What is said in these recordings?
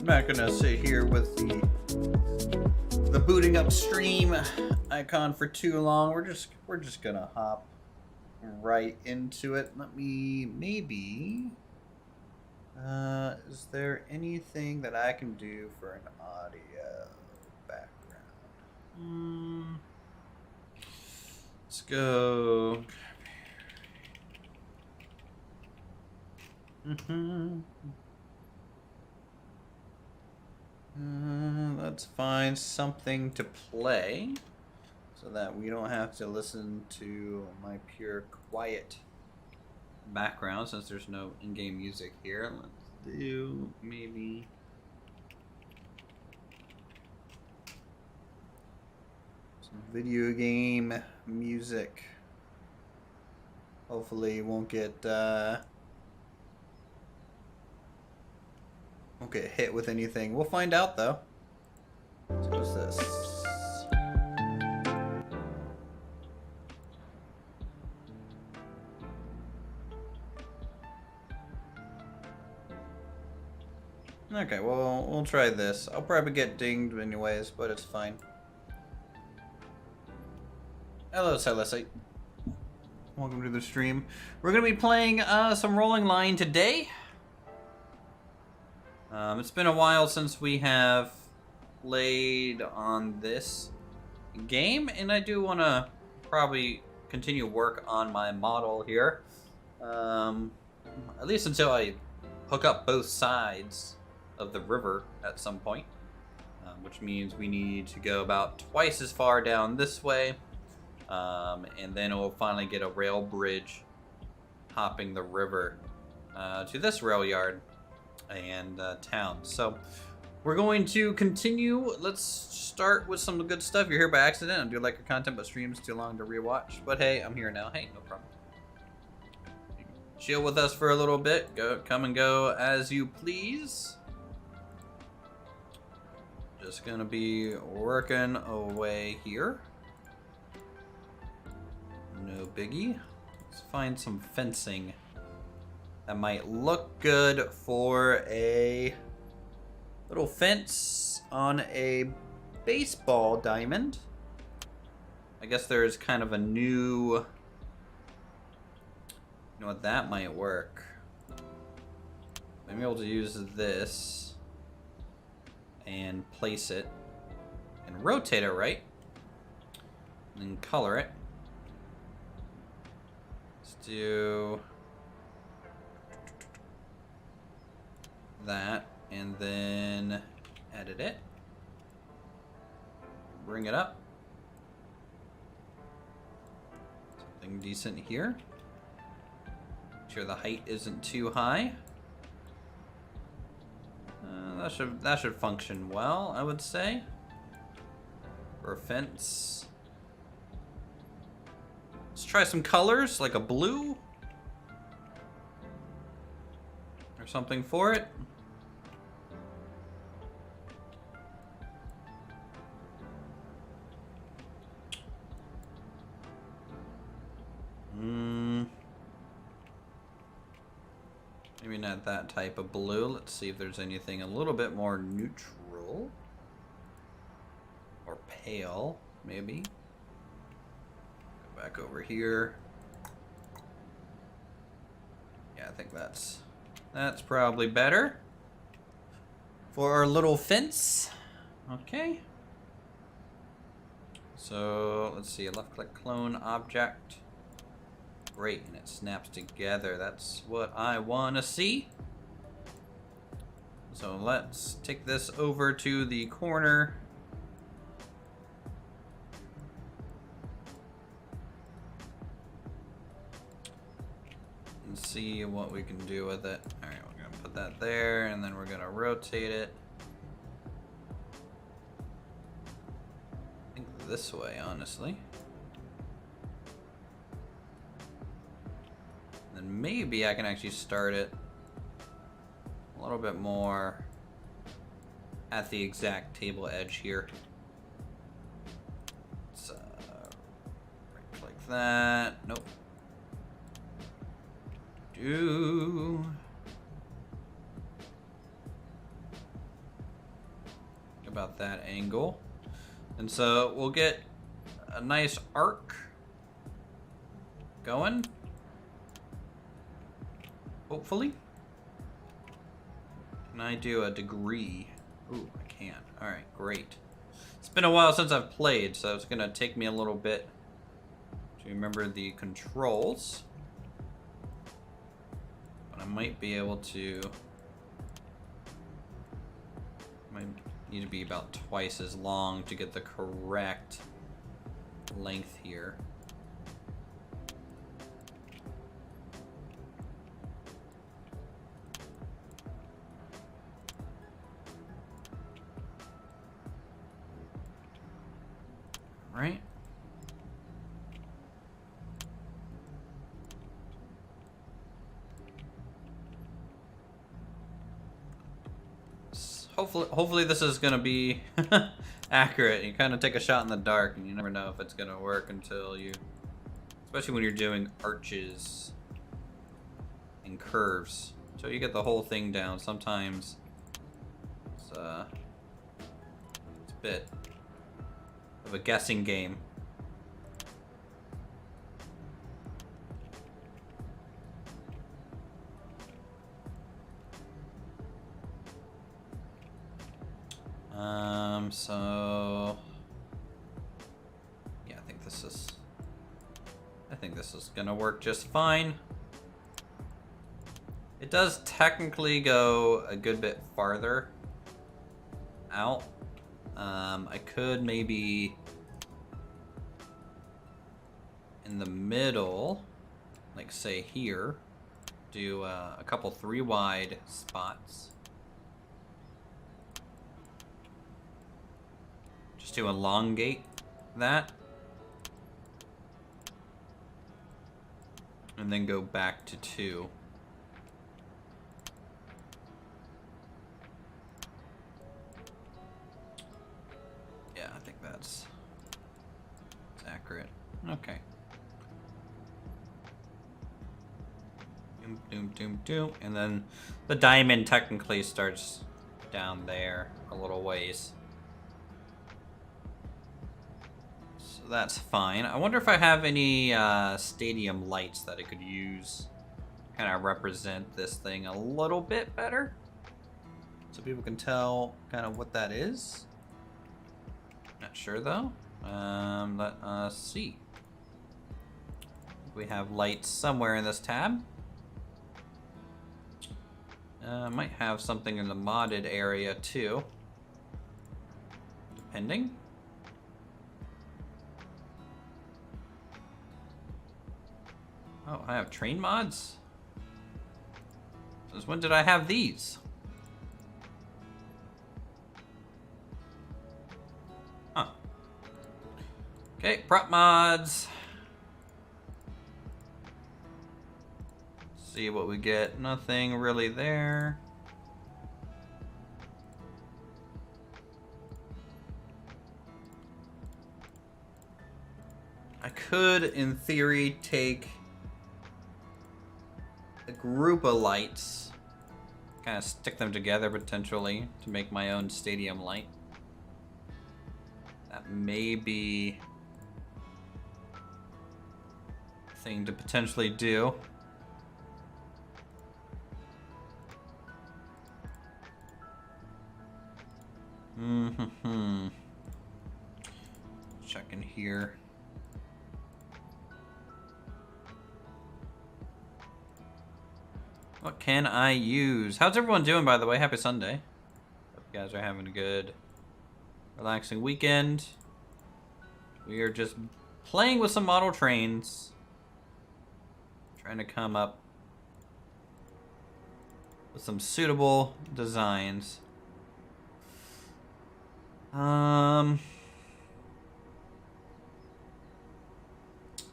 not gonna sit here with the booting up stream icon for too long. We're just gonna hop right into it. Let me maybe. Is there anything that I can do for an audio background? Let's go. Let's find something to play so that we don't have to listen to my pure quiet background since there's no in-game music here. Let's do maybe some video game music. Hopefully won't get hit with anything. We'll find out though. So what's this? Okay, well, we'll try this. I'll probably get dinged anyways, but it's fine. Hello, Celeste. Welcome to the stream. We're going to be playing some Rolling Line today. It's been a while since we have played on this game, and I do want to probably continue work on my model here. At least until I hook up both sides of the river at some point, which means we need to go about twice as far down this way, and then we'll finally get a rail bridge hopping the river to this rail yard and town. So we're going to continue. Let's start with some good stuff. You're here by accident. I do like your content, but stream's too long to rewatch. But hey, I'm here now. Hey, no problem. Chill with us for a little bit. Come and go as you please. Just gonna be working away here. No biggie. Let's find some fencing that might look good for a little fence on a baseball diamond. I guess there's kind of a new... You know what, that might work. Maybe able to use this and place it and rotate it right, and then color it. Let's do that, and then edit it, bring it up, something decent here. Make sure the height isn't too high. That should function well, I would say, for a fence. Let's try some colors, like a blue or something for it. Maybe not that type of blue. Let's see if there's anything a little bit more neutral or pale, maybe. Go back over here. Yeah, I think that's probably better for our little fence. Okay. So let's see, left click clone object. Great, and it snaps together. That's what I want to see. So let's take this over to the corner. And see what we can do with it. Alright, we're going to put that there, and then we're going to rotate it. I think this way, honestly. Then maybe I can actually start it a little bit more at the exact table edge here. Let's right click that. Nope. about that angle. And so we'll get a nice arc going. Hopefully. Can I do a degree? Ooh, I can. Alright, great. It's been a while since I've played, so it's gonna take me a little bit to remember the controls. But I might be able to... Might need to be about twice as long to get the correct length here. Right? Hopefully this is gonna be accurate. You kind of take a shot in the dark and you never know if it's gonna work until you, especially when you're doing arches and curves. So you get the whole thing down. Sometimes it's a bit of a guessing game. So yeah, I think this is gonna work just fine. It does technically go a good bit farther out. I could maybe in the middle, like say here, do a couple 3 wide spots. Just to elongate that. And then go back to 2. Yeah, I think that's accurate. Okay. Doom, doom, doom, doom. And then the diamond technically starts down there a little ways. So that's fine. I wonder if I have any stadium lights that I could use to kind of represent this thing a little bit better. So people can tell kind of what that is. Not sure though. Let us see. We have lights somewhere in this tab. Might have something in the modded area too. Depending. Oh, I have train mods? Since when did I have these? Huh. Okay, prop mods. See what we get. Nothing really there. I could, in theory, take a group of lights, kind of stick them together potentially to make my own stadium light. That may be a thing to potentially do. Checking here. What can I use? How's everyone doing, by the way? Happy Sunday. Hope you guys are having a good, relaxing weekend. We are just playing with some model trains. Trying to come up with some suitable designs.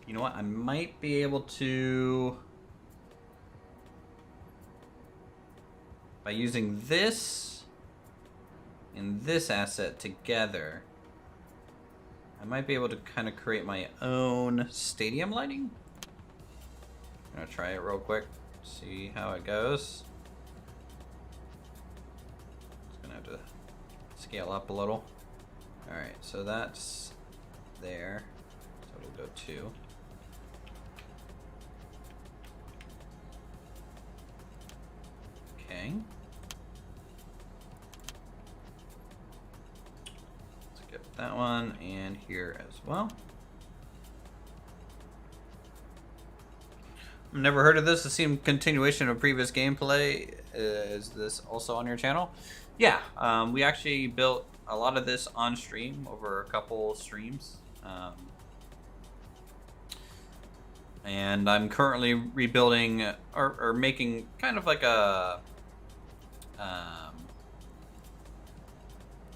You know what? I might be able to, by using this and this asset together, I might be able to kind of create my own stadium lighting. I'm gonna try it real quick, see how it goes. Just gonna have to scale up a little. Alright, so that's there. So we'll go 2. Okay. Let's get that one and here as well. I've never heard of this. It seemed continuation of previous gameplay. Is this also on your channel? Yeah, we actually built a lot of this on stream over a couple streams. And I'm currently rebuilding or making kind of like a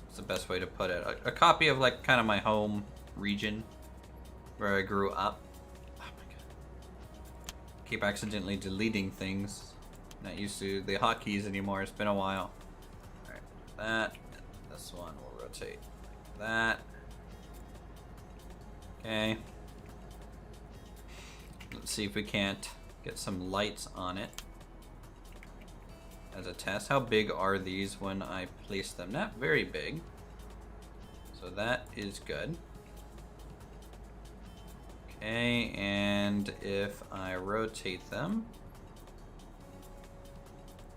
what's the best way to put it? A copy of like kind of my home region where I grew up. Oh my god. Keep accidentally deleting things. Not used to the hotkeys anymore. It's been a while. Alright, that. This one will rotate like that. Okay. Let's see if we can't get some lights on it as a test. How big are these when I place them? Not very big. So that is good. Okay, and if I rotate them,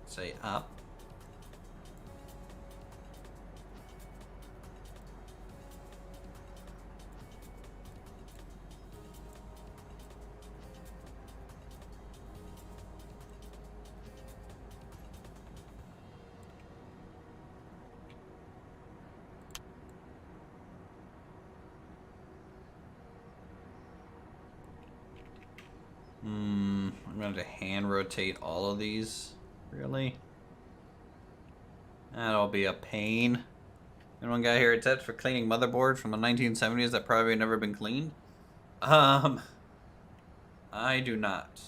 say up, I'm going to hand rotate all of these. Really? That'll be a pain. Anyone got here a tips for cleaning motherboards from the 1970s that probably never been cleaned? I do not.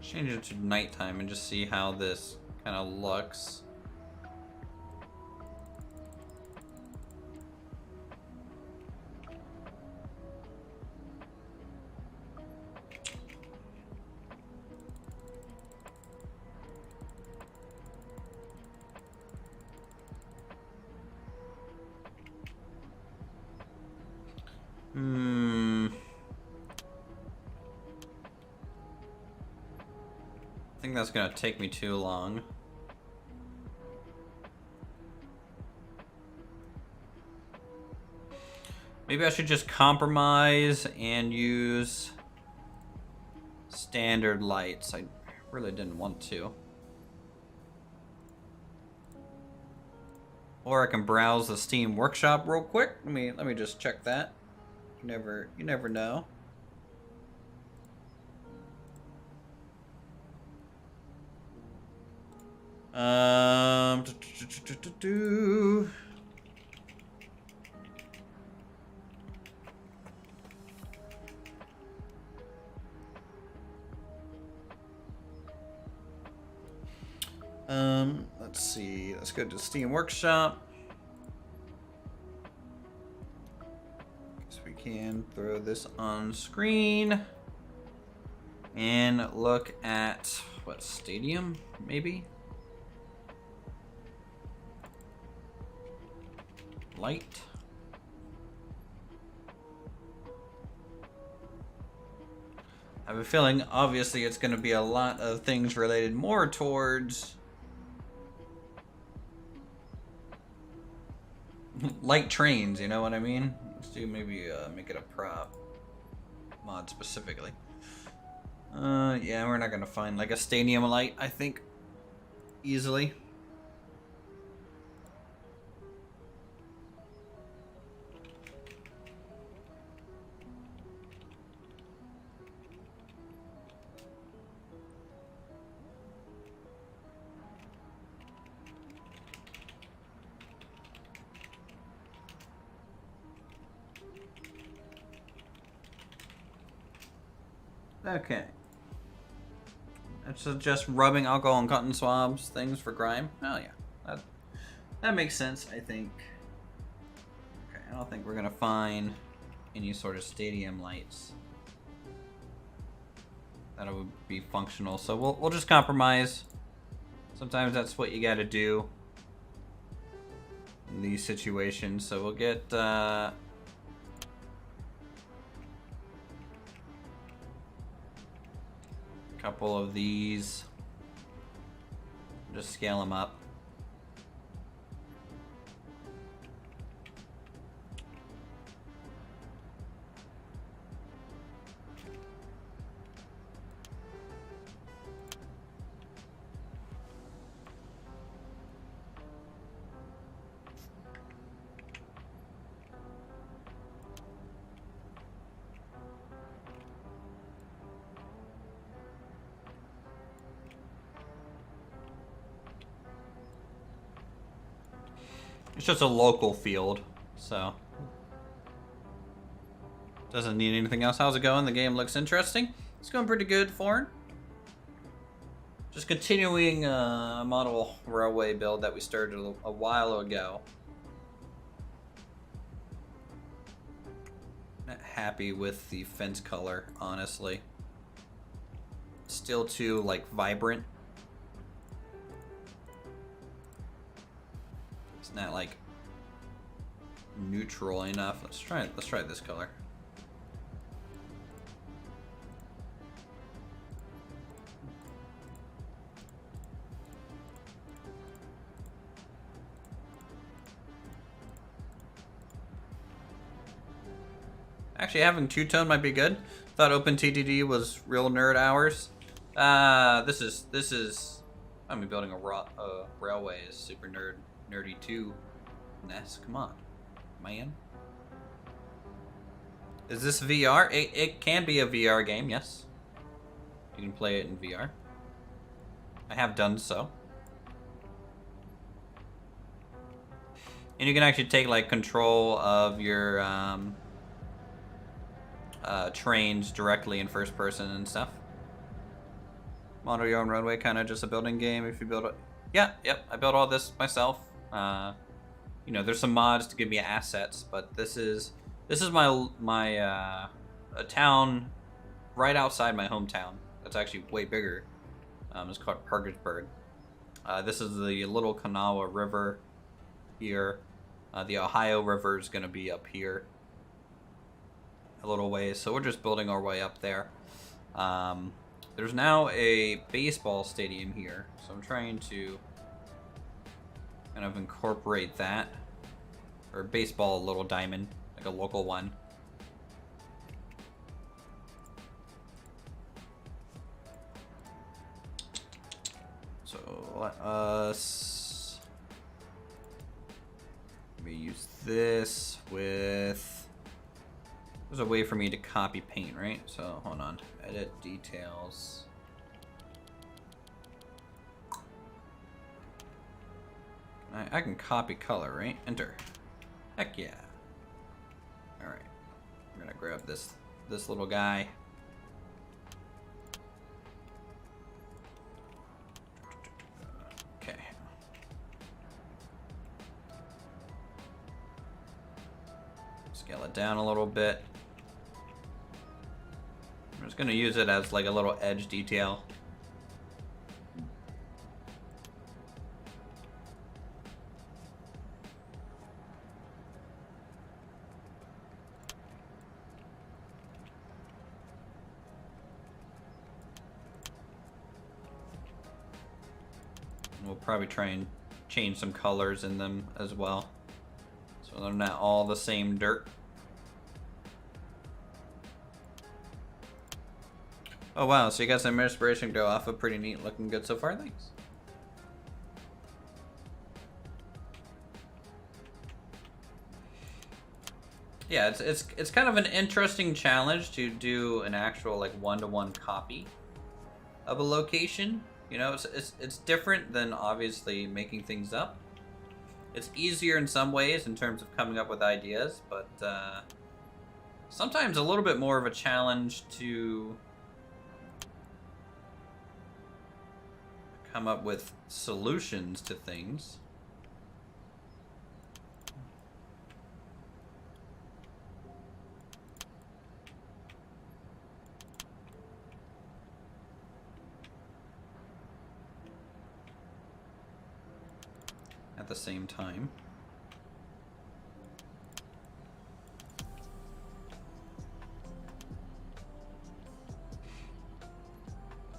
Change it to nighttime and just see how this kind of looks. I think that's gonna take me too long. Maybe I should just compromise and use standard lights. I really didn't want to. Or I can browse the Steam Workshop real quick. Let me just check that. You never know. Let's see. Let's go to Steam Workshop. Guess we can throw this on screen and look at what, Stadium, maybe? Light. I have a feeling, obviously, it's going to be a lot of things related more towards light trains, you know what I mean? Let's do maybe make it a prop mod specifically. Yeah, we're not going to find like a stadium light, I think, easily. Okay. It's just rubbing alcohol and cotton swabs things for grime. Oh yeah, that makes sense. I think. Okay, I don't think we're gonna find any sort of stadium lights that would be functional. So we'll just compromise. Sometimes that's what you got to do in these situations. So we'll get a couple of these. Just scale them up. It's just a local field, so doesn't need anything else. How's it going? The game looks interesting. It's going pretty good, Foreign. Just continuing a model railway build that we started a while ago. Not happy with the fence color, honestly. Still too like vibrant. Not like neutral enough. Let's try this color. Actually, having two-tone might be good. Thought OpenTTD was real nerd hours. This is. I mean, building a railway is super nerdy too. Ness, come on, man. Is this VR? It can be a VR game, yes. You can play it in VR. I have done so. And you can actually take like control of your trains directly in first person and stuff. Model your own roadway, kind of just a building game if you build it. Yeah, yep, I built all this myself. You know, there's some mods to give me assets, but this is my a town right outside my hometown. That's actually way bigger. It's called Parkersburg. This is the Little Kanawha River here. The Ohio River is going to be up here a little ways, so we're just building our way up there. There's now a baseball stadium here, so I'm trying to kind of incorporate that. Or baseball little diamond, like a local one. So let us maybe use this with, there's a way for me to copy paint, right? So hold on, edit details. I can copy color, right? Enter. Heck yeah. All right, I'm gonna grab this little guy. Okay. Scale it down a little bit. I'm just gonna use it as like a little edge detail. We'll probably try and change some colors in them as well, so they're not all the same dirt. Oh wow, so you got some inspiration to go off of. Pretty neat, looking good so far, thanks. Yeah, it's kind of an interesting challenge to do an actual like one-to-one copy of a location. You know, it's different than obviously making things up. It's easier in some ways in terms of coming up with ideas, but sometimes a little bit more of a challenge to come up with solutions to things. At the same time.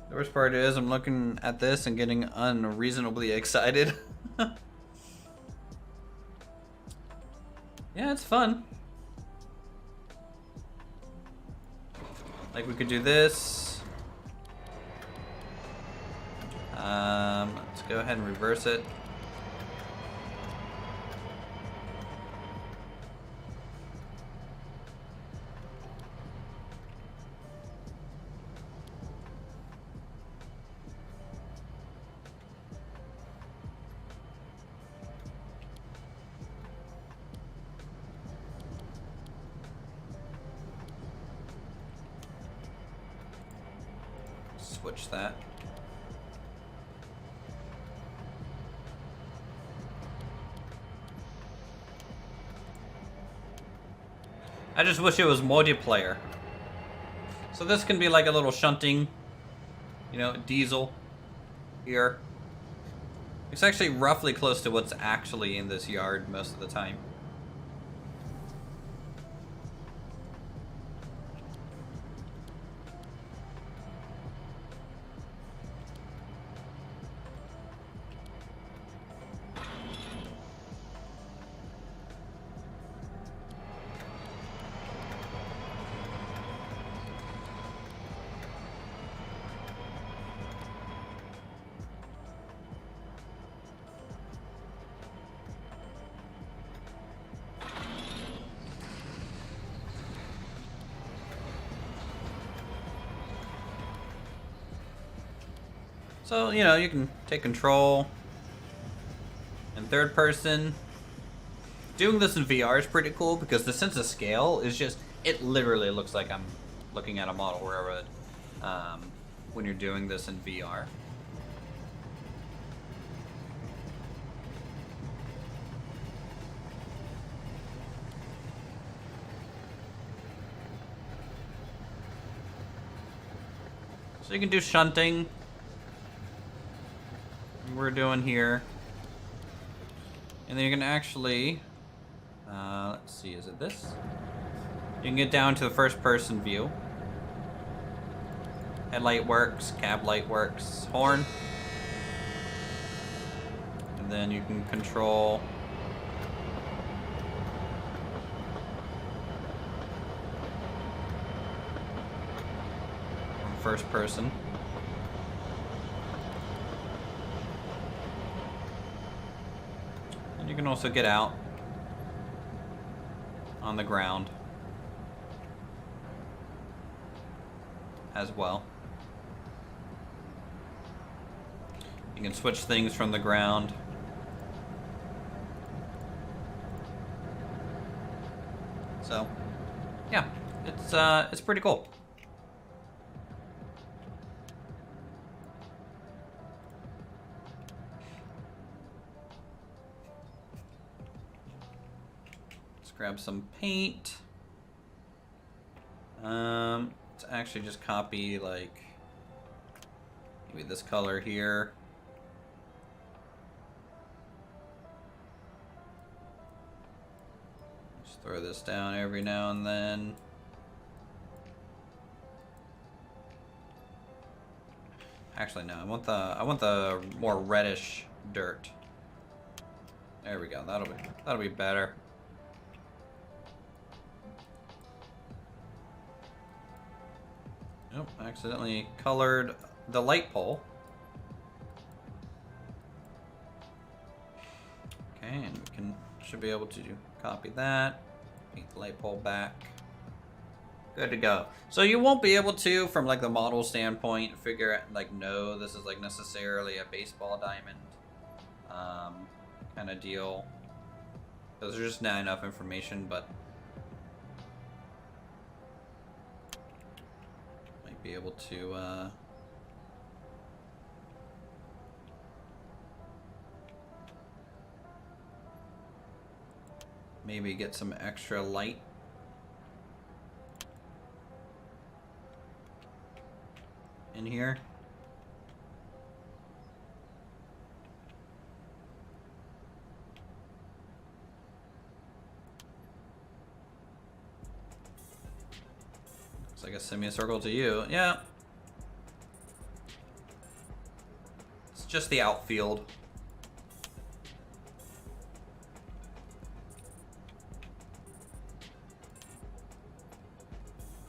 The worst part is I'm looking at this and getting unreasonably excited. Yeah, it's fun. Like we could do this. Let's go ahead and reverse it. Switch that. I just wish it was multiplayer. So this can be like a little shunting, you know, diesel here. It's actually roughly close to what's actually in this yard most of the time. So, you know, you can take control in third person. Doing this in VR is pretty cool because the sense of scale is just, it literally looks like I'm looking at a model railroad when you're doing this in VR. So you can do shunting. We're doing here, and then you can actually let's see, is it this? You can get down to the first person view. Headlight works, cab light works, horn, and then you can control from first person. You can also get out on the ground as well. You can switch things from the ground. So, yeah, it's pretty cool. Grab some paint. Let's actually just copy like maybe this color here. Just throw this down every now and then. Actually, no. I want the more reddish dirt. There we go. That'll be better. Nope, I accidentally colored the light pole. Okay, and we should be able to copy that. Paint the light pole back. Good to go. So you won't be able to, from like the model standpoint, figure out like, no, this is like necessarily a baseball diamond kind of deal. Those are just not enough information, but be able to maybe get some extra light. In here. Looks like a semicircle to you. Yeah. It's just the outfield.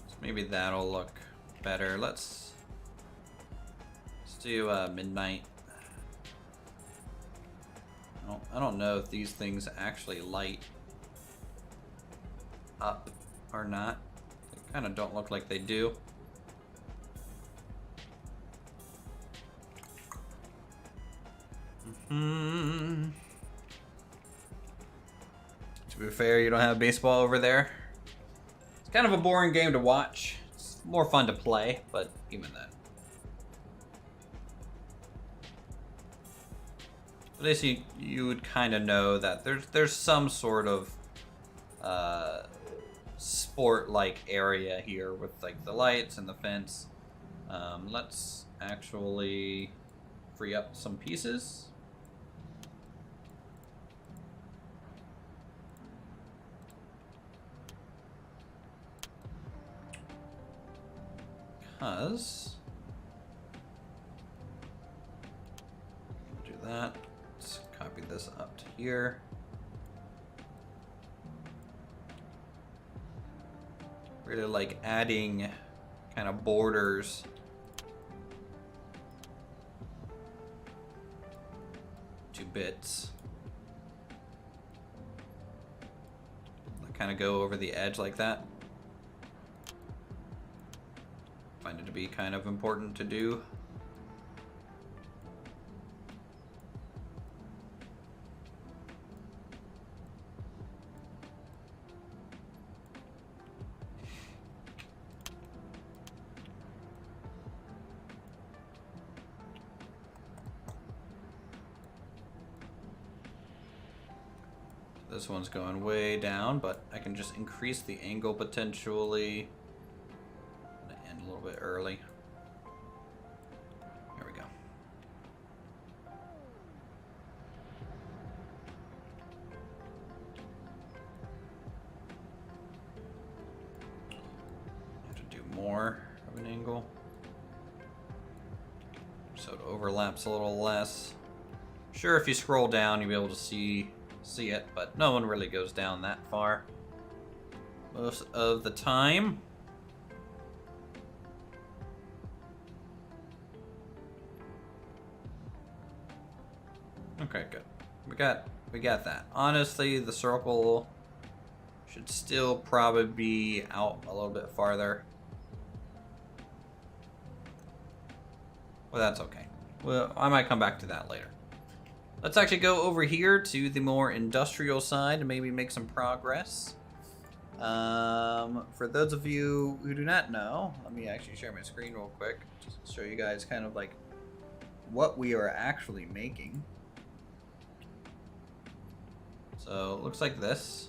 So maybe that'll look better. Let's do midnight. I don't know if these things actually light up or not. They kind of don't look like they do. To be fair, you don't have baseball over there. It's kind of a boring game to watch. It's more fun to play, but even then. At least you would kind of know that there's some sort of sport-like area here with like the lights and the fence. Let's actually free up some pieces. Because do that. Let's copy this up to here. Really like adding kind of borders to bits. Kind of go over the edge like that. Find it to be kind of important to do. This one's going way down, but I can just increase the angle potentially. And a little bit early. There we go. Have to do more of an angle, so it overlaps a little less. Sure, if you scroll down, you'll be able to see it, but no one really goes down that far most of the time. Okay, good. We got that. Honestly, the circle should still probably be out a little bit farther. Well, that's okay. Well, I might come back to that later. Let's actually go over here to the more industrial side and maybe make some progress. For those of you who do not know, let me actually share my screen real quick. Just to show you guys kind of like what we are actually making. So it looks like this.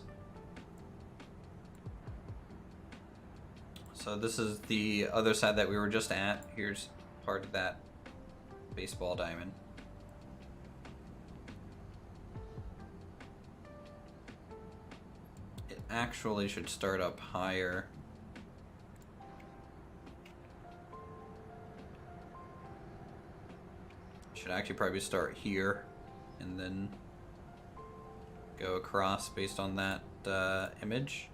So this is the other side that we were just at. Here's part of that baseball diamond. It actually should start up higher. Should actually probably start here and then go across based on that image.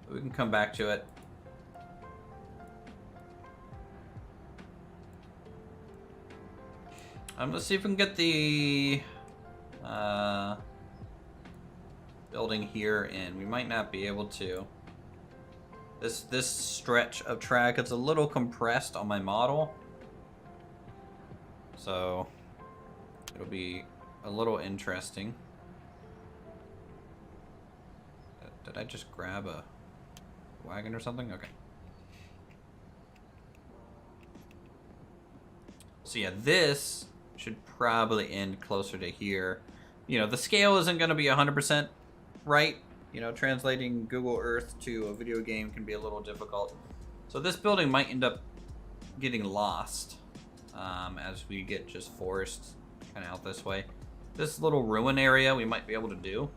But we can come back to it. Let's see if we can get the building here in. We might not be able to. This stretch of track is a little compressed on my model, so it'll be a little interesting. Did I just grab a wagon or something? Okay. So yeah, this should probably end closer to here. You know, the scale isn't going to be 100% right. You know, translating Google Earth to a video game can be a little difficult. So this building might end up getting lost as we get just forest kind of out this way. This little ruin area we might be able to do.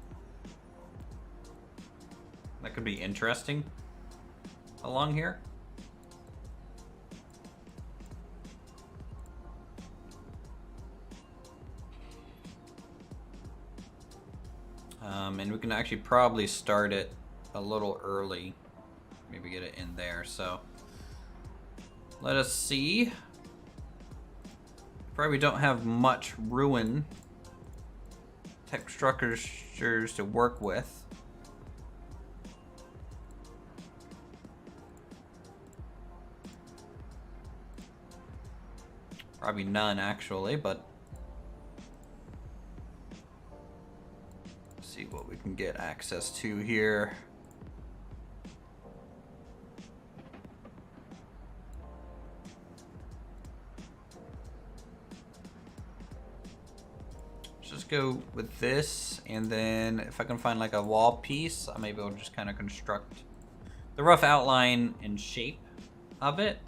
That could be interesting along here. And we can actually probably start it a little early. Maybe get it in there. So let us see. Probably don't have much ruin tech structures to work with. Probably none actually, but let's see what we can get access to here. Just go with this, and then if I can find like a wall piece, I may be able to just kind of construct the rough outline and shape of it.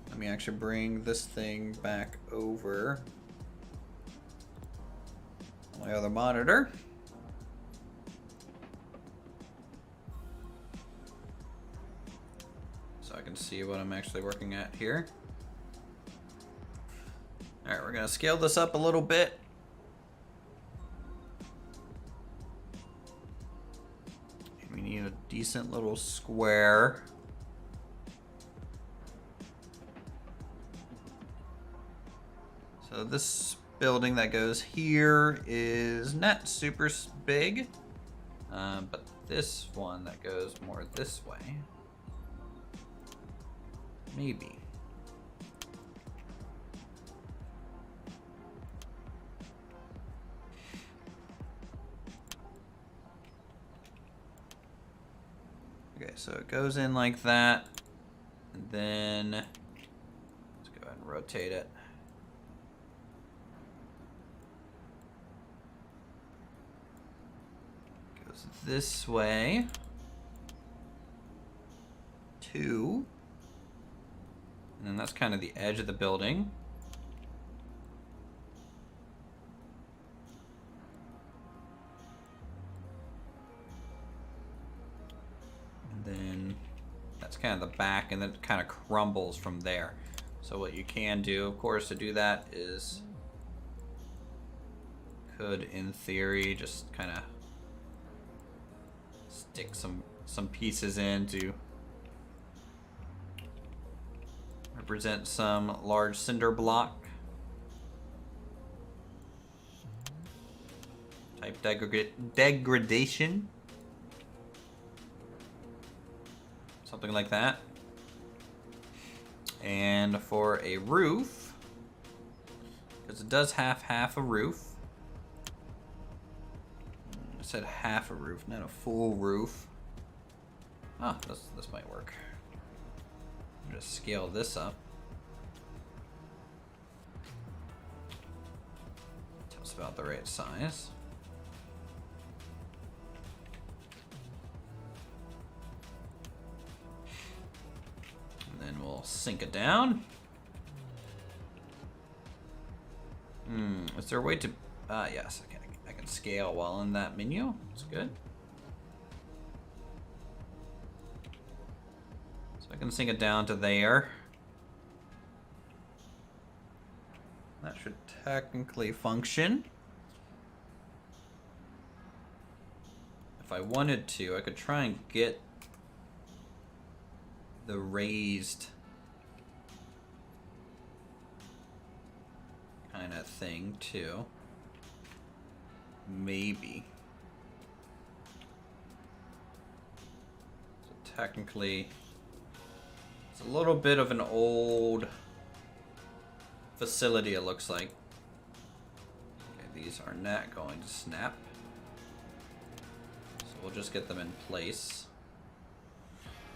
Let me actually bring this thing back over my other monitor. So I can see what I'm actually working at here. All right, we're gonna scale this up a little bit. We need a decent little square. So this building that goes here is not super big, but this one that goes more this way, maybe. Okay, so it goes in like that, and then let's go ahead and rotate it. Goes this way, 2, and then that's kind of the edge of the building. Then that's kind of the back, and then it kind of crumbles from there. So what you can do, of course, to do that is could, in theory, just kind of stick some pieces in to represent some large cinder block type degradation. Something like that. And for a roof, because it does have half a roof. I said half a roof, not a full roof. Ah, this might work. Just scale this up. That's about the right size. Then we'll sink it down. Is there a way to... yes, I can scale while in that menu. That's good. So I can sink it down to there. That should technically function. If I wanted to, I could try and get the raised kind of thing too. Maybe. So technically, it's a little bit of an old facility, it looks like. Okay, these are not going to snap. So we'll just get them in place.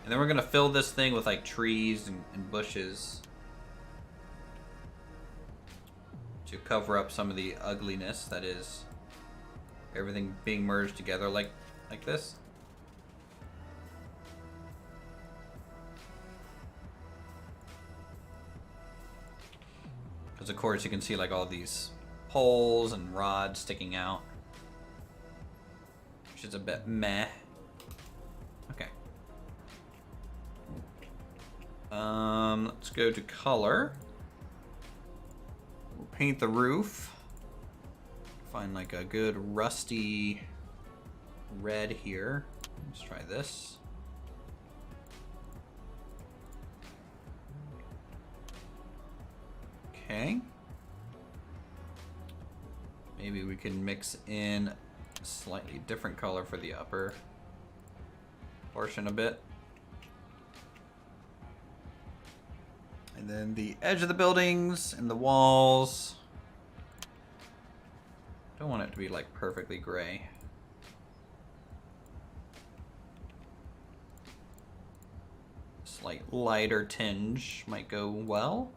And then we're gonna fill this thing with like trees and bushes. to cover up some of the ugliness that is everything being merged together like this. Because of course you can see like all these poles and rods sticking out, which is a bit meh. Okay. Let's go to color. We'll paint the roof. Find like a good rusty red here. Let's try this. Okay. Maybe we can mix in a slightly different color for the upper portion a bit. And then the edge of the buildings and the walls. Don't want it to be like perfectly gray. Slight lighter tinge might go well.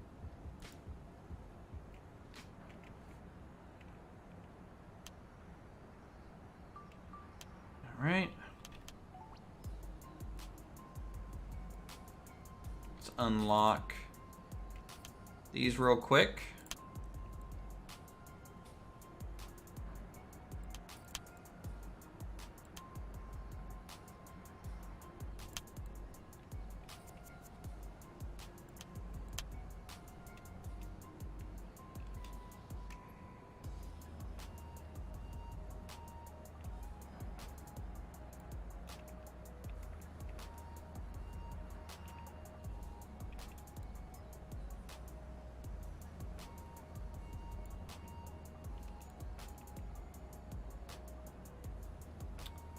All right. Let's unlock these real quick.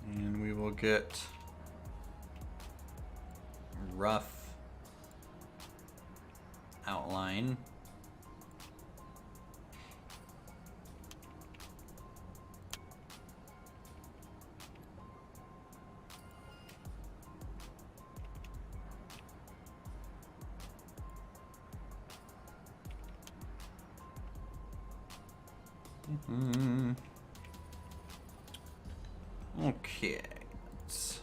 And we will get a rough outline. Okay, let's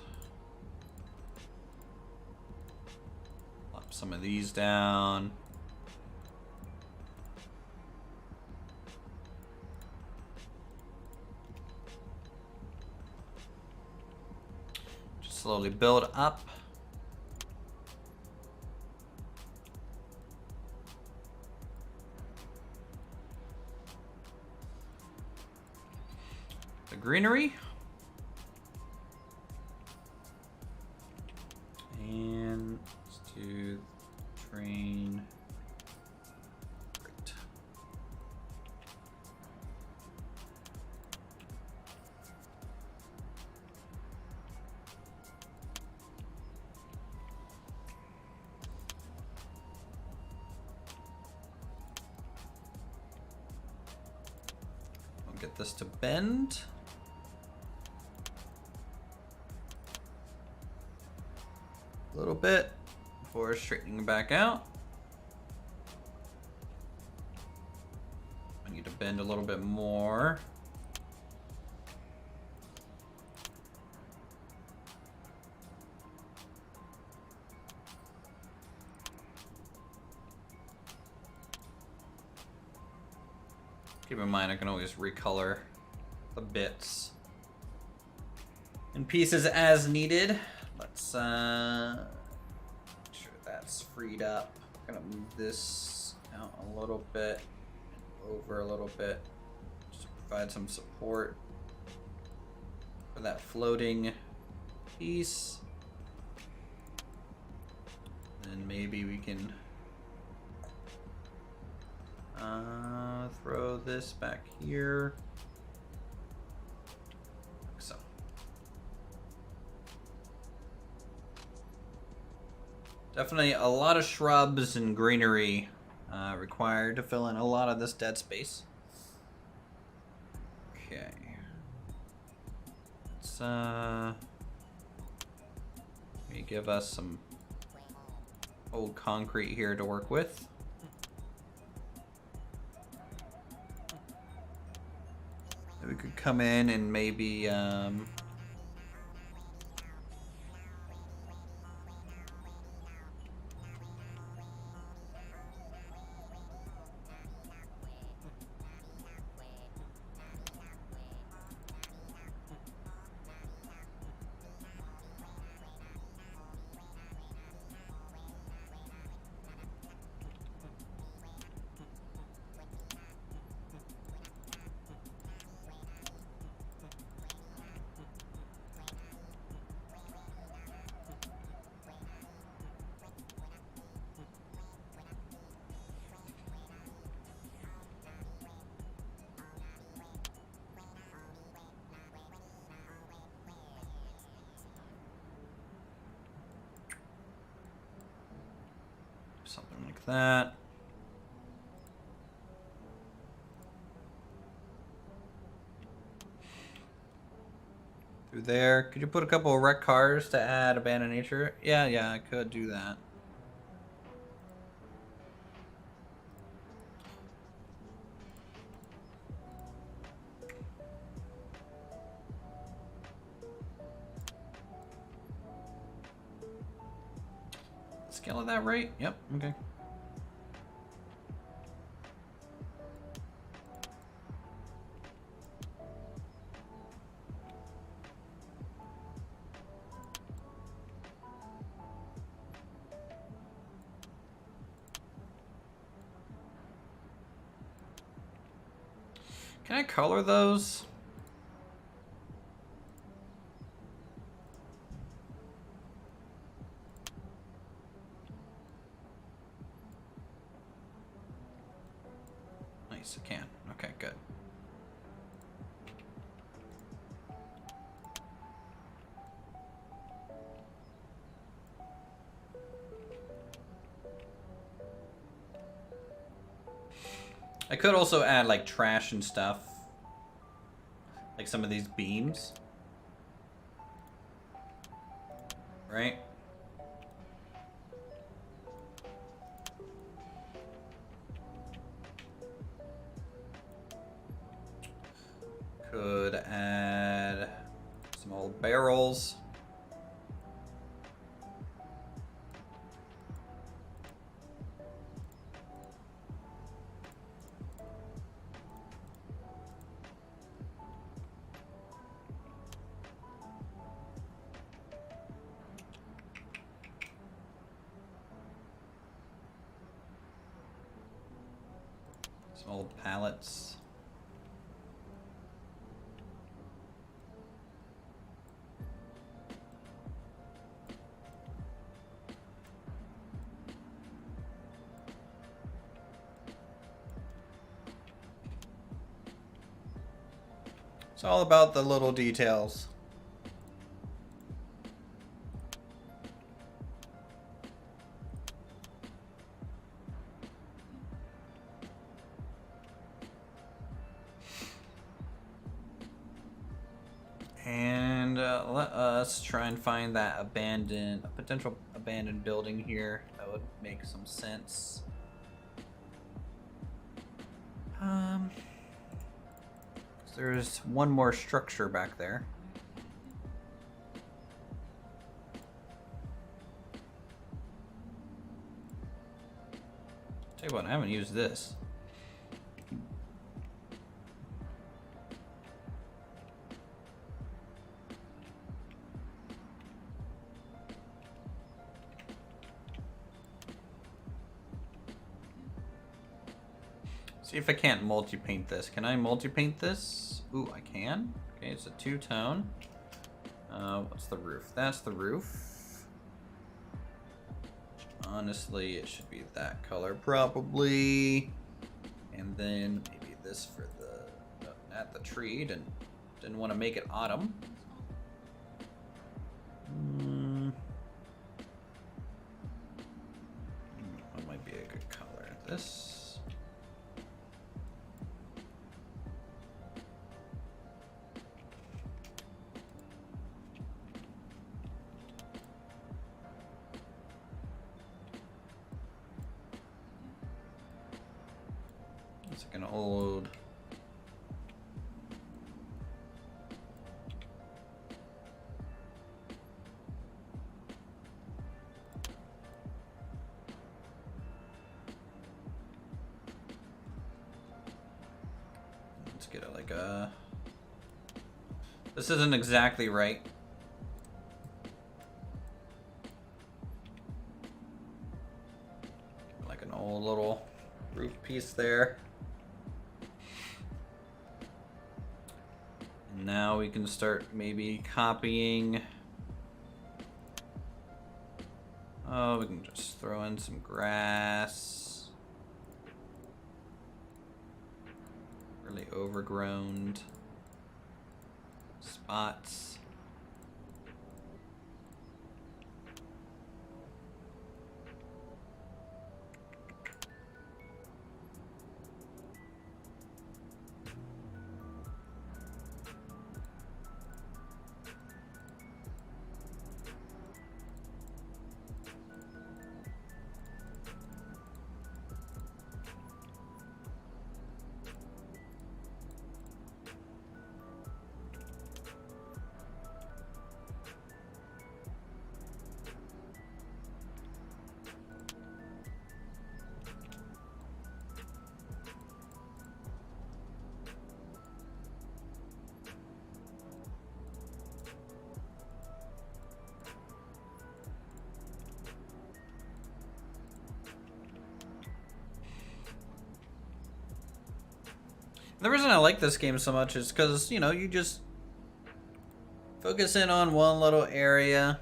plop some of these down. Just slowly build up. The greenery. And let's do train. Great. I'll get this to bend. A little bit before straightening back out. I need to bend a little bit more. Keep in mind I can always recolor the bits and pieces as needed. Let's make sure that's freed up. I'm gonna move this out a little bit, over a little bit, just to provide some support for that floating piece. And maybe we can throw this back here. Like so. Definitely a lot of shrubs and greenery required to fill in a lot of this dead space. Okay. Let's maybe give us some old concrete here to work with. We could come in and maybe something like that. Through there. Could you put a couple of wrecked cars to add abandoned nature? Yeah, I could do that. Scale of that right? Yep, okay. Can I color those? Nice, I can. Okay, good. I could also add like trash and stuff. Like some of these beams. Right? Could add some old barrels. Some old pallets. It's all about the little details. And let us try and find that potential abandoned building here. That would make some sense. There's one more structure back there. Tell you what, I haven't used this. See if I can't multi-paint this. Can I multi-paint this? Ooh, I can. Okay, it's a two-tone. What's the roof? That's the roof. Honestly, it should be that color probably. And then maybe this for the at the tree. Didn't want to make it autumn. What might be a good color? This. It's like an old Let's get it like a... This isn't exactly right. Like an old little roof piece there. And now we can start maybe copying. Oh, we can just throw in some grass. Really overgrown spots. The reason I like this game so much is because, you know, you just focus in on one little area,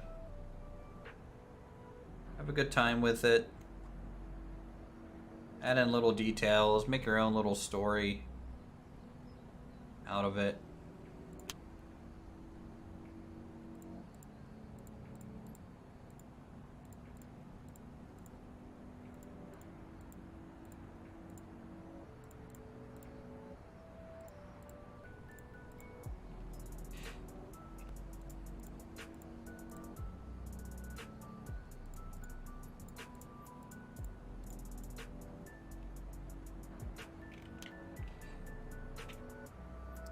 have a good time with it, add in little details, make your own little story out of it.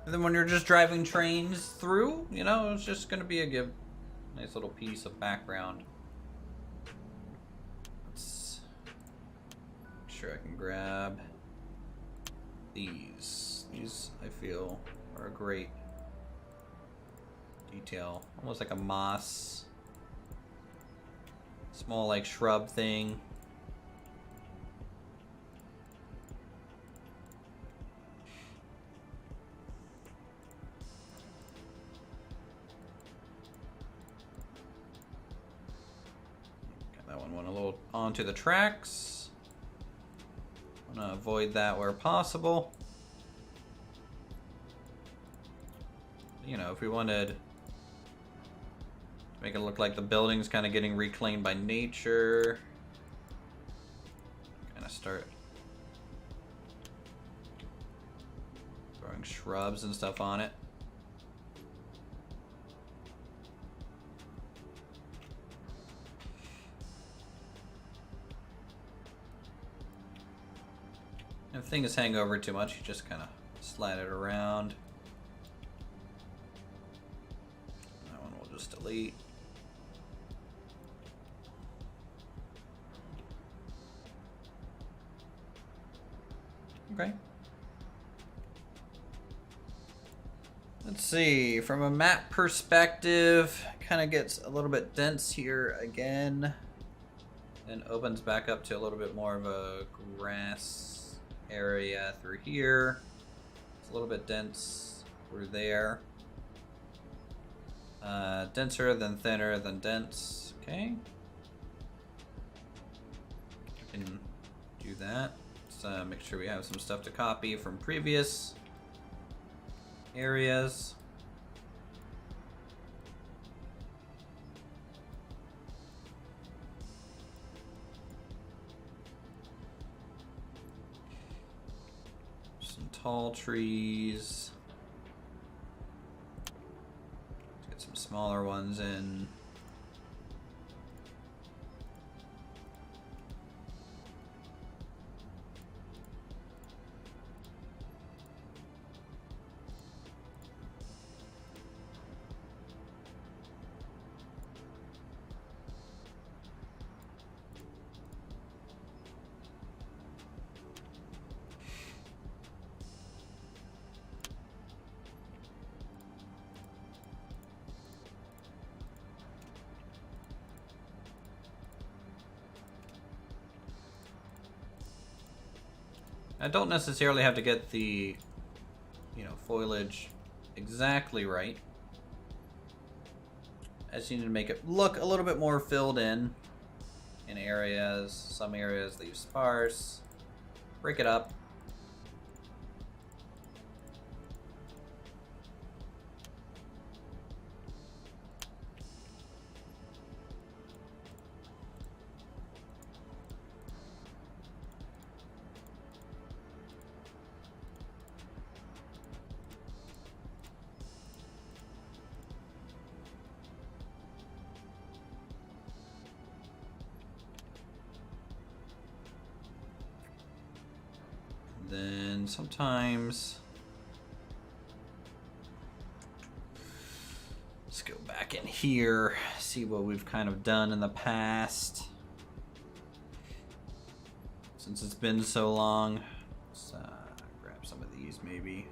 And then when you're just driving trains through, you know, it's just going to be a nice little piece of background. Let's make sure I can grab these. These, I feel, are a great detail. Almost like a moss, small like shrub thing. Onto the tracks. I'm gonna avoid that where possible. You know, if we wanted to make it look like the building's kind of getting reclaimed by nature, kind of start throwing shrubs and stuff on it. If things hang over too much, you just kind of slide it around. That one we'll just delete. Okay. Let's see, from a map perspective, kind of gets a little bit dense here again. And opens back up to a little bit more of a grass area through here. It's a little bit dense through there. Denser than thinner than dense. Okay. We can do that. Let's make sure we have some stuff to copy from previous areas. Tall trees. Let's get some smaller ones in. I don't necessarily have to get the, foliage exactly right. I just need to make it look a little bit more filled in areas. Some areas leave sparse. Break it up. Then sometimes, let's go back in here, see what we've kind of done in the past. Since it's been so long, let's grab some of these maybe.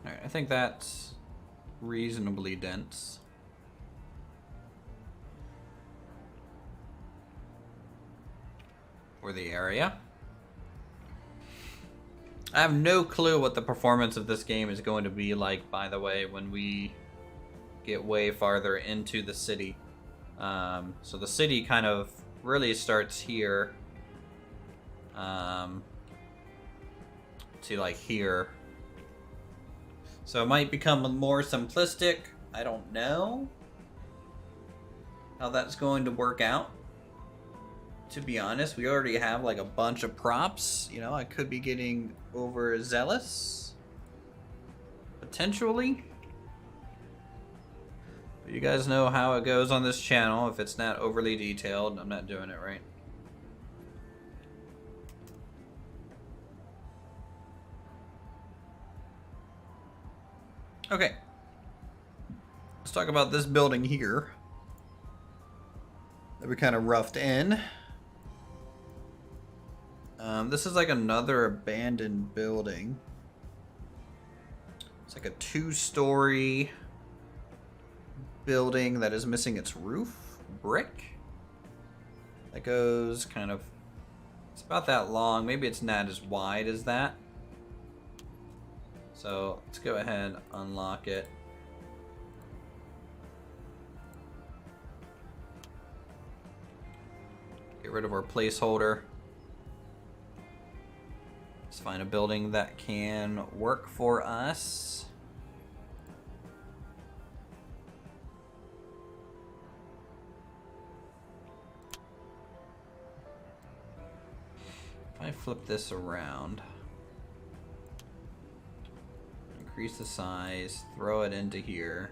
Alright, I think that's reasonably dense. For the area. I have no clue what the performance of this game is going to be like, by the way, when we get way farther into the city. So the city kind of really starts here. To like here. So it might become more simplistic. I don't know how that's going to work out. To be honest, we already have like a bunch of props. I could be getting overzealous. Potentially. But you guys know how it goes on this channel. If it's not overly detailed, I'm not doing it right. Okay, let's talk about this building here that we kind of roughed in. This is like another abandoned building. It's like a 2-story building that is missing its roof, brick. That goes kind of, it's about that long. Maybe it's not as wide as that. So let's go ahead and unlock it. Get rid of our placeholder. Let's find a building that can work for us. If I flip this around, increase the size, throw it into here.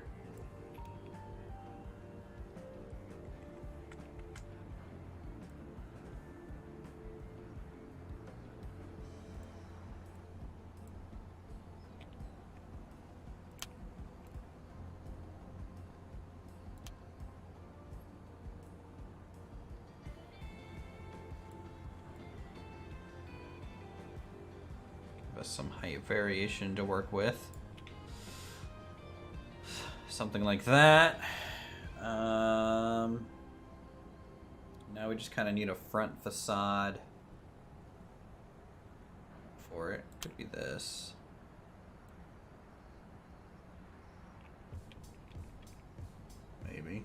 Give us some height variation to work with. Something like that. Now we just kind of need a front facade for it. Could be this. Maybe.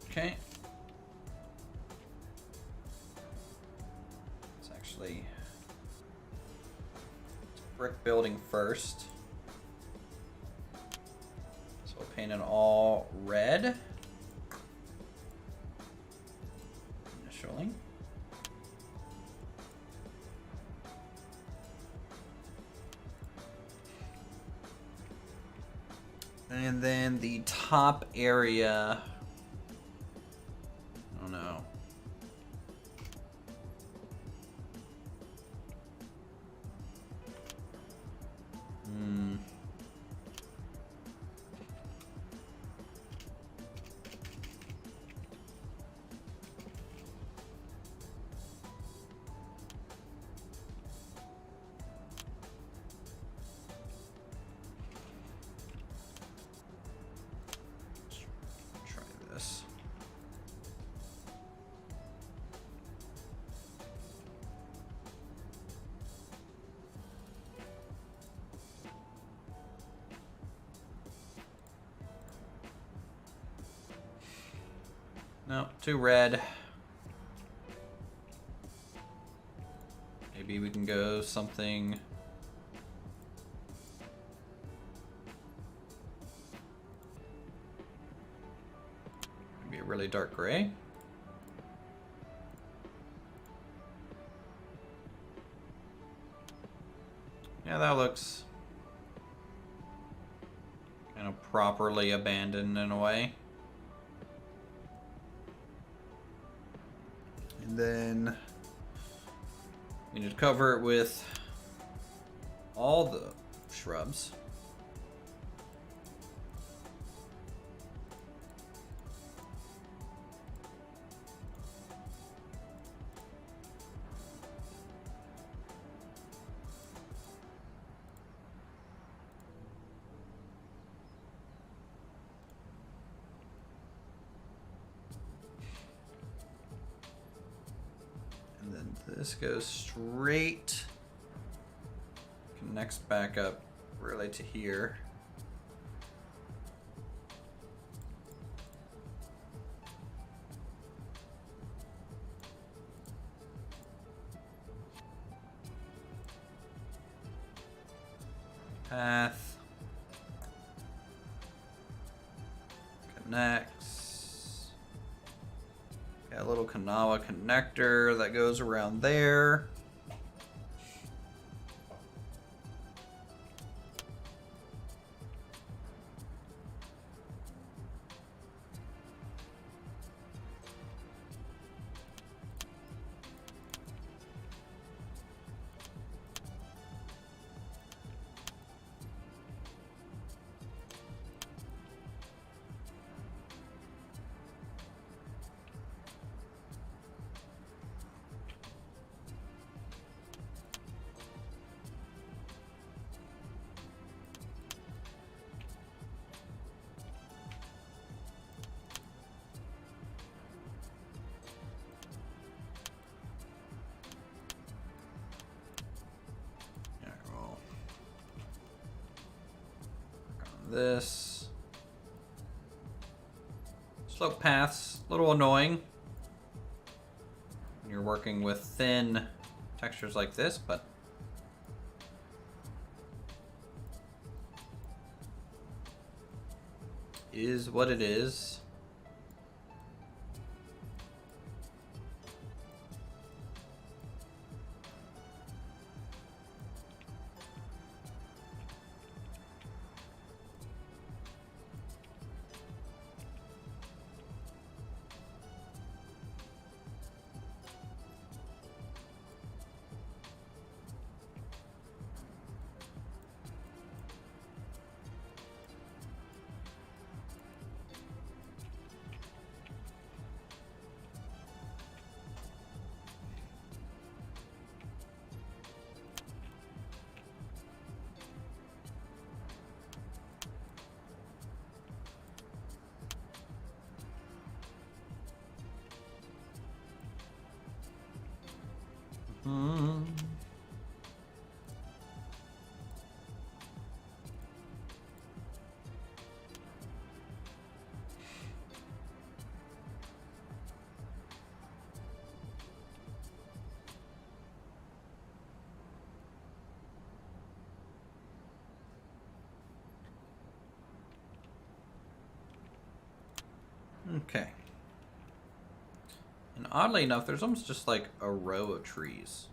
Okay. It's actually brick building first. So we'll paint it all red. And then the top area, I don't know. No, too red. Maybe we can go something. Maybe a really dark gray. Yeah, that looks kind of properly abandoned in a way. And then we need to cover it with all the shrubs. This goes straight, connects back up really to here. Path connects. Got a little Kanawha connector that goes around there. This slope paths, a little annoying when you're working with thin textures like this, but is what it is. Okay. And oddly enough, there's almost just like a row of trees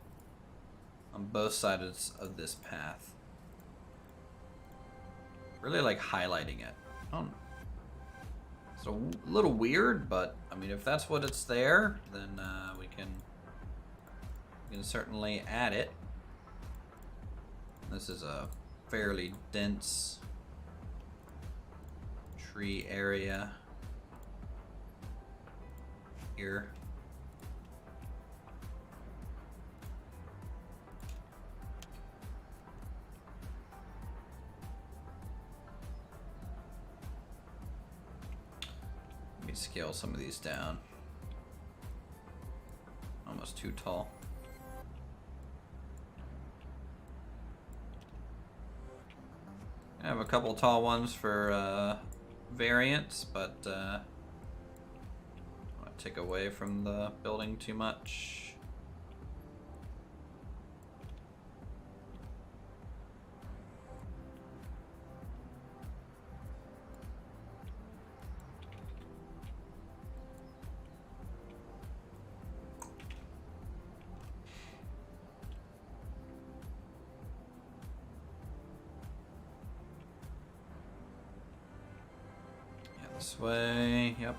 on both sides of this path. Really like highlighting it. It's a little weird, but I mean, if that's what it's there, then we can certainly add it. This is a fairly dense tree area here. Let me scale some of these down. Almost too tall. I have a couple tall ones for variants, but I don't take away from the building too much. This way. Yep.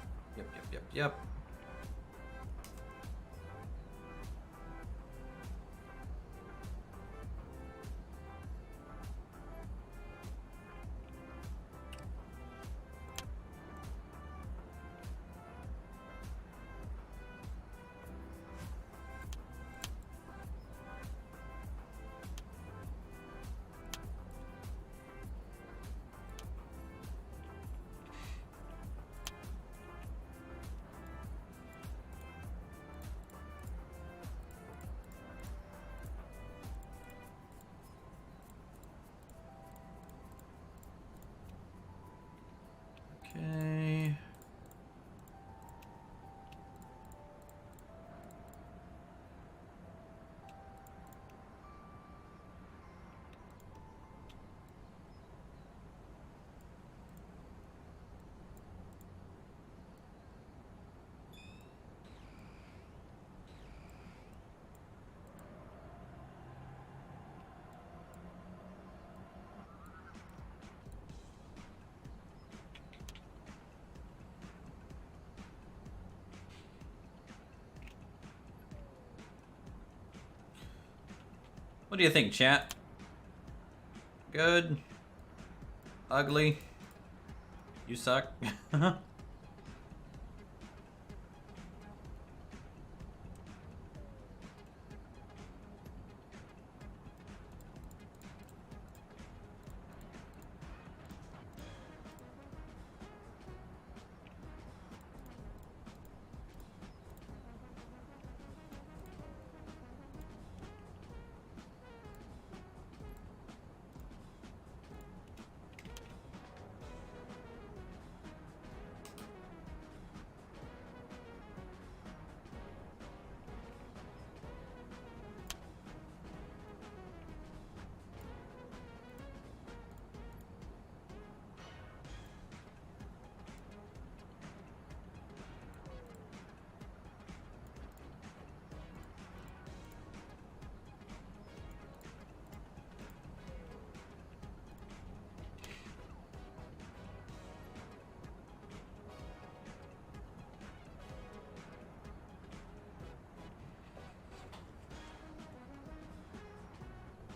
Yep. Okay. What do you think, chat? Good? Ugly? You suck?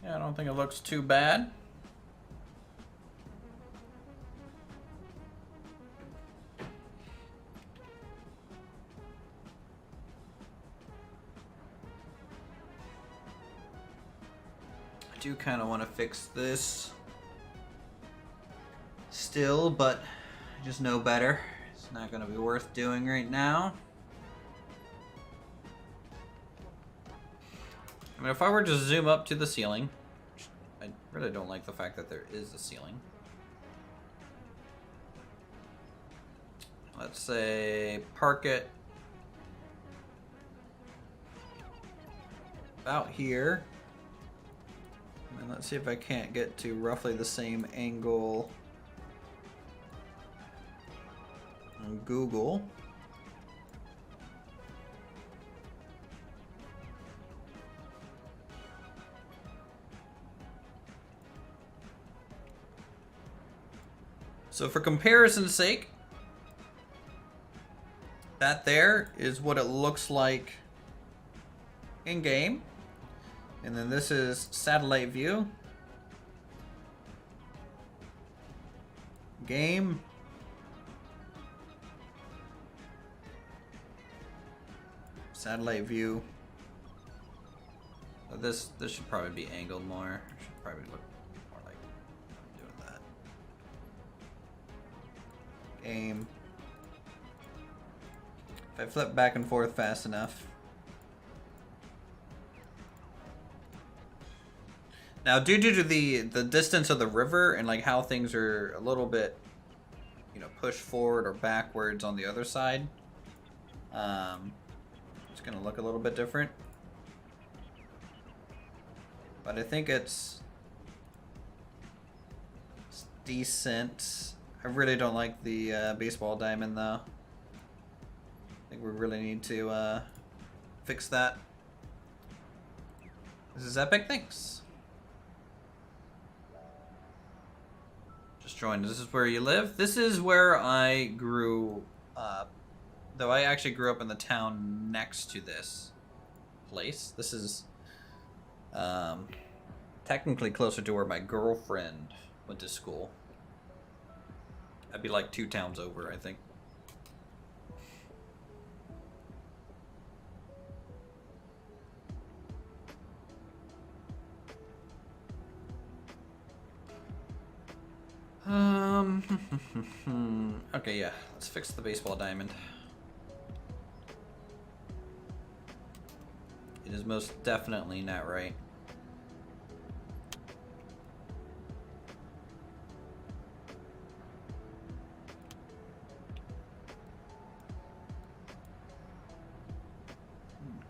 Yeah, I don't think it looks too bad. I do kind of want to fix this still, but I just know better. It's not going to be worth doing right now. I mean, if I were to zoom up to the ceiling, I really don't like the fact that there is a ceiling. Let's say park it about here. And let's see if I can't get to roughly the same angle on Google. So for comparison's sake, that there is what it looks like in game. And then this is satellite view. Game. Satellite view. This should probably be angled more. It should probably look more like I'm doing that. Game. If I flip back and forth fast enough. Now, due to the distance of the river and like how things are a little bit, you know, pushed forward or backwards on the other side, it's gonna look a little bit different. But I think it's decent. I really don't like the baseball diamond though. I think we really need to fix that. This is epic. Thanks. Just joined. This is where you live. This is where I grew up. Though I actually grew up in the town next to this place. This is technically closer to where my girlfriend went to school. I'd be like 2 towns over, I think. Okay, yeah. Let's fix the baseball diamond. It is most definitely not right.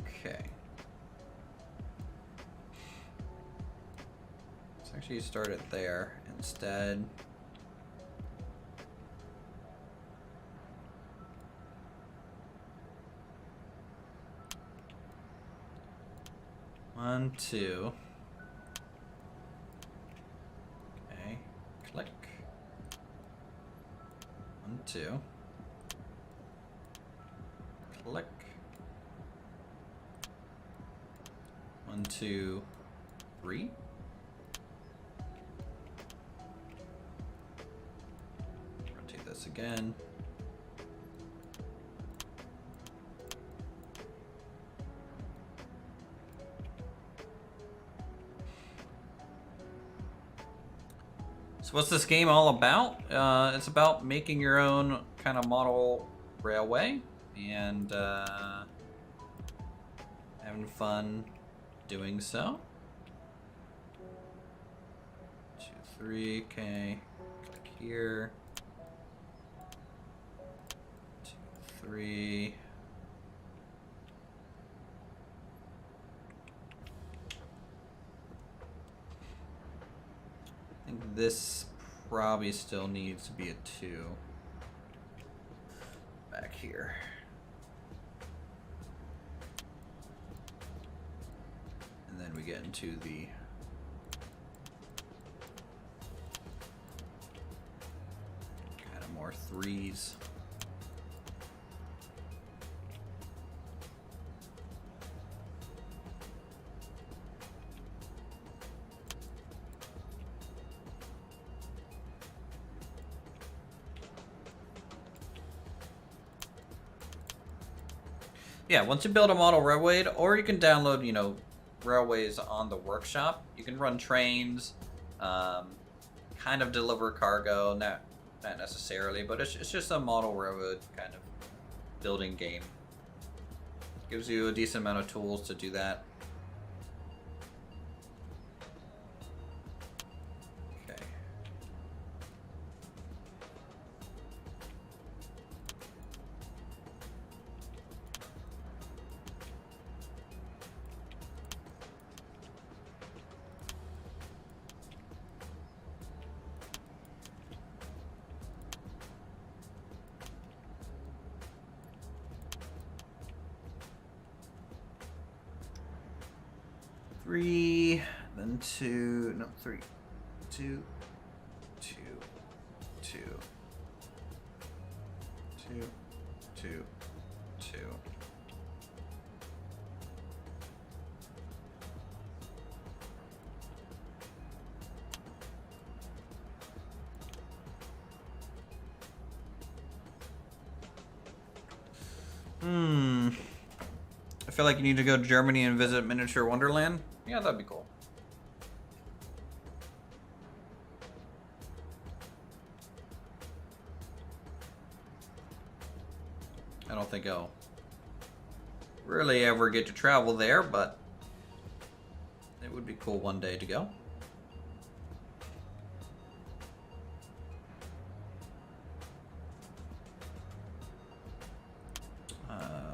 Okay. Let's actually start it there instead. One, two. Okay, click. 1, 2. Click. 1, 2, 3. Rotate this again. So what's this game all about? It's about making your own kind of model railway and having fun doing so. 2, 3, okay. Click here. 2, 3. I think this probably still needs to be a 2 back here. And then we get into the kind of more 3s. Yeah, once you build a model railway, or you can download, you know, railways on the workshop. You can run trains, kind of deliver cargo, not necessarily, but it's just a model railroad kind of building game. Gives you a decent amount of tools to do that. Okay. Three, then 2, no, 3, 2, 2, 2, 2, 2, 2. I feel like you need to go to Germany and visit Miniature Wonderland. Yeah, that'd be cool. I don't think I'll really ever get to travel there, but it would be cool one day to go.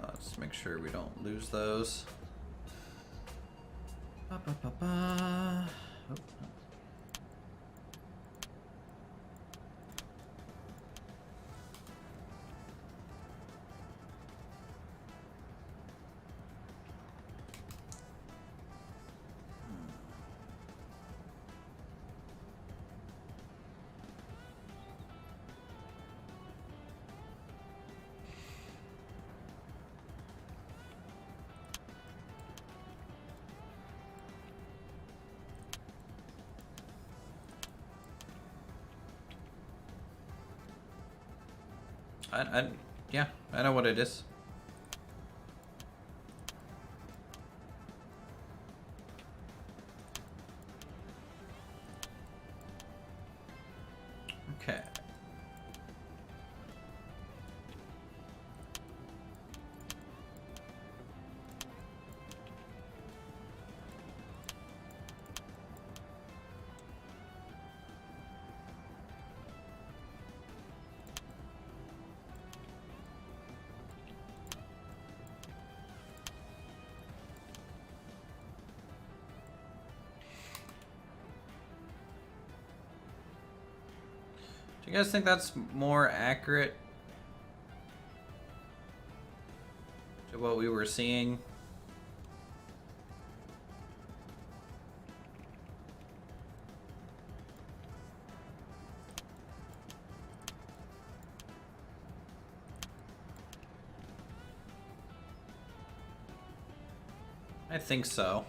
Let's make sure we don't lose those. Ba, ba, ba, ba. Oh. Yeah, I know what it is. Okay. Do you guys think that's more accurate to what we were seeing? I think so.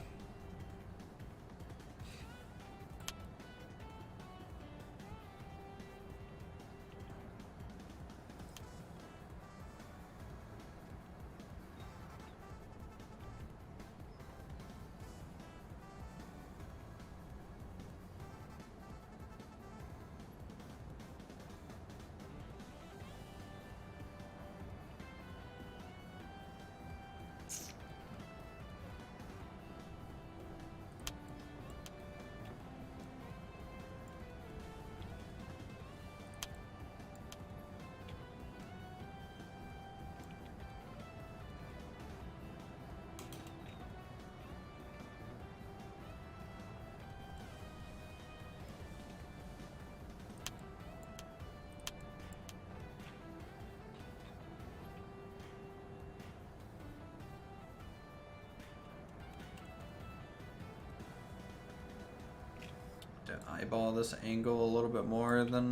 To eyeball this angle a little bit more than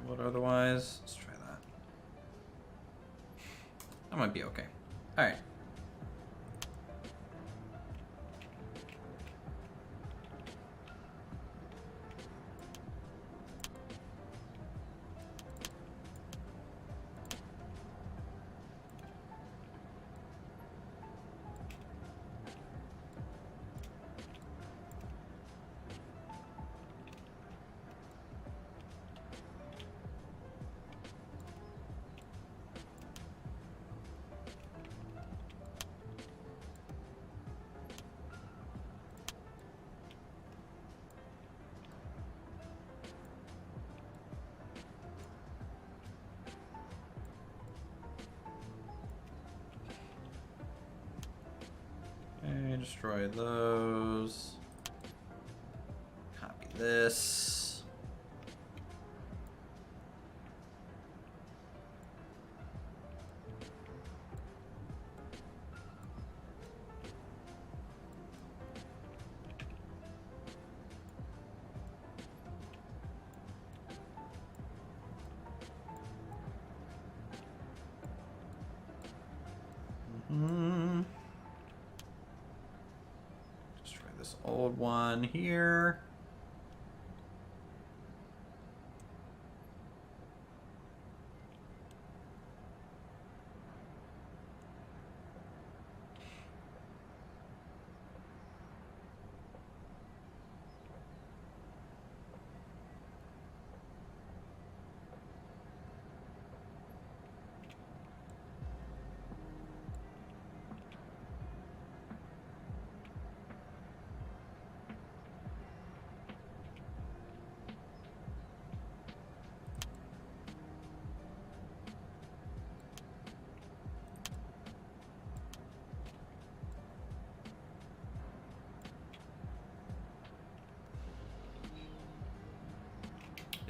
what otherwise. Let's try that. That might be okay. All right. Okay, destroy those. Copy this. old one here.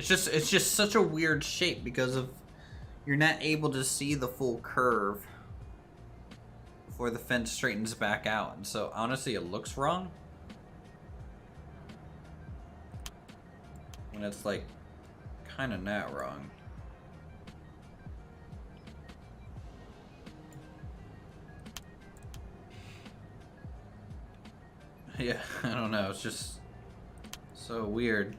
It's just such a weird shape because of you're not able to see the full curve before the fence straightens back out, and so honestly it looks wrong when it's like kind of not wrong. Yeah, I don't know, it's just so weird.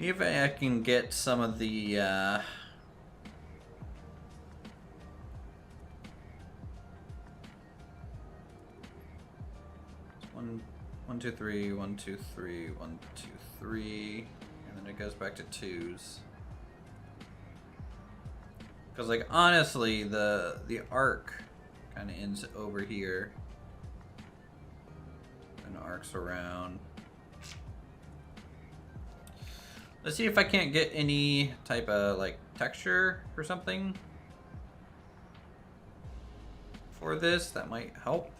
If I can get some of the one, two, three, 1, 2, 3, 1, 2, 3, and then it goes back to 2s. Because like honestly, the arc kind of ends over here and arcs around. Let's see if I can't get any type of like texture or something for this. That might help.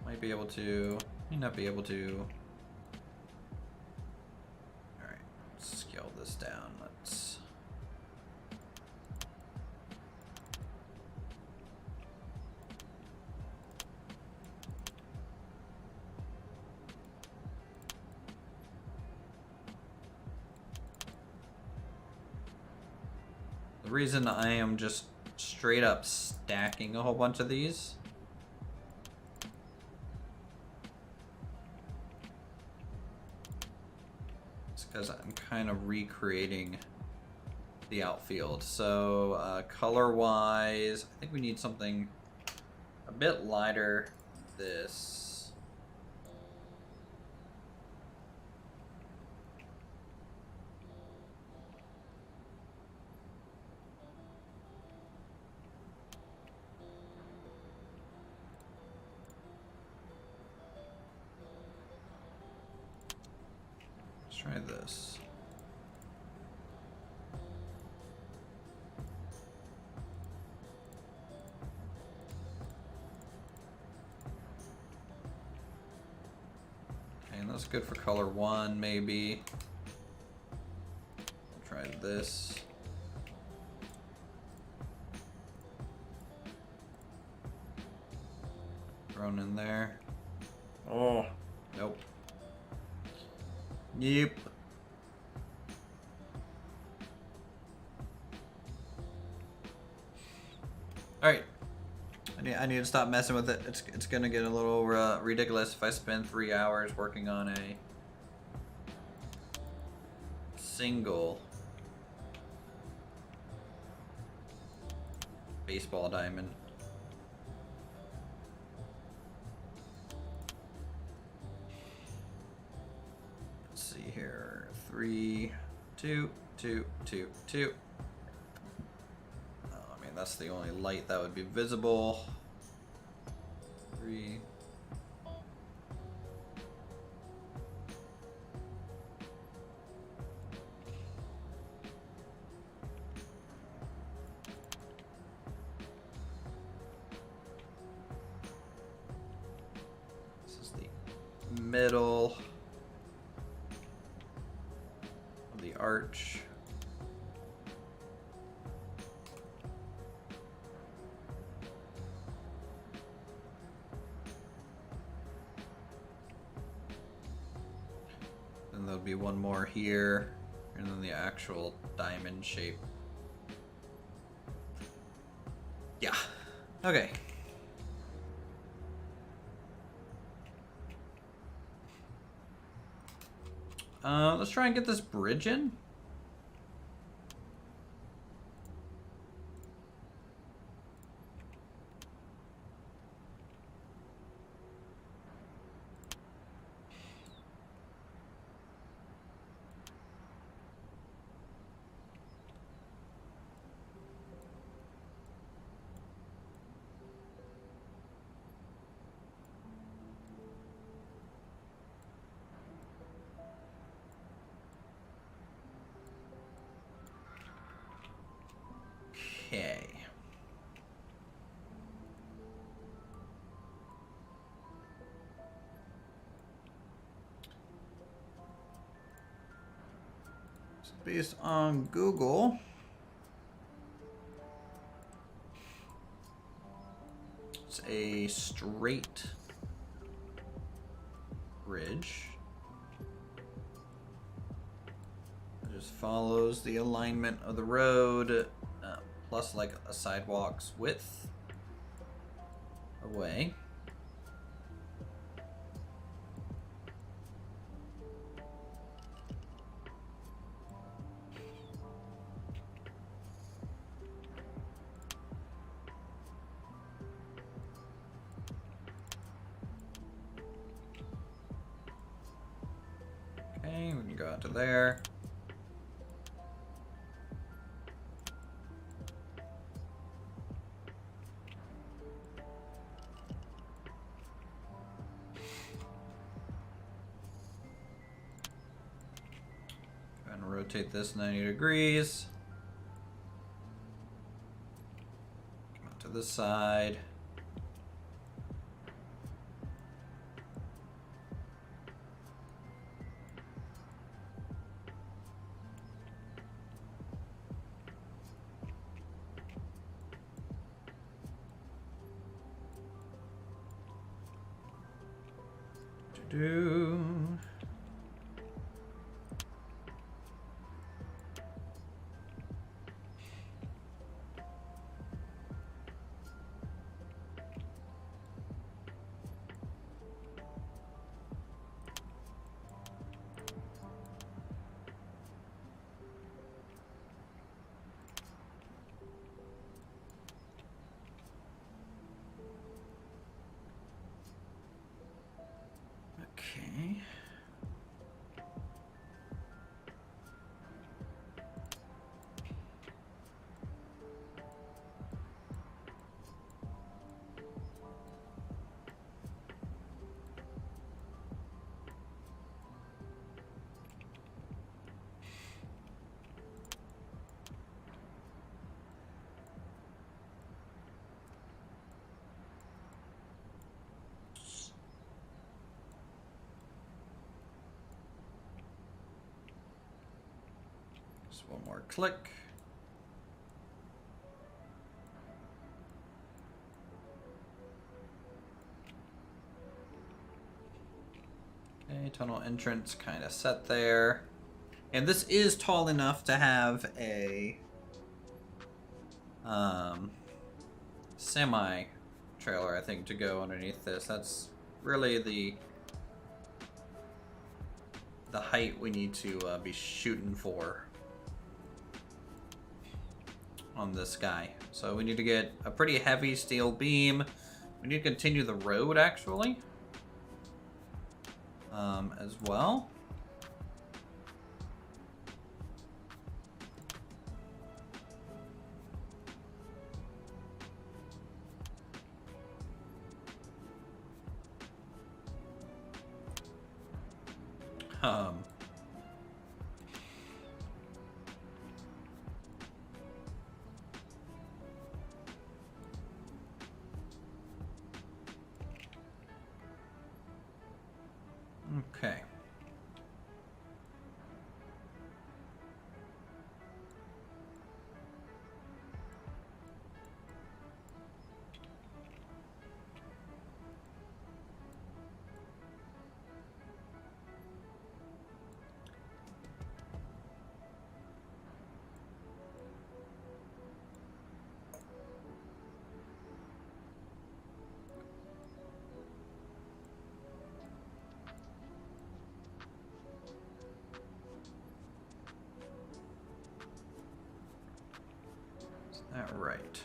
Might be able to, may not be able to. Alright, let's scale this down. Let's the reason I am just straight up stacking a whole bunch of these is because I'm kind of recreating the outfield. So color wise, I think we need something a bit lighter than this. Try this. Okay, and that's good for color 1, maybe. We'll try this. Thrown in there. Oh, nope. Yep. All right. I need to stop messing with it. It's gonna get a little ridiculous if I spend 3 hours working on a single baseball diamond. Here, 3, 2, 2, 2, 2. I mean, that's the only light that would be visible. 3. This is the middle. The arch. maybe one more here, and then the actual diamond shape. Yeah. Okay. Let's try and get this bridge in. Okay. So based on Google, it's a straight bridge. It just follows the alignment of the road, plus like a sidewalk's width away. Okay, we can go out to there. Go ahead and rotate this 90 degrees. Come out to this side. Do. Okay. Just one more click. Okay, tunnel entrance kind of set there. And this is tall enough to have a semi trailer, I think, to go underneath this. That's really the height we need to be shooting for on this guy. So we need to get a pretty heavy steel beam. We need to continue the road, actually, as well. Okay. All right.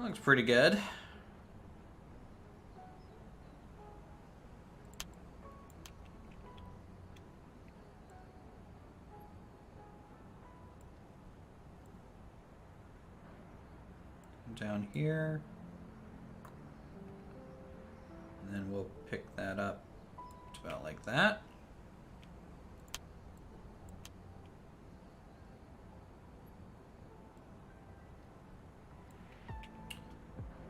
Looks pretty good. Down here. And then we'll pick that up to about like that.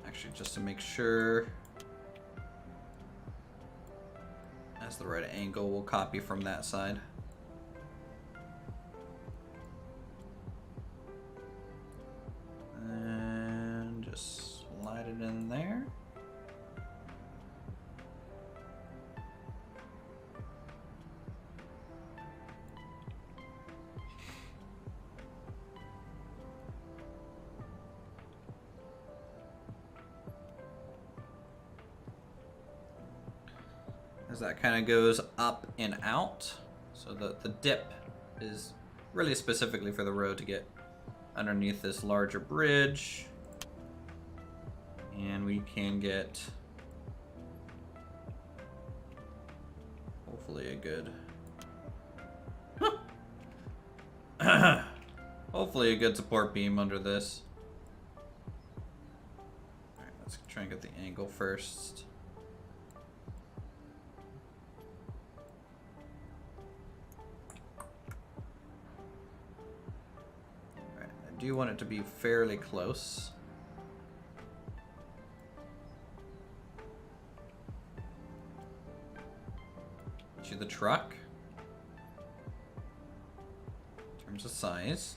Actually, just to make sure that's the right angle, we'll copy from that side. And just slide it in there. As that kind of goes up and out. So the dip is really specifically for the road to get underneath this larger bridge. And we can get hopefully a good hopefully a good support beam under this. Alright, let's try and get the angle first. I do want it to be fairly close. To the truck. In terms of size.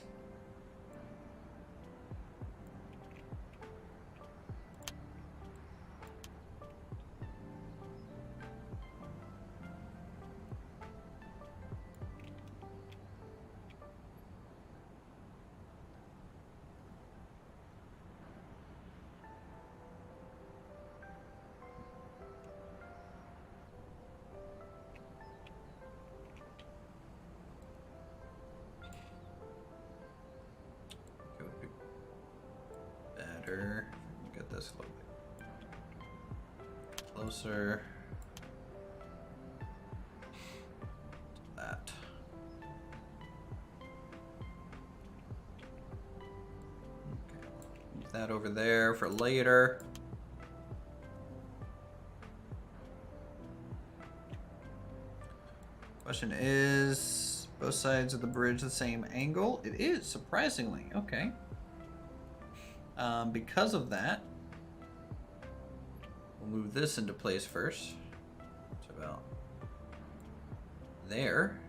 Get this a little bit closer to that. Okay, move that over there for later. Question is, both sides of the bridge the same angle? It is, surprisingly. Okay. Because of that, we'll move this into place first. It's about there.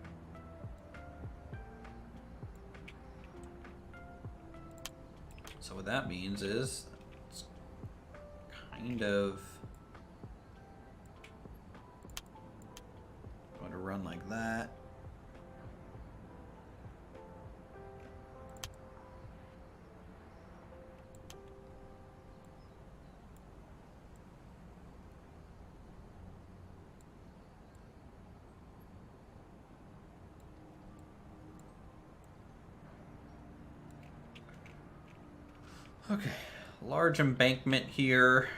So what that means is it's kind of going to run like that. Okay, large embankment here.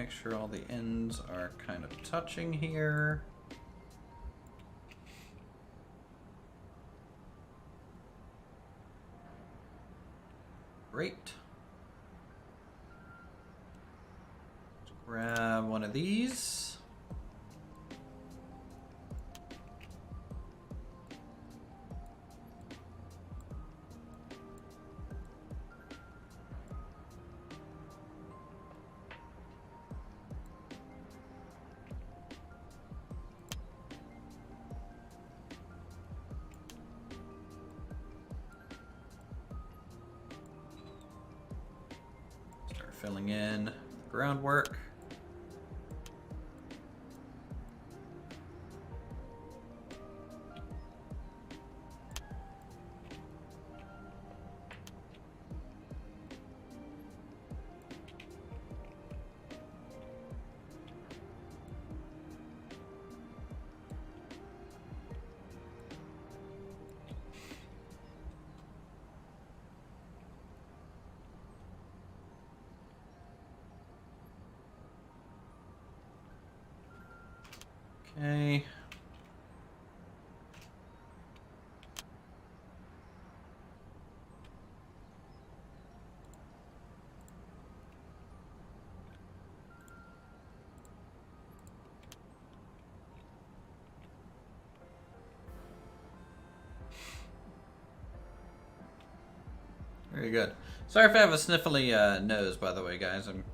make sure all the ends are kind of touching here. Great. Let's grab one of these. Filling in the groundwork. Okay. Very good. Sorry if I have a sniffly nose, by the way, guys. I'm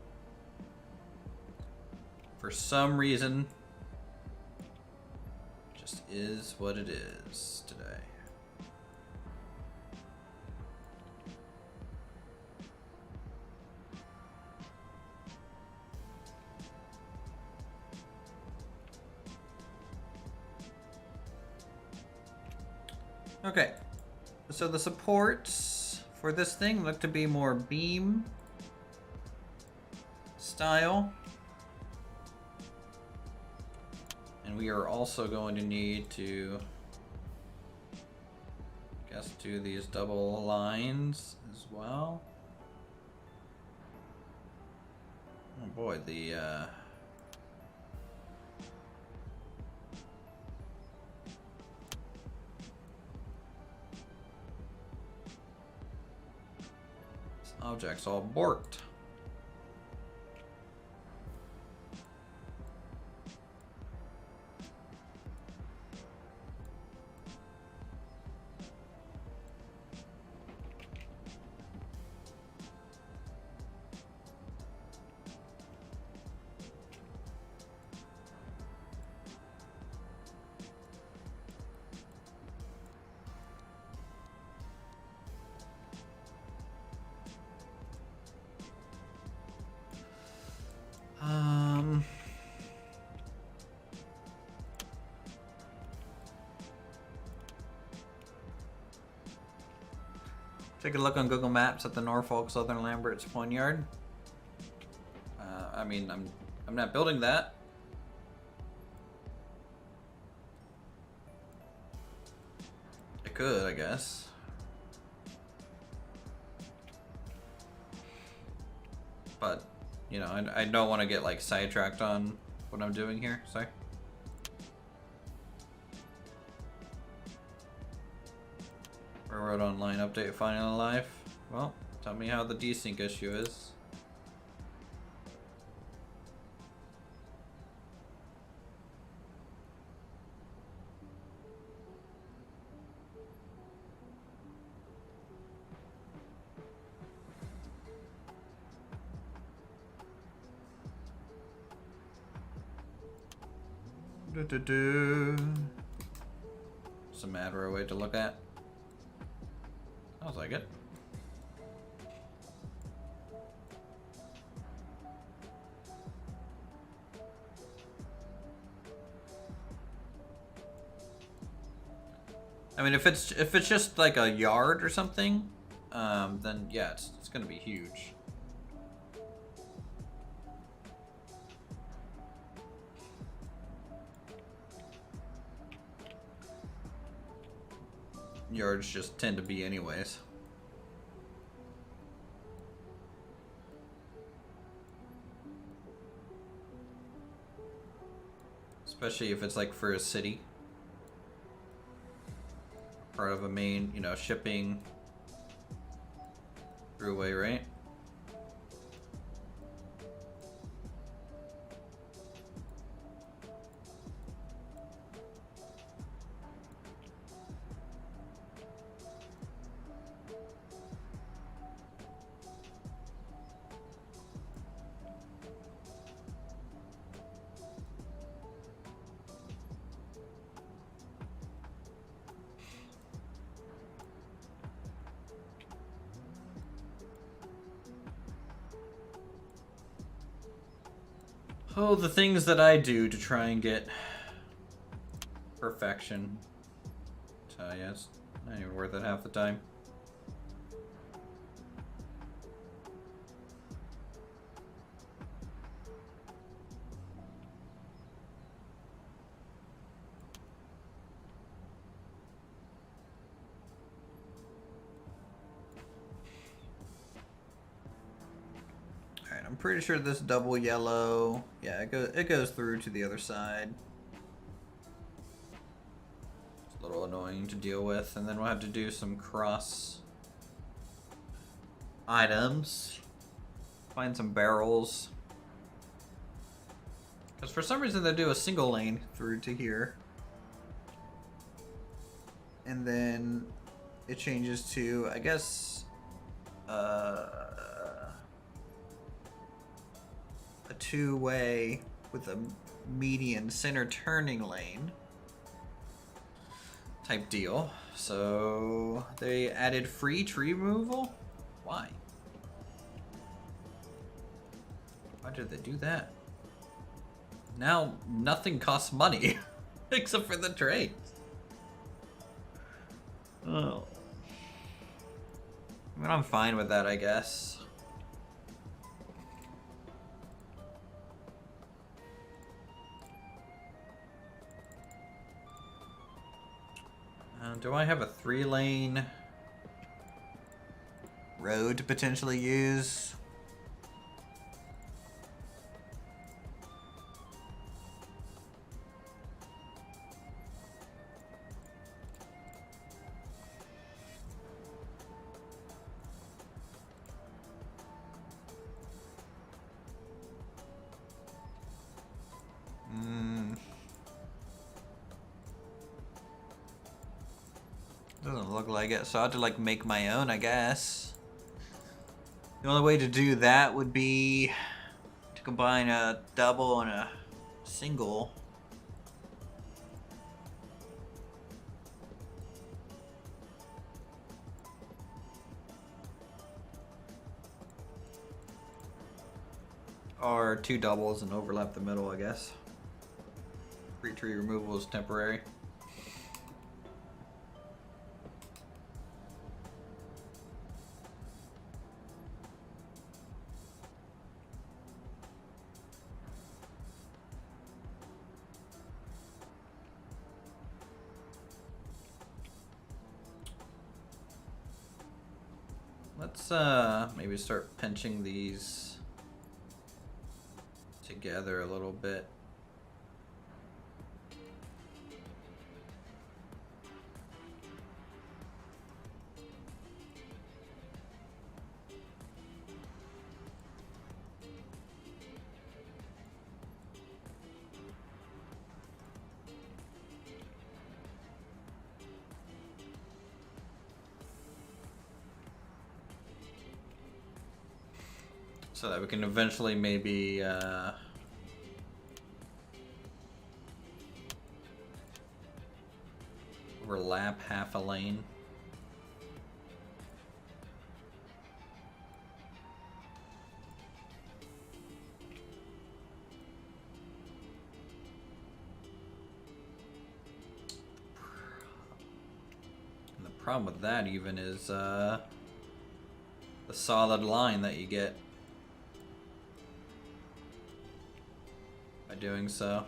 for some reason just is what it is today. Okay, so the supports for this thing look to be more beam style. And we are also going to need to, I guess, do these double lines as well. Oh boy, the this object's all borked. Take a look on Google Maps at the Norfolk Southern Lambert's Poignard. I mean, I'm not building that. I could, I guess. But, you know, I don't want to get like sidetracked on what I'm doing here. Sorry. Railroad Online update finally live. Well, tell me how the desync issue is. It's a matter of way to look at. Sounds like it. I mean, if it's just like a yard or something, then yeah, it's gonna be huge. Yards just tend to be anyways. Especially if it's like for a city. Part of a main, you know, shipping throughway, right? Oh, the things that I do to try and get perfection. Yes, not even worth it half the time. Alright, I'm pretty sure this double yellow, yeah, it goes through to the other side. It's a little annoying to deal with, and then we'll have to do some cross items. Find some barrels. Because for some reason they do a single lane through to here. And then it changes to, I guess, a two-way with a median center turning lane type deal. So they added free tree removal? Why? Why did they do that? Now nothing costs money except for the trades. Oh. I mean, I'm fine with that, I guess. Do I have a 3-lane road to potentially use? Doesn't look like it, so I have to like make my own, I guess. The only way to do that would be to combine a double and a single. Or 2 doubles and overlap the middle, I guess. Free tree removal is temporary. Let's maybe start pinching these together a little bit. So that we can eventually maybe overlap half a lane. And the problem with that even is the solid line that you get by doing so.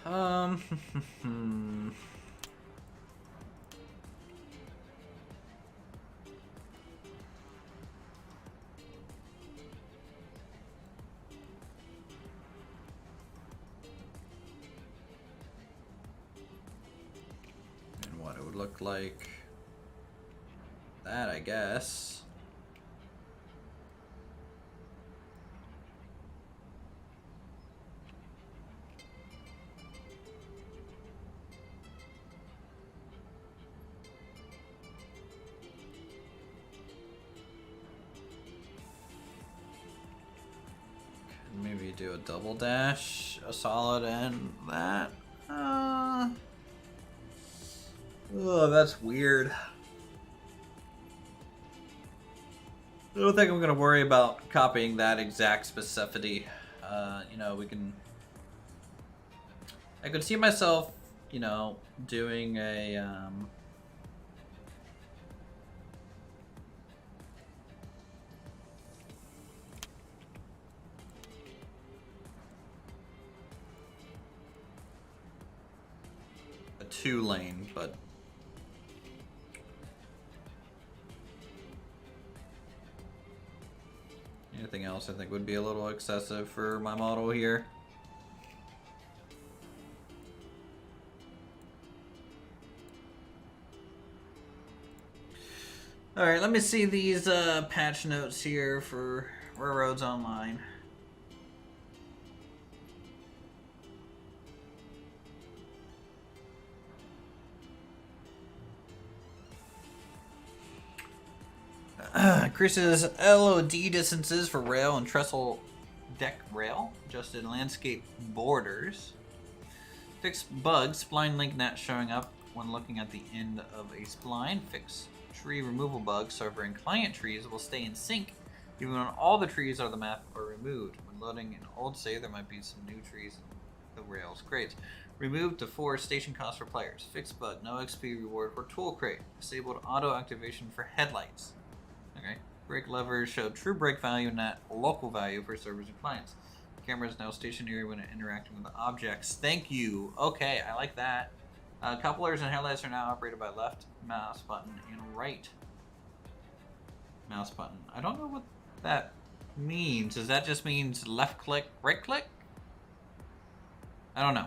And what it would look like. That, I guess. Maybe do a double dash, a solid, and that. Oh, that's weird. I don't think I'm gonna worry about copying that exact specificity. You know, we can. I could see myself, you know, doing a. A 2-lane, but. Anything else I think would be a little excessive for my model here. Alright, let me see these patch notes here for Railroads Online. Increases LOD distances for rail and trestle deck rail. Adjusted landscape borders. Fix bugs. Spline link not showing up when looking at the end of a spline. Fix tree removal bugs. So in client trees will stay in sync even when all the trees on the map are removed. When loading an old save, there might be some new trees in the rails crates. Removed to 4 station costs for players. Fix bug. No XP reward for tool crate. Disabled auto activation for headlights. Okay. Brake levers show true brake value, not local value for servers and clients. Camera is now stationary when interacting with the objects. Thank you. Okay, I like that. Couplers and headlights are now operated by left mouse button and right mouse button. I don't know what that means. Does that just means left click, right click? I don't know.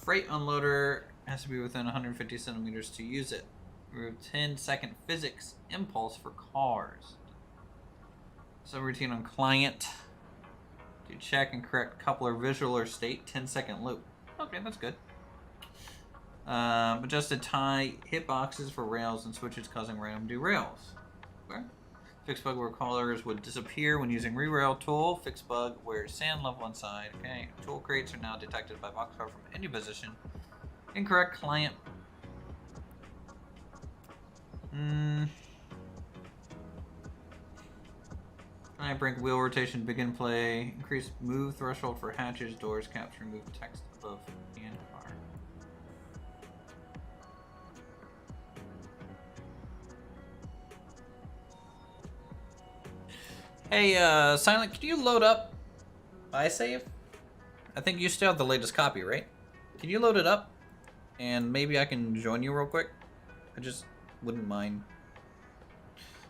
Freight unloader has to be within 150 centimeters to use it. Remove 10-second physics impulse for cars. Subroutine on client. Do check and correct coupler visual or state. 10-second loop. Okay, that's good. Adjusted tie hitboxes for rails and switches causing random derails. Okay. Fix bug where collars would disappear when using re-rail tool. Fix bug where sand level inside. Okay. Tool crates are now detected by boxcar from any position. Incorrect client. Client brake wheel rotation begin play. Increase move threshold for hatches, doors, capture, move text above and car. Hey, Silent, can you load up iSave? I think you still have the latest copy, right? Can you load it up? And maybe I can join you real quick? I just wouldn't mind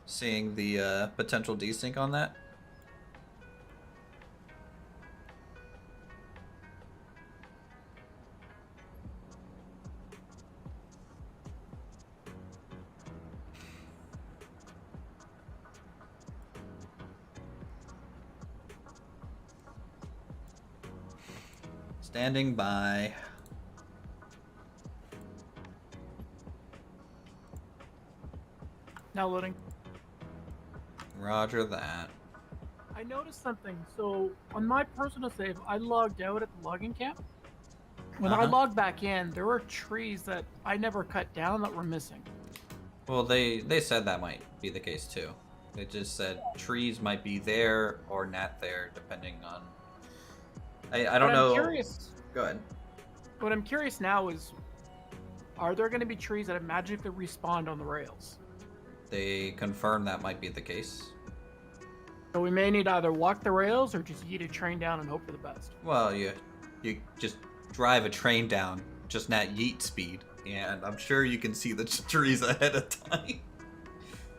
seeing the potential desync on that. Standing by. Now loading. Roger that. I noticed something. So on my personal save, I logged out at the logging camp. When I logged back in, there were trees that I never cut down that were missing. Well, they said that might be the case too. They just said trees might be there or not there, depending on. I don't know. I'm curious. Go ahead. What I'm curious now is, are there going to be trees that have magically respawned on the rails? They confirmed that might be the case. So we may need to either walk the rails or just yeet a train down and hope for the best. Well, you just drive a train down just at yeet speed, and I'm sure you can see the trees ahead of time.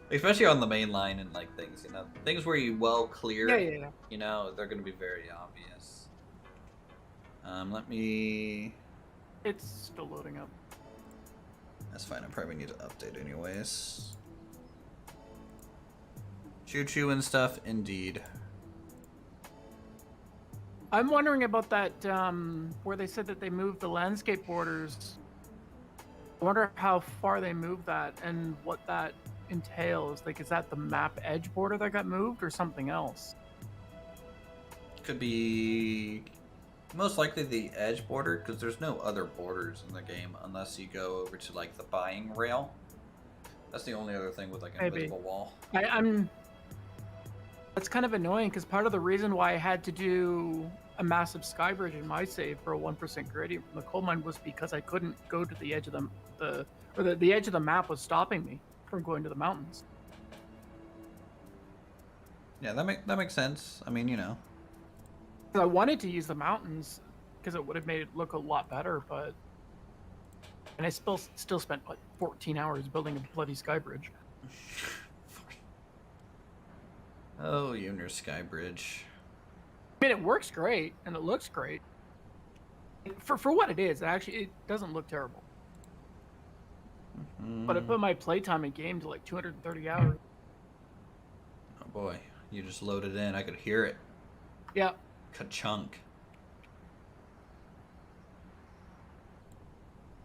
Especially on the main line and like things, you know, things where you well clear. Yeah. You know, they're gonna be very obvious. Let me. It's still loading up. That's fine. I probably need to update anyways. Choo-choo and stuff, indeed. I'm wondering about that, where they said that they moved the landscape borders. I wonder how far they moved that and what that entails. Like, is that the map edge border that got moved or something else? Could be most likely the edge border, because there's no other borders in the game unless you go over to like the buying rail. That's the only other thing with like an invisible wall. That's kind of annoying because part of the reason why I had to do a massive sky bridge in my save for a 1% gradient from the coal mine was because I couldn't go to the edge of the edge of the map was stopping me from going to the mountains. Yeah, that makes sense. I mean, you know. I wanted to use the mountains because it would have made it look a lot better, and I still spent like 14 hours building a bloody sky bridge. Oh, you and your sky bridge. I mean, it works great and it looks great. For what it is, it doesn't look terrible. Mm-hmm. But I put my playtime in game to like 230 hours. Oh boy, you just loaded in. I could hear it. Yeah. Ka-chunk.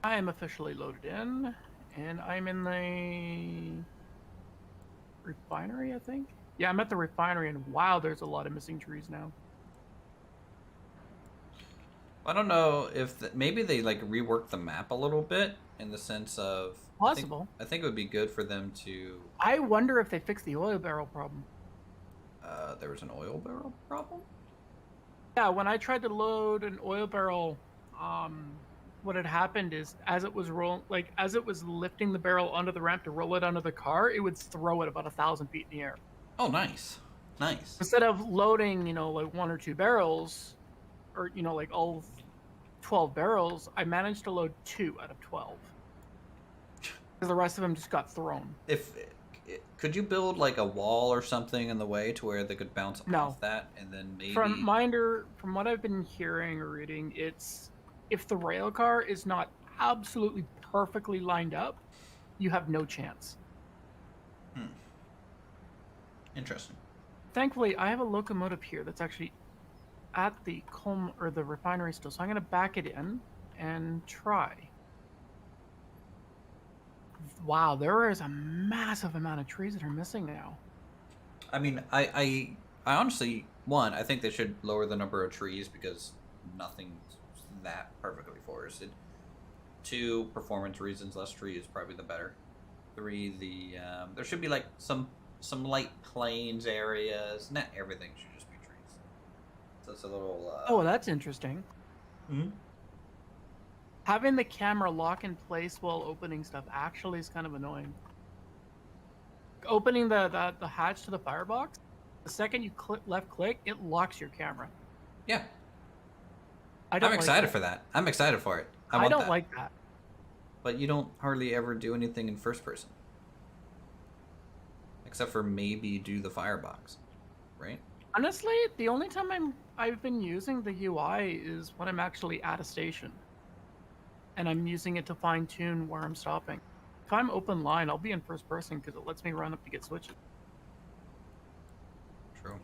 I am officially loaded in, and I'm in the refinery, I think. Yeah, I'm at the refinery, and wow, there's a lot of missing trees now. I don't know if maybe they like reworked the map a little bit in the sense of possible. I think it would be good for them to. I wonder if they fixed the oil barrel problem. There was an oil barrel problem? Yeah, when I tried to load an oil barrel, what had happened is as it was lifting the barrel onto the ramp to roll it onto the car, it would throw it about 1,000 feet in the air. Oh, nice. Instead of loading, like 1 or 2 barrels, or like all 12 barrels, I managed to load 2 out of 12. Because the rest of them just got thrown. Could you build like a wall or something in the way to where they could bounce off that, and then maybe? From what I've been hearing or reading, it's if the rail car is not absolutely perfectly lined up, you have no chance. Interesting. Thankfully, I have a locomotive here that's actually at the refinery still, so I'm going to back it in and try. Wow, there is a massive amount of trees that are missing now. I mean, I honestly, one, I think they should lower the number of trees because nothing's that perfectly forested. 2, performance reasons, less tree is probably the better. 3, there should be like some light plains areas. Not everything should just be trees. So it's a little. Oh, that's interesting. Hmm. Having the camera lock in place while opening stuff actually is kind of annoying. Opening the hatch to the firebox, the second you left click, it locks your camera. Yeah. I'm excited for that. I'm excited for it. I don't like that. But you don't hardly ever do anything in first person. Except for maybe do the firebox, right? Honestly, the only time I've been using the UI is when I'm actually at a station. And I'm using it to fine tune where I'm stopping. If I'm open line, I'll be in first person because it lets me run up to get switches. True.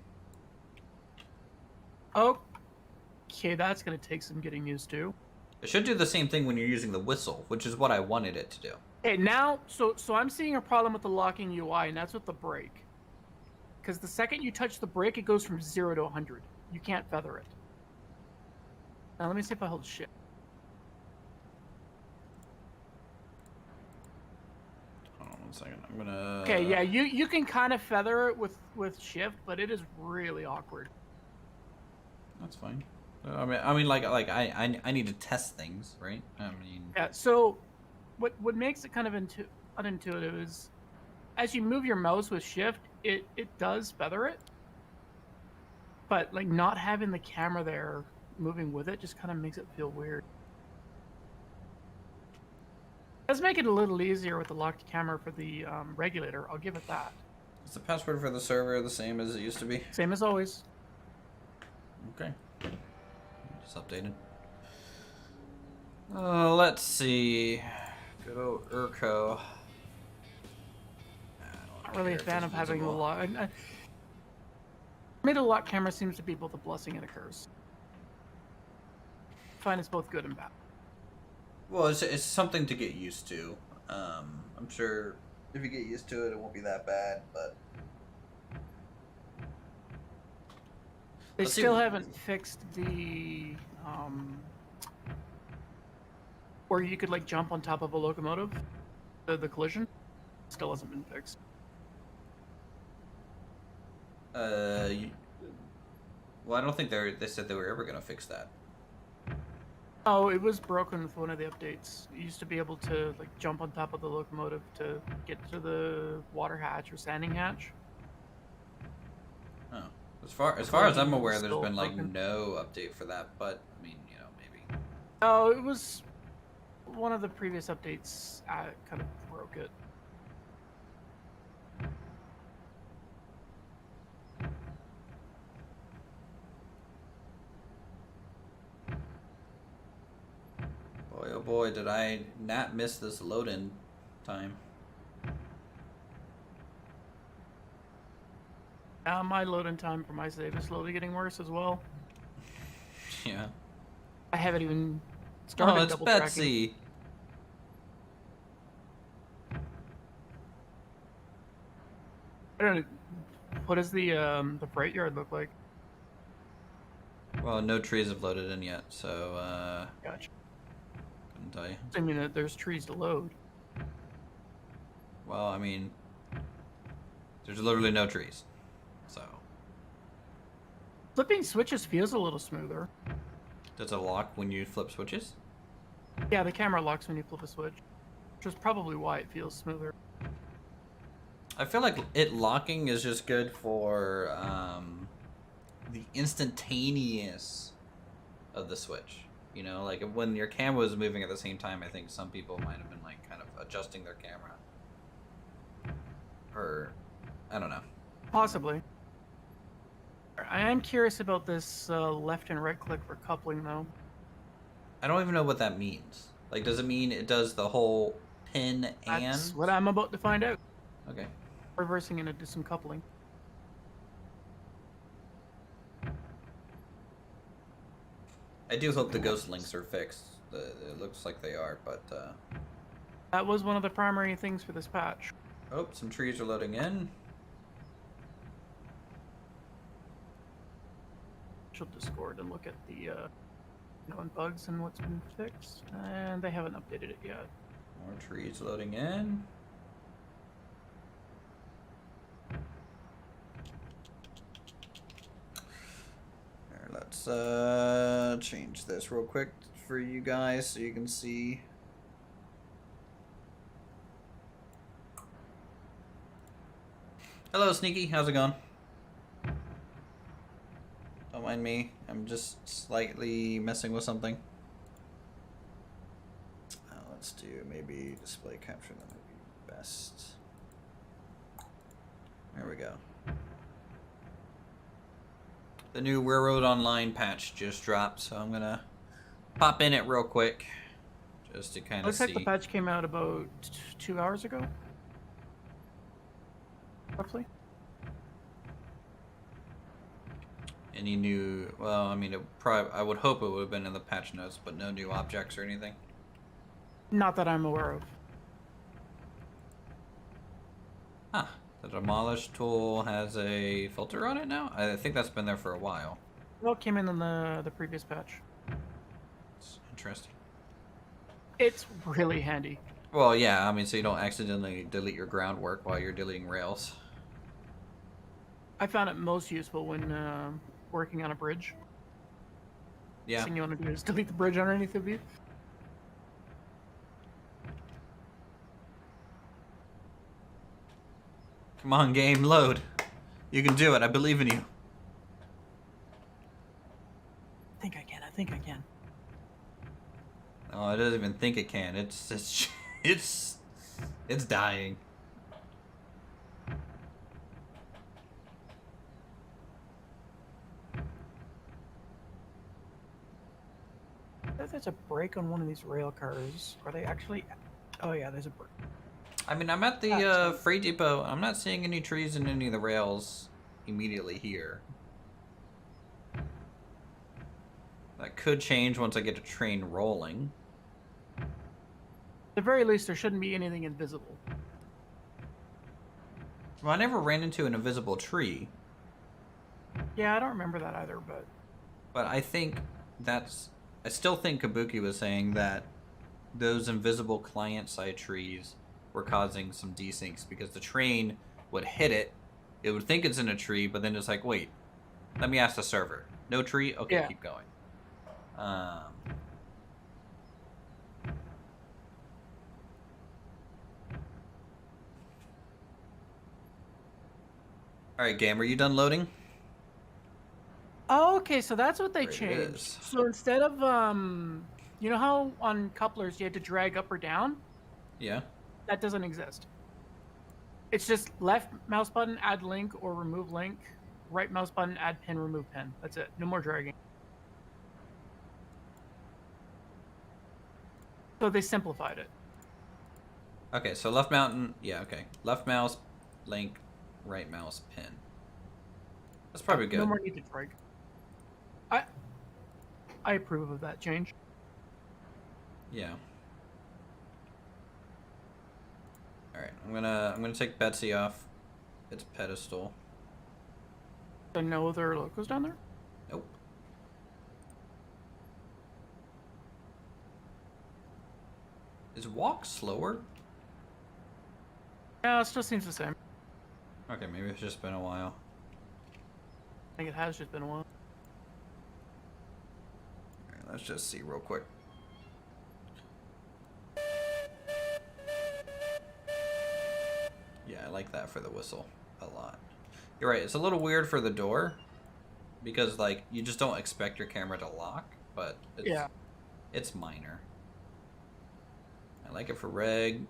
Okay, that's going to take some getting used to. It should do the same thing when you're using the whistle, which is what I wanted it to do. Okay, now, so I'm seeing a problem with the locking UI, and that's with the brake. Because the second you touch the brake, it goes from 0 to 100. You can't feather it. Now, let me see if I hold shift. Hold on 1 second. I'm gonna. Okay, yeah, you can kind of feather it with shift, but it is really awkward. That's fine. I mean, like I need to test things, right? I mean. Yeah. So, what makes it kind of unintuitive is, as you move your mouse with shift, it does feather it, but like not having the camera there moving with it just kind of makes it feel weird. Does make it a little easier with the locked camera for the regulator. I'll give it that. Is the password for the server the same as it used to be? Same as always. Okay. Just updated. Let's see. Good old Urko. Not really a fan of having a lock. I made a lock camera seems to be both a blessing and a curse. I find it's both good and bad. Well, it's something to get used to. I'm sure if you get used to it, it won't be that bad, but... They still haven't fixed the... where you could, like, jump on top of a locomotive. The collision. Still hasn't been fixed. Well, I don't think they said they were ever going to fix that. Oh, it was broken with one of the updates. You used to be able to like jump on top of the locomotive to get to the water hatch or sanding hatch. Oh, as far as I'm aware, there's been like no update for that. But I mean, you know, maybe. Oh, it was one of the previous updates. Kind of broke it. Boy, oh boy, did I not miss this load-in time. My load-in time for my save is slowly getting worse as well. Yeah. I haven't even started it's double Betsy. I don't know. What does the freight yard look like? Well, no trees have loaded in yet, so Gotcha. couldn't tell you. I mean, there's trees to load. Well, I mean, there's literally no trees, so. Flipping switches feels a little smoother. Does it lock when you flip switches? Yeah, the camera locks when you flip a switch, which is probably why it feels smoother. I feel like it locking is just good for the instantaneous of the switch. You know, like when your camera was moving at the same time, I think some people might have been like kind of adjusting their camera. Or, I don't know. Possibly. I am curious about this left and right click for coupling, though. I don't even know what that means. Like, does it mean it does the whole pin and? That's what I'm about to find out. Okay. Reversing and do some coupling. I do hope the ghost links are fixed. It looks like they are, but... That was one of the primary things for this patch. Oh, some trees are loading in. She'll Discord and look at the known bugs and what's been fixed, and they haven't updated it yet. More trees loading in. Here, let's change this real quick for you guys so you can see. Hello, Sneaky. How's it going? Don't mind me. I'm just slightly messing with something. Let's do maybe display capture. That would be best. There we go. The new Railroad Online patch just dropped, so I'm gonna pop in it real quick just to kind of Looks see. like the patch came out about 2 hours ago, roughly. Any new? Well, I mean, I would hope it would have been in the patch notes, but no new objects or anything. Not that I'm aware of. Ah, the demolish tool has a filter on it now. I think that's been there for a while. Well, it came in the previous patch. It's interesting. It's really handy. Well, yeah, I mean, so you don't accidentally delete your groundwork while you're deleting rails. I found it most useful when working on a bridge. Yeah. Thing you want to do is delete the bridge underneath of you. Come on, game, load. You can do it. I believe in you. I think I can. Oh, it doesn't even think it can. It's It's dying. There's a break on one of these rail cars. Are they actually? Oh yeah, there's a break. I mean, I'm at the freight depot. I'm not seeing any trees in any of the rails immediately here. That could change once I get a train rolling. At the very least, there shouldn't be anything invisible. Well, I never ran into an invisible tree. Yeah, I don't remember that either, but... But I think that's... I still think Kabuki was saying that those invisible client-side trees were causing some desyncs because the train would hit it, it would think it's in a tree, but then it's like, wait, let me ask the server. No tree? Okay, yeah. Keep going. Alright, game, are you done loading? Oh, okay, so that's what they changed. So instead of, you know how on couplers you had to drag up or down? Yeah. That doesn't exist. It's just left mouse button, add link or remove link. Right mouse button, add pin, remove pin. That's it. No more dragging. So they simplified it. Okay, so left mountain, yeah, okay. Left mouse, link, right mouse, pin. That's probably good. No more need to drag. I approve of that change. Yeah. Alright, I'm gonna take Betsy off its pedestal. There are no other locos down there? Nope. Is walk slower? Yeah, it still seems the same. Okay, maybe it's just been a while. I think it has just been a while. Alright, let's just see real quick. Yeah, I like that for the whistle a lot. You're right, it's a little weird for the door because like you just don't expect your camera to lock, but it's minor. I like it for reg.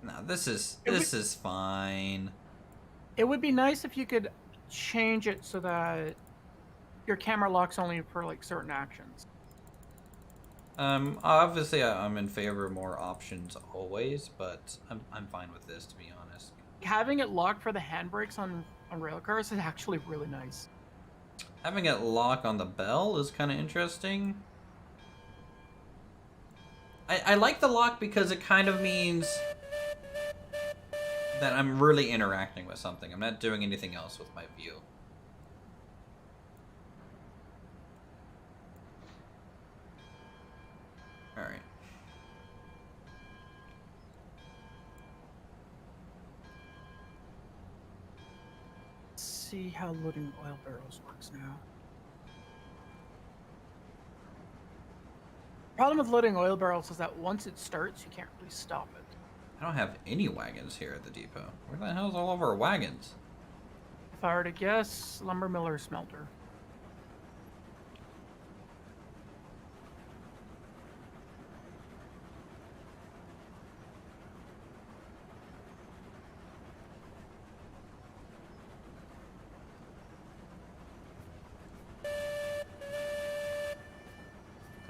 No, this is fine. It would be nice if you could change it so that your camera locks only for like certain actions. Obviously I'm in favor of more options always, but I'm fine with this, to be honest. Having it locked for the handbrakes on rail cars is actually really nice. Having it lock on the bell is kind of interesting. I like the lock because it kind of means that I'm really interacting with something. I'm not doing anything else with my view. Alright. Let's see how loading oil barrels works now. The problem with loading oil barrels is that once it starts, you can't really stop it. I don't have any wagons here at the depot. Where the hell's all of our wagons? If I were to guess, lumber mill or smelter.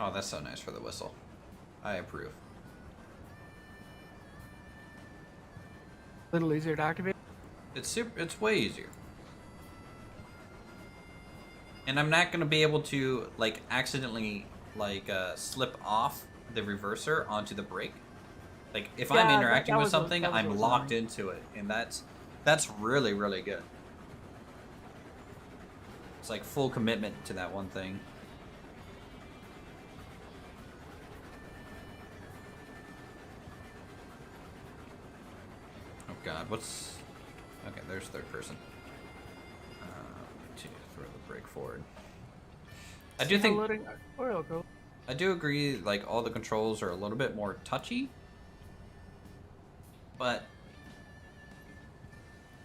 Oh, that's so nice for the whistle. I approve. A little easier to activate. It's way easier. And I'm not gonna be able to like accidentally like slip off the reverser onto the brake. Like if I'm interacting with something, I'm locked into it, and that's really, really good. It's like full commitment to that one thing. Oh God, what's... Okay, there's third person. To throw the brake forward. I do think... I do agree, like, all the controls are a little bit more touchy. But...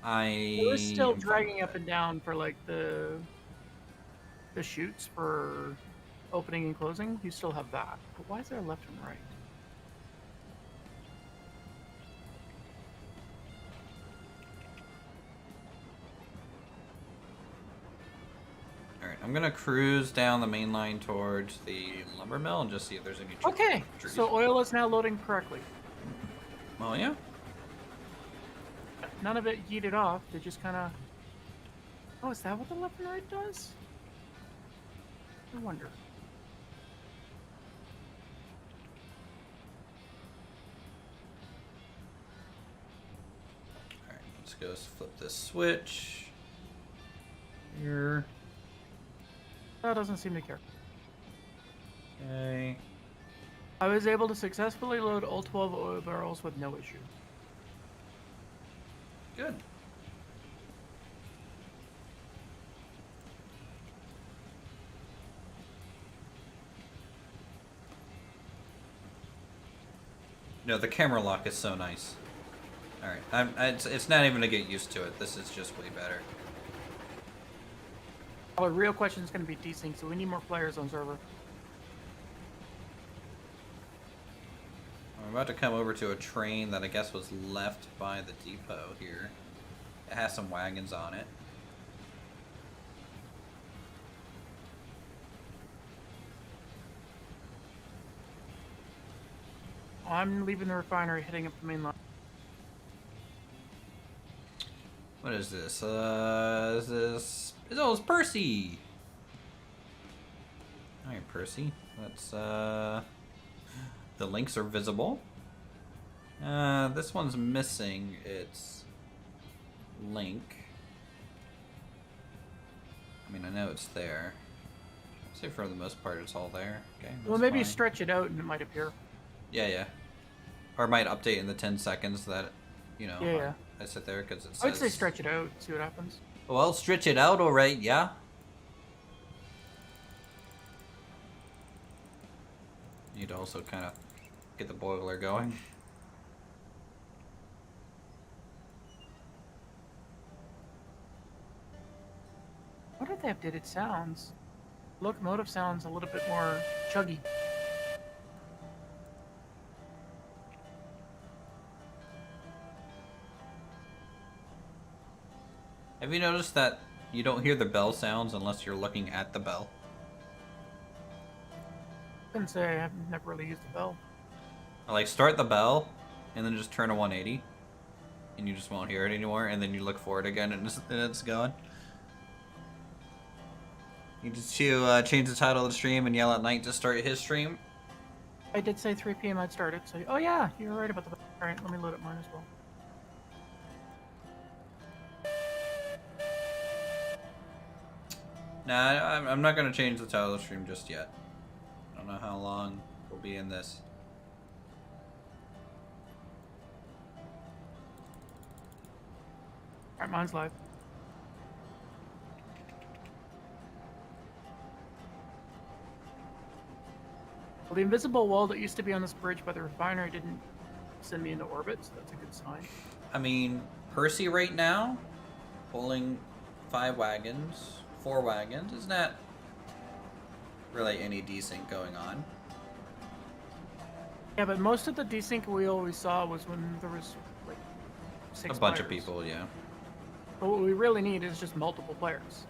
We're still dragging up and down for, like, the chutes for opening and closing. You still have that. But why is there left and right? I'm gonna cruise down the main line towards the lumber mill and just see if there's any Okay, trees. so oil is now loading correctly. Oh yeah? None of it yeeted off. They just kind of... Oh, is that what the left and right does? I wonder. Alright, let's go flip this switch. Here. That doesn't seem to care. Okay. I was able to successfully load all 12 oil barrels with no issue. Good. No, the camera lock is so nice. Alright, it's not even to get used to it. This is just way better. Oh, the real question is going to be desync, so we need more players on server. I'm about to come over to a train that I guess was left by the depot here. It has some wagons on it. I'm leaving the refinery, heading up the main line. What is this? Is this... Oh, it's Percy! Alright, Percy. Let's, The links are visible. This one's missing its link. I mean, I know it's there. I'd say for the most part it's all there. Okay, Well, maybe fine. stretch it out and it might appear. Yeah, yeah. Or it might update in the 10 seconds that, you know, Yeah. I sit there because it says... I would say stretch it out, see what happens. Well, stretch it out, alright, yeah. Need to also kind of get the boiler going. What if they updated sounds? Locomotive sounds a little bit more chuggy. Have you noticed that you don't hear the bell sounds unless you're looking at the bell? I couldn't say I've never really used a bell. Like, start the bell, and then just turn a 180, and you just won't hear it anymore, and then you look for it again, and it's gone. You just change the title of the stream and yell at Night to start his stream. I did say 3 p.m. I'd start it, so... Oh yeah, you're right about the bell. Alright, let me load up mine as well. Nah, I'm not going to change the title of the stream just yet. I don't know how long we'll be in this. Alright, mine's live. Well, the invisible wall that used to be on this bridge by the refinery didn't send me into orbit, so that's a good sign. I mean, Percy right now, pulling 4 wagons, isn't that really any desync going on? Yeah, but most of the desync we always saw was when there was, like, 6 A bunch of players. people, yeah. But what we really need is just multiple players.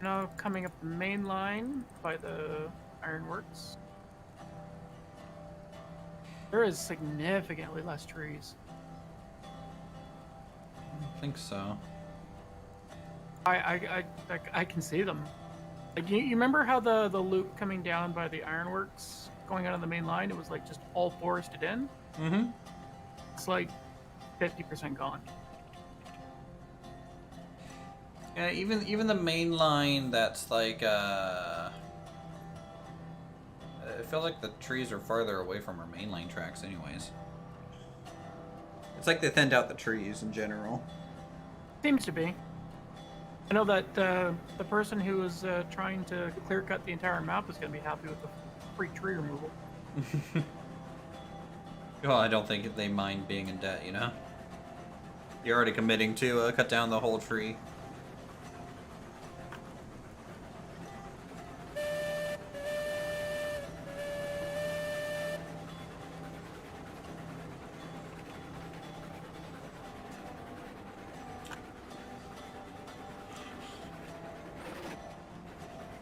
Now coming up the main line by the ironworks. There is significantly less trees. I think so. I can see them. Like, you remember how the loop coming down by the ironworks going out on the main line, it was like just all forested in? Mm-hmm. It's like 50% gone. Yeah, even the main line that's like, I feel like the trees are farther away from our main line tracks anyways. It's like they thinned out the trees in general. Seems to be. I know that the person who was trying to clear cut the entire map is going to be happy with the free tree removal. Well, I don't think they mind being in debt, you know? You're already committing to cut down the whole tree.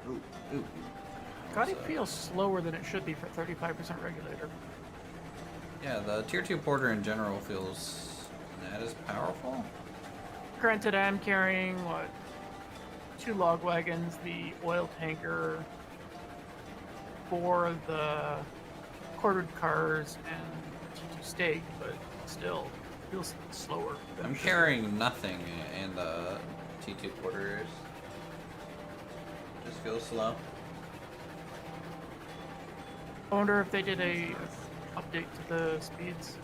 Ooh, ooh. God, it feels slower than it should be for 35% regulator. Yeah, the tier 2 porter in general feels not as powerful. Granted, I'm carrying, what, 2 log wagons, the oil tanker, 4 of the quartered cars, and T2 stake, but still, it feels slower. I'm carrying nothing in the T2 porters. Just feels slow. I wonder if they did a update to the speeds.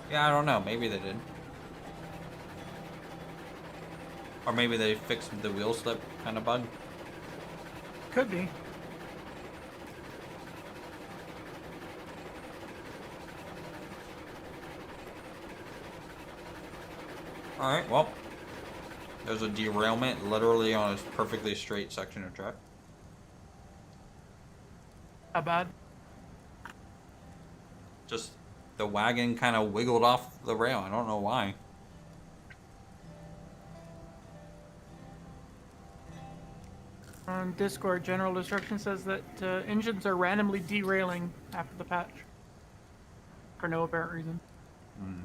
Yeah, I don't know. Maybe they did. Or maybe they fixed the wheel slip kind of bug. Could be. Alright, well. There's a derailment literally on a perfectly straight section of track. How bad? Just the wagon kind of wiggled off the rail. I don't know why. On Discord, General Destruction says that engines are randomly derailing after the patch. For no apparent reason. Hmm.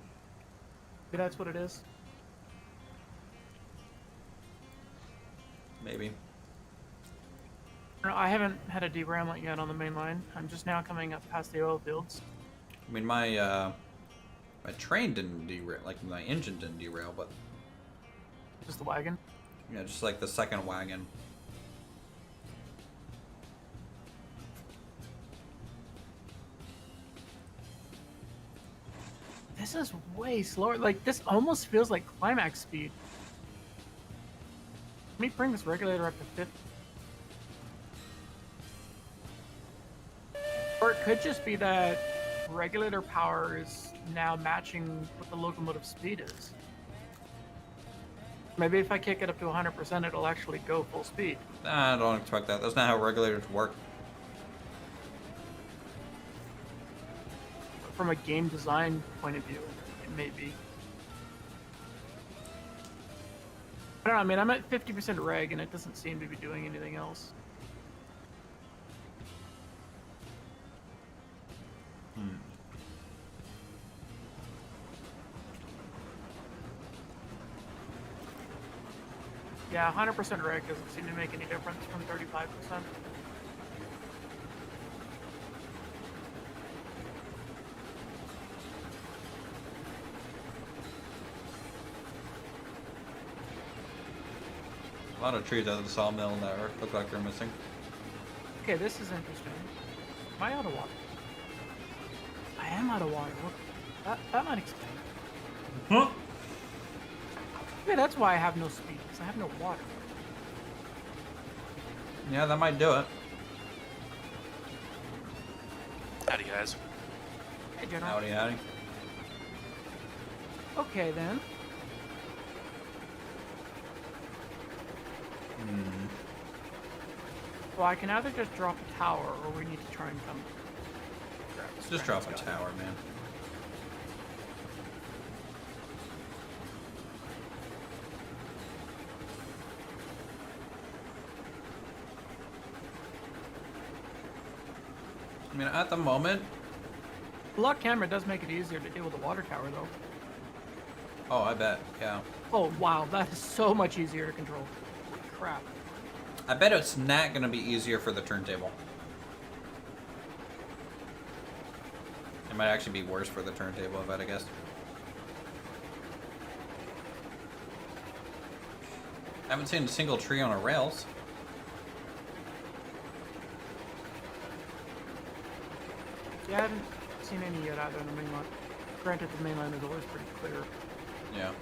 Maybe that's what it is. Maybe. I haven't had a derailment yet on the main line. I'm just now coming up past the oil fields. I mean, my train didn't derail, like my engine didn't derail, but Just the wagon. yeah, just like the second wagon. This is way slower. Like, this almost feels like climax speed. Let me bring this regulator up to 50. Or it could just be that regulator power is now matching what the locomotive speed is. Maybe if I kick it up to 100%, it'll actually go full speed. Nah, I don't expect that. That's not how regulators work. From a game design point of view, it may be. I don't know, I mean, I'm at 50% reg and it doesn't seem to be doing anything else. Yeah, 100% reg doesn't seem to make any difference from 35%. A lot of trees out of the sawmill that look like they're missing. Okay, this is interesting. Am I out of water? I am out of water. That might explain. Huh? Okay, that's why I have no speed, because I have no water. Yeah, that might do it. Howdy, guys. Hey, General. Howdy, howdy. Okay, then. Well, I can either just drop a tower, or we need to try and come. Just drop a tower, man. I mean, at the moment... The lock camera does make it easier to deal with the water tower, though. Oh, I bet, yeah. Oh, wow, that is so much easier to control. Holy crap. I bet it's not going to be easier for the turntable. It might actually be worse for the turntable, if I had to guess. I haven't seen a single tree on a rails. Yeah, I haven't seen any yet either on the main line. Granted, the main line is always pretty clear. Yeah.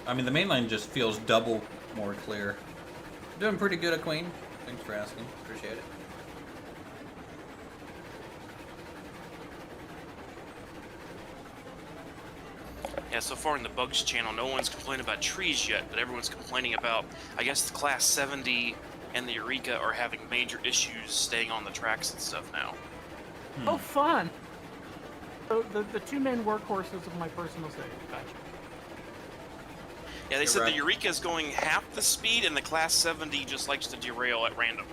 I mean, the main line just feels double more clear. Doing pretty good at Queen. Thanks for asking. Appreciate it. Yeah, so far in the bugs channel, no one's complaining about trees yet, but everyone's complaining about, I guess, the Class 70 and the Eureka are having major issues staying on the tracks and stuff now. Oh, fun! So the two main workhorses of my personal save. Gotcha. Yeah, they said Correct. the Eureka is going half the speed, and the Class 70 just likes to derail at random.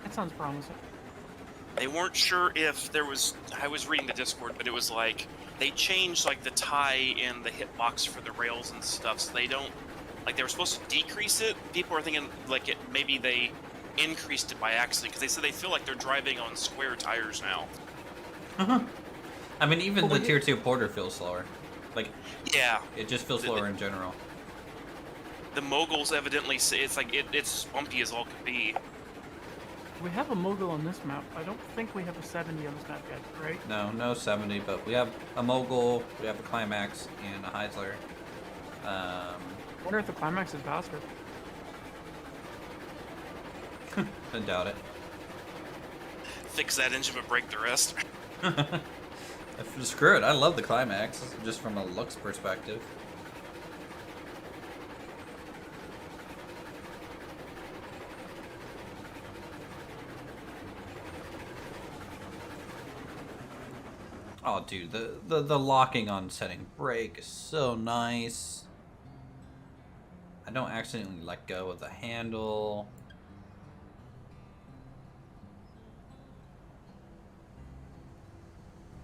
That sounds promising. They weren't sure if there was. I was reading the Discord, but it was like they changed like the tie and the hitbox for the rails and stuff, so they don't. Like they were supposed to decrease it. People are thinking like maybe they increased it by accident because they said they feel like they're driving on square tires now. I mean, even Well, the Tier 2 Porter feels slower. Like, Yeah, it just feels slower in general. the moguls evidently say it's like it's bumpy as all could be. We have a mogul on this map. I don't think we have a 70 on this map yet, right? No 70, but we have a Mogul, we have a Climax, and a Heisler. I wonder if the climax is faster. I doubt it. Fix that engine but break the rest. Screw it, I love the Climax, just from a looks perspective. Oh, dude, the locking on setting brake is so nice. I don't accidentally let go of the handle.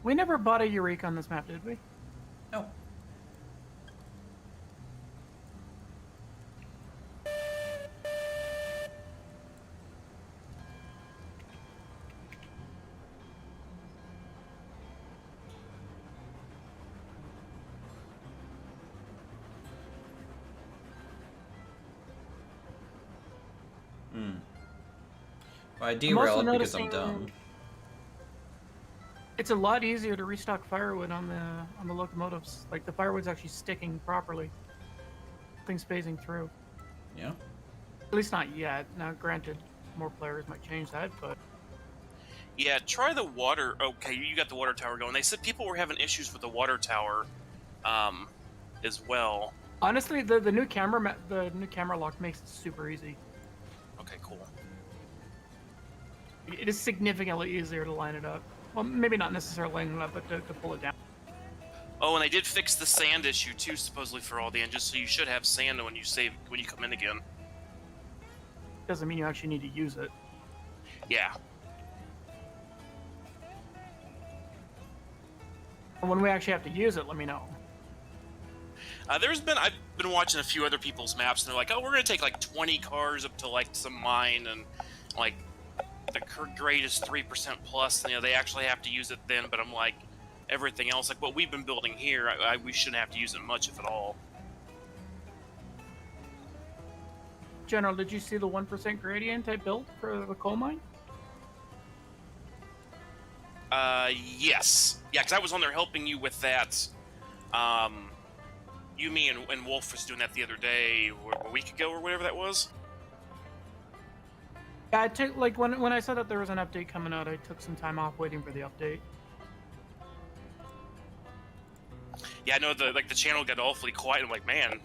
We never bought a Eureka on this map, did we? No. Well, I derailed because I'm dumb. It's a lot easier to restock firewood on the locomotives. Like the firewood's actually sticking properly. Things phasing through. Yeah. At least not yet. Now, granted, more players might change that, but Yeah, try the water. Okay, you got the water tower going. They said people were having issues with the water tower, as well. honestly, the new camera lock makes it super easy. Okay, cool. It is significantly easier to line it up. Well, maybe not necessarily lining it up, but to pull it down. Oh, and they did fix the sand issue too, supposedly for all the engines. So you should have sand when you come in again. Doesn't mean you actually need to use it. Yeah. And when we actually have to use it, let me know. I've been watching a few other people's maps, and they're like, oh, we're gonna take like 20 cars up to like some mine, and like the grade is 3% plus. And, they actually have to use it then. But I'm like, everything else, like what we've been building here, we shouldn't have to use it much, if at all. General, did you see the 1% gradient I built for the coal mine? Yes. Yeah, because I was on there helping you with that. You, me, and Wolf was doing that the other day, or a week ago, or whatever that was. Yeah, I took, like, when I saw that there was an update coming out, I took some time off waiting for the update. Yeah, I know the channel got awfully quiet. I'm like, man.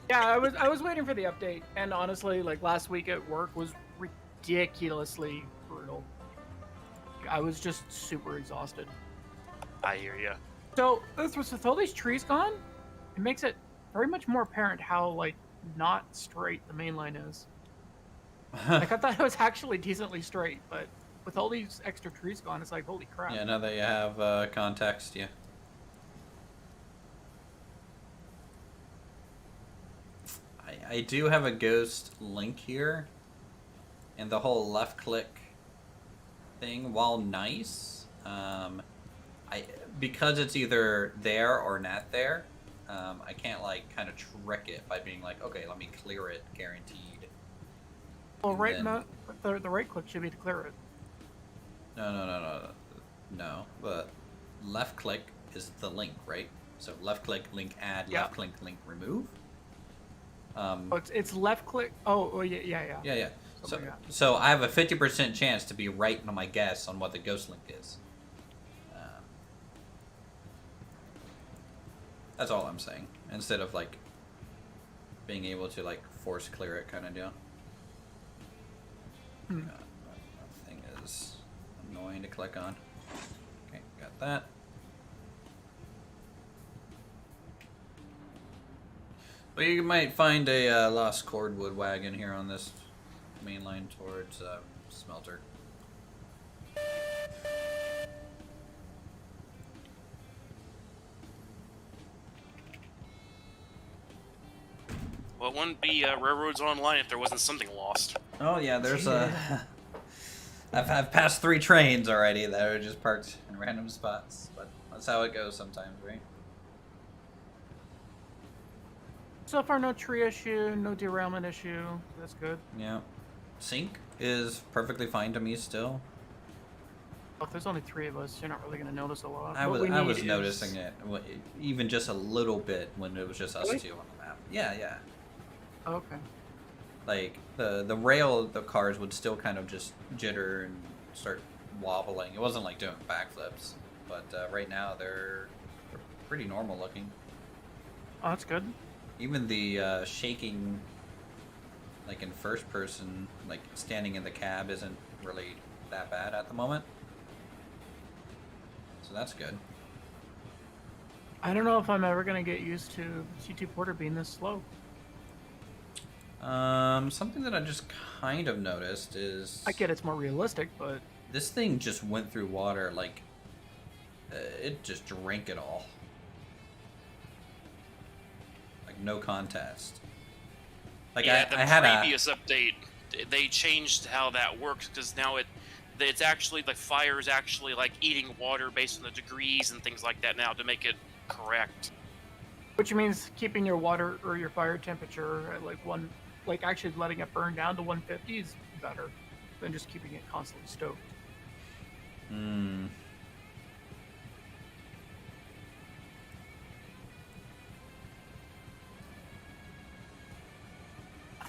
Yeah, I was waiting for the update, and honestly, like, last week at work was ridiculously brutal. I was just super exhausted. I hear ya. So, Uthris, with all these trees gone, it makes it very much more apparent how, like, not straight the main line is. Like, I thought it was actually decently straight, but with all these extra trees gone, it's like, holy crap. Yeah, now that you have context, yeah. I do have a ghost link here, and the whole left click thing, while nice, because it's either there or not there, I can't like kind of trick it by being like, okay, let me clear it, guaranteed. Well, right, then... the right click should be to clear it. No. But left click is the link, right? So left click, link add, Yeah. left click, link remove. Oh, it's left click. Oh yeah. Yeah. Something like that. So I have a 50% chance to be right on my guess on what the ghost link is. That's all I'm saying. Instead of like being able to like force clear it kind of deal. That thing is annoying to click on. Okay, got that. Well, you might find a lost cordwood wagon here on this main line towards smelter. Well, it wouldn't be railroads online if there wasn't something lost. Oh yeah, there's a. I've passed 3 trains already that are just parked in random spots, but that's how it goes sometimes, right? So far, no tree issue, no derailment issue. That's good. Yeah. Sync is perfectly fine to me still. Well, if there's only 3 of us, you're not really going to notice a lot. I What was we I need was is- noticing it, even just a little bit when it was just us Really? 2 on the map. Yeah, yeah. Oh, okay. Like the rail, the cars would still kind of just jitter and start wobbling. It wasn't like doing backflips, but right now they're pretty normal looking. Oh, that's good. Even the shaking, like in first person, like standing in the cab, isn't really that bad at the moment. So that's good. I don't know if I'm ever going to get used to T2 Porter being this slow. Something that I just kind of noticed is I get it's more realistic, but this thing just went through water like it just drank it all. Like no contest. Like Yeah, I the had previous update, they changed how that works because now it's actually the fire is actually like eating water based on the degrees and things like that now to make it correct. which means keeping your water or your fire temperature at like actually letting it burn down to 150 is better than just keeping it constantly stoked. Hmm.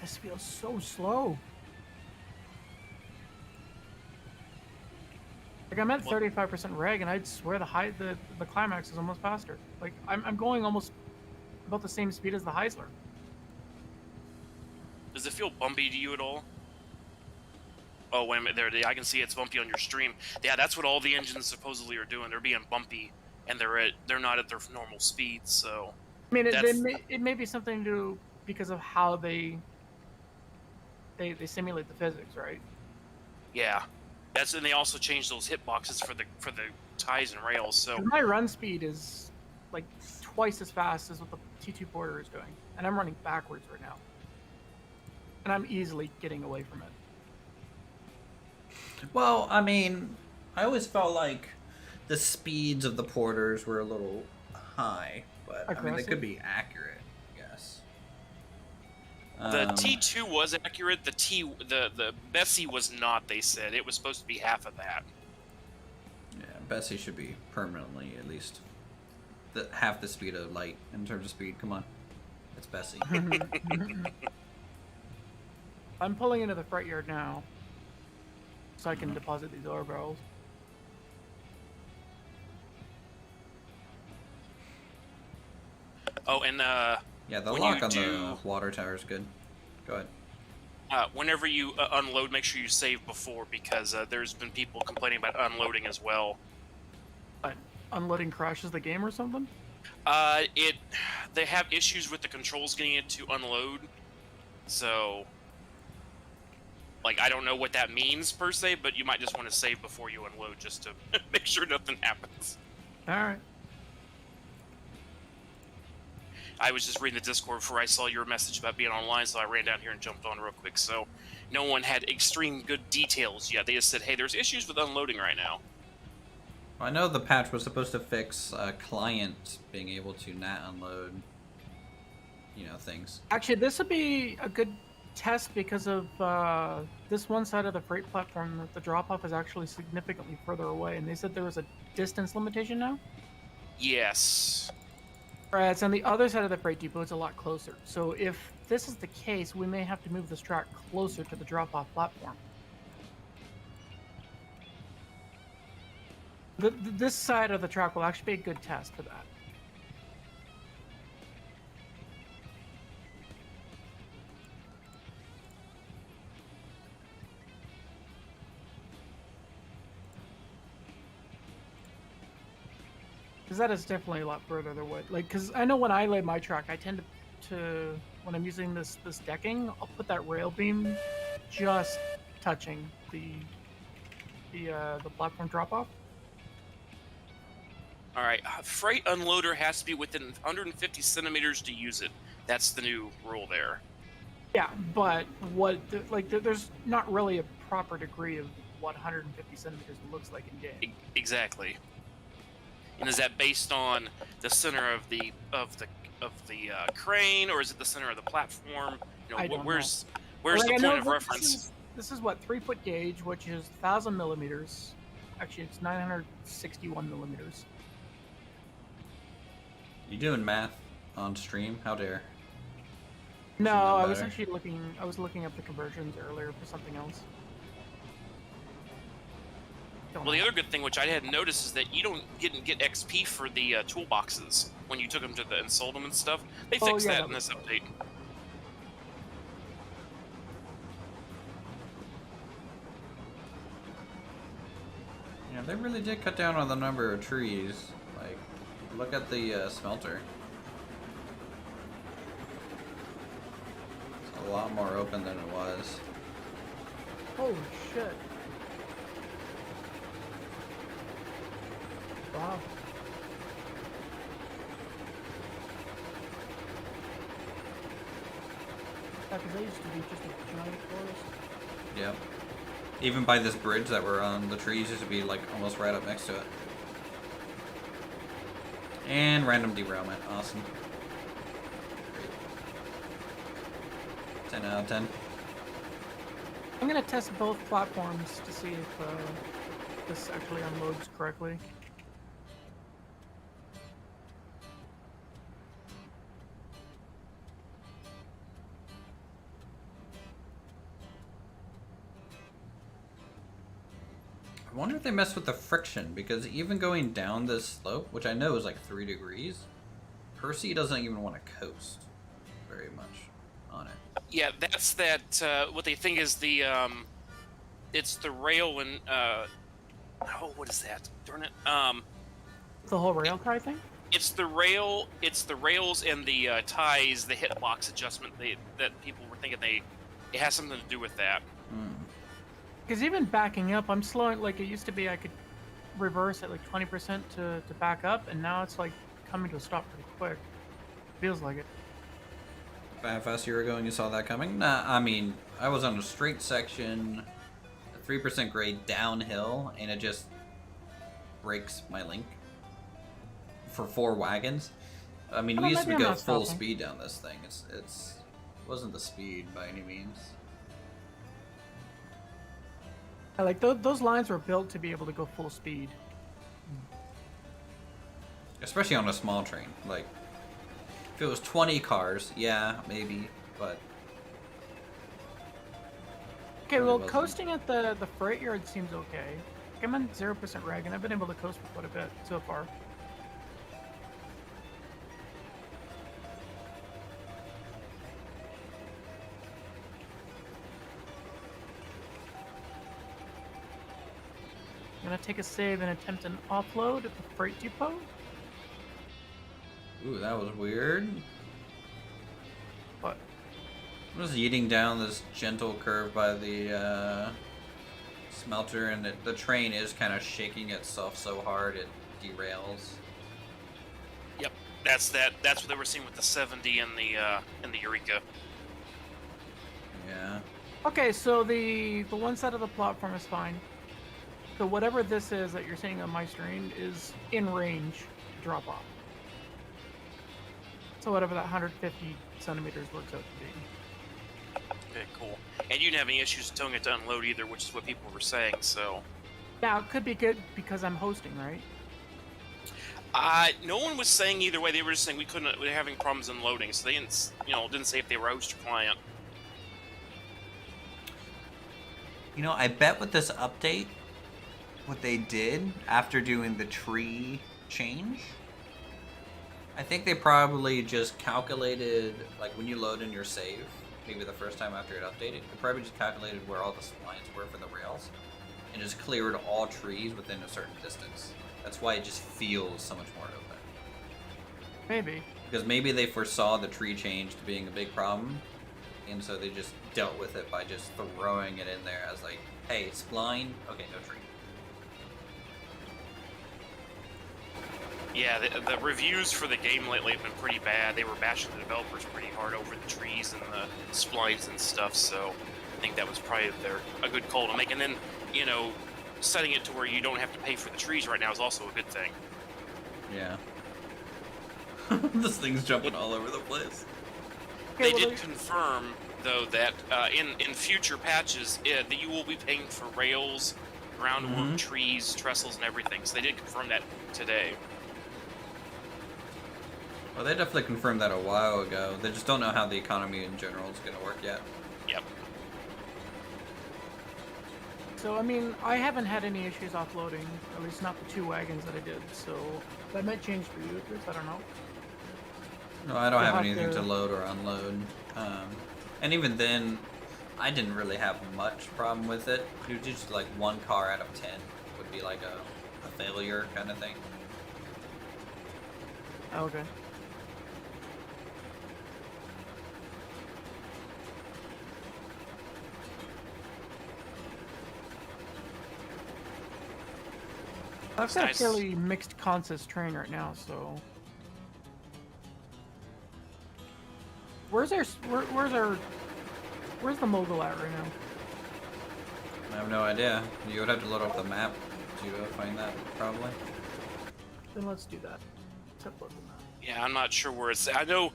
This feels so slow. Like I'm at 35% reg, and I'd swear the climax is almost faster. Like I'm going almost about the same speed as the Heisler. Does it feel bumpy to you at all? Oh, wait a minute. There, I can see it's bumpy on your stream. Yeah, that's what all the engines supposedly are doing. They're being bumpy, and they're not at their normal speed. So, I mean, That's- it may be something to do because of how they simulate the physics, right? yeah, and they also changed those hitboxes for the ties and rails. So, 'Cause my run speed is like twice as fast as what the T2 Porter is doing, and I'm running backwards right now, and I'm easily getting away from it. Well, I mean, I always felt like the speeds of the porters were a little high, but I mean they Aggressive? could be accurate, I guess. the T2 was accurate. The Bessie was not. They said it was supposed to be half of that. Yeah, Bessie should be permanently at least half the speed of light in terms of speed. Come on, it's Bessie. I'm pulling into the freight yard now, so I can deposit these ore barrels. Oh, and Yeah, the When lock you on the do- water tower is good. Go ahead. whenever you unload, make sure you save before because there's been people complaining about unloading as well. But unloading crashes the game or something? They have issues with the controls getting it to unload. So, like, I don't know what that means per se, but you might just want to save before you unload just to make sure nothing happens. All right. I was just reading the Discord before I saw your message about being online, so I ran down here and jumped on real quick. So, no one had extreme good details yet. They just said, hey, there's issues with unloading right now. I know the patch was supposed to fix client being able to not unload, things. Actually, this would be a good test because of this one side of the freight platform. The drop-off is actually significantly further away, and they said there was a distance limitation now. Yes. Whereas on the other side of the freight depot, it's a lot closer. So if this is the case, we may have to move this track closer to the drop-off platform. This side of the track will actually be a good test for that. Because that is definitely a lot further away. Like, because I know when I lay my track, I tend to when I'm using this decking, I'll put that rail beam just touching the platform drop off. All right, freight unloader has to be within 150 centimeters to use it. That's the new rule there. Yeah, but there's not really a proper degree of what 150 centimeters looks like in game. Exactly. And is that based on the center of the crane, or is it the center of the platform? You know, I don't where's know. the I point know of reference? This is what 3-foot gauge, which is 1,000 millimeters. Actually, it's 961 millimeters. You doing math on stream? How dare? No, Isn't that I was better? actually looking up the conversions earlier for something else. Don't Well, the know. other good thing, which I hadn't noticed, is that you didn't get XP for the toolboxes when you took them to and sold them and stuff. They Oh, fixed yeah, that that in this update. Yeah, they really did cut down on the number of trees. Like, look at the smelter. It's a lot more open than it was. Holy shit. Wow. Yeah, because they used to be just a giant forest. Yep. Even by this bridge that we're on, the trees used to be like almost right up next to it. And random derailment. Awesome. Great. 10 out of 10. I'm gonna test both platforms to see if this actually unloads correctly. I wonder if they messed with the friction, because even going down this slope, which I know is like 3 degrees, Percy doesn't even want to coast very much on it. Yeah, that's what they think is the it's the rail and what is that? Darn it. The whole rail tie thing? It's the rails and the ties, the hitbox adjustment that people were thinking it has something to do with that. Because even backing up, I'm slowing. Like it used to be, I could reverse at like 20% to back up, and now it's like coming to a stop pretty quick. Feels like it. How fast you were going, you saw that coming? Nah, I mean, I was on a straight section, a 3% grade downhill, and it just breaks my link for 4 wagons. I mean, we used to maybe I'm go not full stopping. speed down this thing. It wasn't the speed by any means. Like those lines were built to be able to go full speed. Especially on a small train. Like, if it was 20 cars, yeah, maybe, but... Okay, Really well, wasn't. coasting at the freight yard seems okay. I'm on 0% reg, and I've been able to coast for quite a bit so far. I'm gonna take a save and attempt an offload at the freight depot. Ooh, that was weird. But I'm just yeeting down this gentle curve by the smelter, and the train is kind of shaking itself so hard it derails. Yep, that's what they were seeing with the 70 and the Eureka. Yeah. okay, so the one side of the platform is fine. So whatever this is that you're seeing on my screen is in range to drop off. So whatever that 150 centimeters works out to be. Okay, cool. And you didn't have any issues telling it to unload either, which is what people were saying. So Now it could be good because I'm hosting, right? no one was saying either way. They were just saying we were having problems unloading, so they didn't say if they were host or client. You know, I bet with this update, what they did after doing the tree change, I think they probably just calculated, like when you load in your save, maybe the first time after it updated, they probably just calculated where all the splines were for the rails, and just cleared all trees within a certain distance. That's why it just feels so much more open. Maybe. Because maybe they foresaw the tree change to being a big problem, and so they just dealt with it by just throwing it in there as like, hey, spline, okay, no tree. Yeah, the reviews for the game lately have been pretty bad. They were bashing the developers pretty hard over the trees and the splines and stuff, so I think that was probably a good call to make. And then, you know, setting it to where you don't have to pay for the trees right now is also a good thing. Yeah. This thing's jumping all over the place. Okay, They did confirm, though, that in future patches, that you will be paying for rails, groundwork, trees, trestles, and everything. So they did confirm that today. Well, they definitely confirmed that a while ago. They just don't know how the economy in general is going to work yet. Yep. So, I mean, I haven't had any issues offloading, at least not the 2 wagons that I did, so that might change for you, Uthris, I don't know. No, I don't You'll have have anything to- to load or unload. And even then, I didn't really have much problem with it. It was just like 1 car out of 10 would be like a failure kind of thing. Okay. I've got a Nice. fairly mixed consist train right now, so. Where's the mogul at right now? I have no idea. You would have to load up the map to find that, probably. Then let's do that. Let's upload the map. Yeah, I'm not sure where it's. I know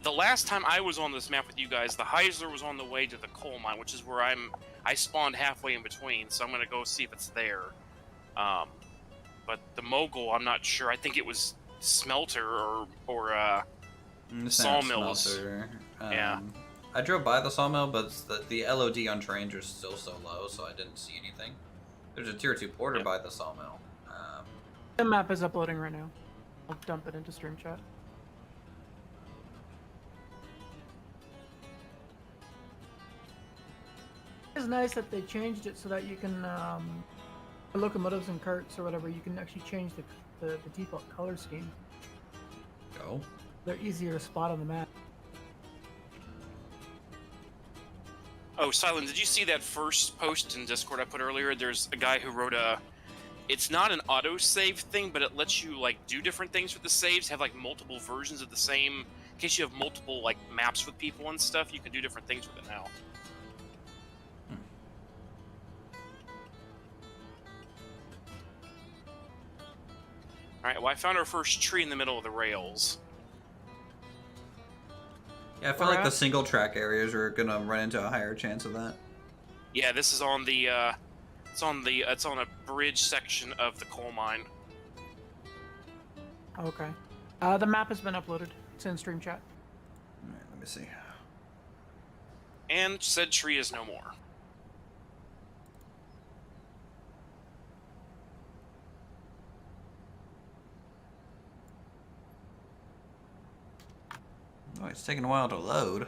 the last time I was on this map with you guys, the Heisler was on the way to the coal mine, which is where I spawned halfway in between, so I'm gonna go see if it's there. But the mogul, I'm not sure. I think it was smelter or It's not sawmills. smelter. Yeah. I drove by the sawmill, but the LOD on trains are still so low, so I didn't see anything. There's a tier 2 porter Yep. by the sawmill. The map is uploading right now. I'll dump it into stream chat. It's nice that they changed it so that you can, for locomotives and carts or whatever, you can actually change the default color scheme. Go. They're easier to spot on the map. Oh, Silent, did you see that first post in Discord I put earlier? There's a guy who wrote it's not an auto-save thing, but it lets you, like, do different things with the saves, have, like, multiple versions of the same. In case you have multiple, like, maps with people and stuff, you can do different things with it now. Alright, well, I found our first tree in the middle of the rails. Yeah, I feel like the single track areas are gonna run into a higher chance of that. Yeah, this is on the, it's on a bridge section of the coal mine. Okay. The map has been uploaded. It's in stream chat. Alright, let me see. And said tree is no more. Oh, it's taking a while to load.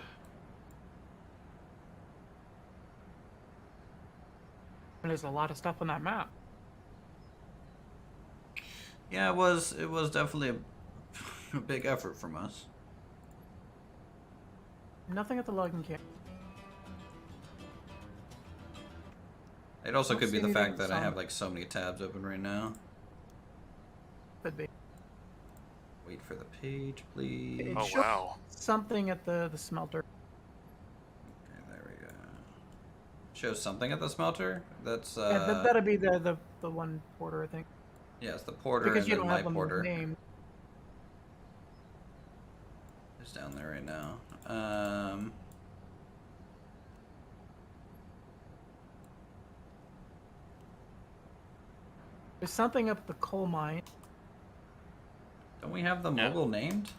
And there's a lot of stuff on that map. Yeah, it was definitely a big effort from us. Nothing at the logging camp. It also Don't could be see the fact anything that I sound- have like so many tabs open right now. Could be. Wait for the page, please. It Oh, shows wow. something at the smelter. Okay, there we go. Shows something at the smelter? That's Yeah, that'd be the one porter, I think. yeah, it's the porter Because and you then don't my have them porter. named. It's down there right now. There's something up at the coal mine. Don't we have the No. mogul named?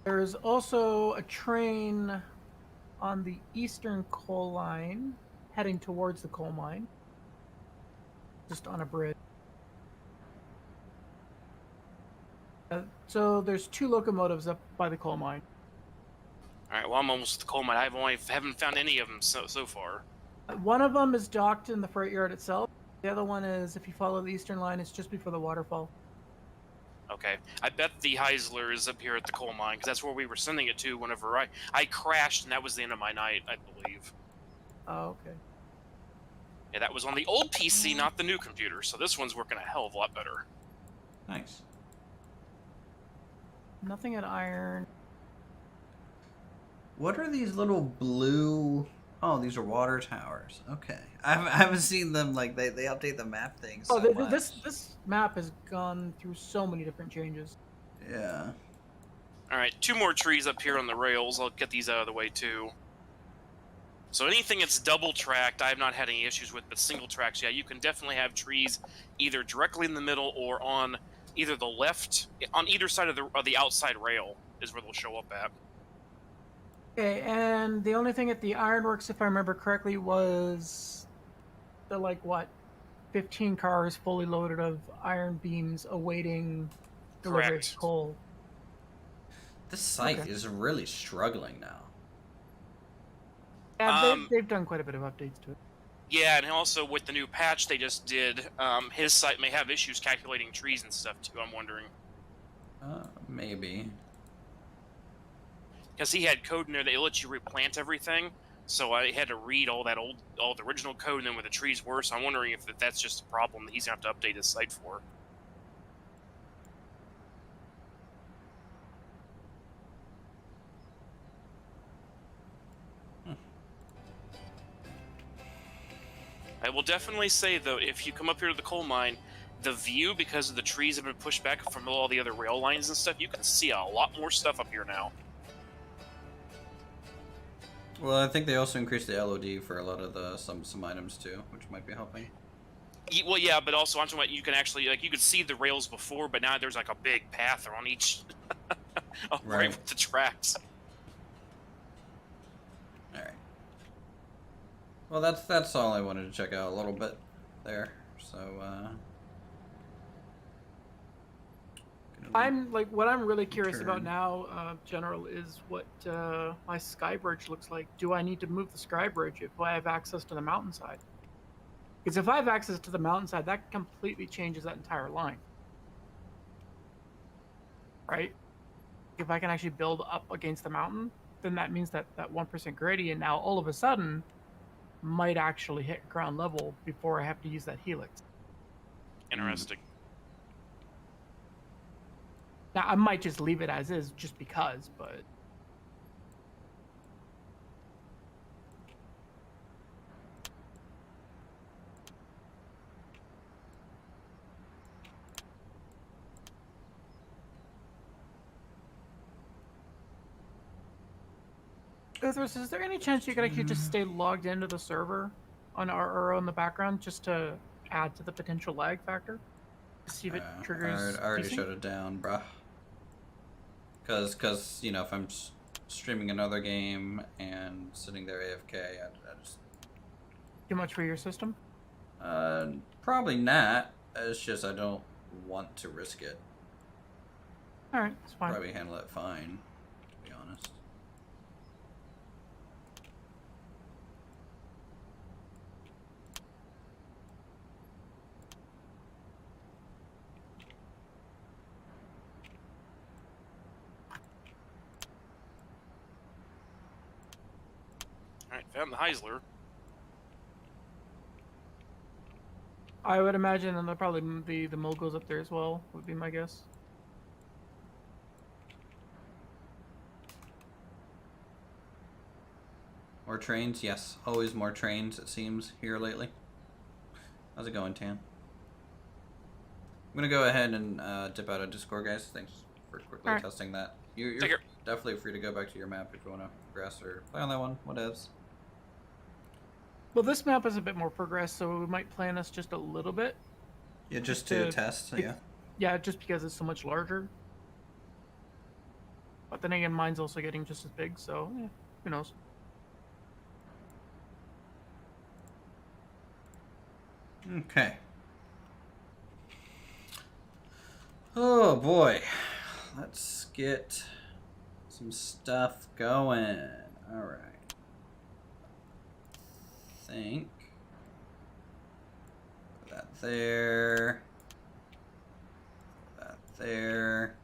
There's also a train on the eastern coal line heading towards the coal mine. Just on a bridge. So there's 2 locomotives up by the coal mine. Alright, well, I'm almost at the coal mine. Haven't found any of them so far. One of them is docked in the freight yard itself. The other one is, if you follow the eastern line, it's just before the waterfall. Okay. I bet the Heisler is up here at the coal mine, because that's where we were sending it to whenever I crashed, and that was the end of my night, I believe. Oh, okay. Yeah, that was on the old PC, not the new computer, so this one's working a hell of a lot better. Nice. Nothing at iron. What are these little blue... Oh, these are water towers. Okay. I haven't seen them, like, they update the map things so much. This map has gone through so many different changes. Yeah. Alright, 2 more trees up here on the rails. I'll get these out of the way, too. So anything that's double-tracked, I have not had any issues with, but single tracks, yeah, you can definitely have trees either directly in the middle or on either the left, on either side of the outside rail is where they'll show up at. Okay, and the only thing at the ironworks, if I remember correctly, was the, like, what, 15 cars fully loaded of iron beams awaiting delivery Correct. of coal. This site Okay. is really struggling now. Yeah, they've done quite a bit of updates to it. Yeah, and also with the new patch they just did, his site may have issues calculating trees and stuff, too, I'm wondering. Maybe. Because he had code in there that let you replant everything, so I had to read all the original code and then where the trees were, so I'm wondering if that's just a problem that he's going to have to update his site for. I will definitely say, though, if you come up here to the coal mine, the view, because of the trees have been pushed back from all the other rail lines and stuff, you can see a lot more stuff up here now. Well, I think they also increased the LOD for a lot of the some items too, which might be helping. Well, yeah, but also I'm talking about you can actually, like, you could see the rails before, but now there's like a big path on each, right with the tracks. All right. Well, that's all I wanted to check out a little bit there. So. What I'm really curious about now, General, is what my sky bridge looks like. Do I need to move the sky bridge if I have access to the mountainside? Because if I have access to the mountainside, that completely changes that entire line. Right? If I can actually build up against the mountain, then that means that 1% gradient now all of a sudden might actually hit ground level before I have to use that helix. Interesting. Now, I might just leave it as is just because, but... Uthris, is there any chance you could actually just stay logged into the server on or on the background just to add to the potential lag factor? See if it triggers... I already shut it down, bruh. Because, you know, if I'm streaming another game and sitting there AFK, I just... Too much for your system? Probably not. It's just I don't want to risk it. Alright, it's fine. Probably handle it fine, to be honest. Alright, found the Heisler. I would imagine, and there'll probably be the Mulgos up there as well, would be my guess. More trains? Yes. Always more trains, it seems, here lately. How's it going, Tan? I'm gonna go ahead and dip out of Discord, guys. Thanks for quickly testing that. You're definitely free to go back to your map if you want to progress or play on that one. Whatevs. Well, this map is a bit more progressed, so we might plan us just a little bit. Yeah, just to test, yeah. Yeah, just because it's so much larger. But then again, mine's also getting just as big, so yeah, who knows. Okay. Oh boy. Let's get some stuff going. Alright. Think. Put that there. Put that there.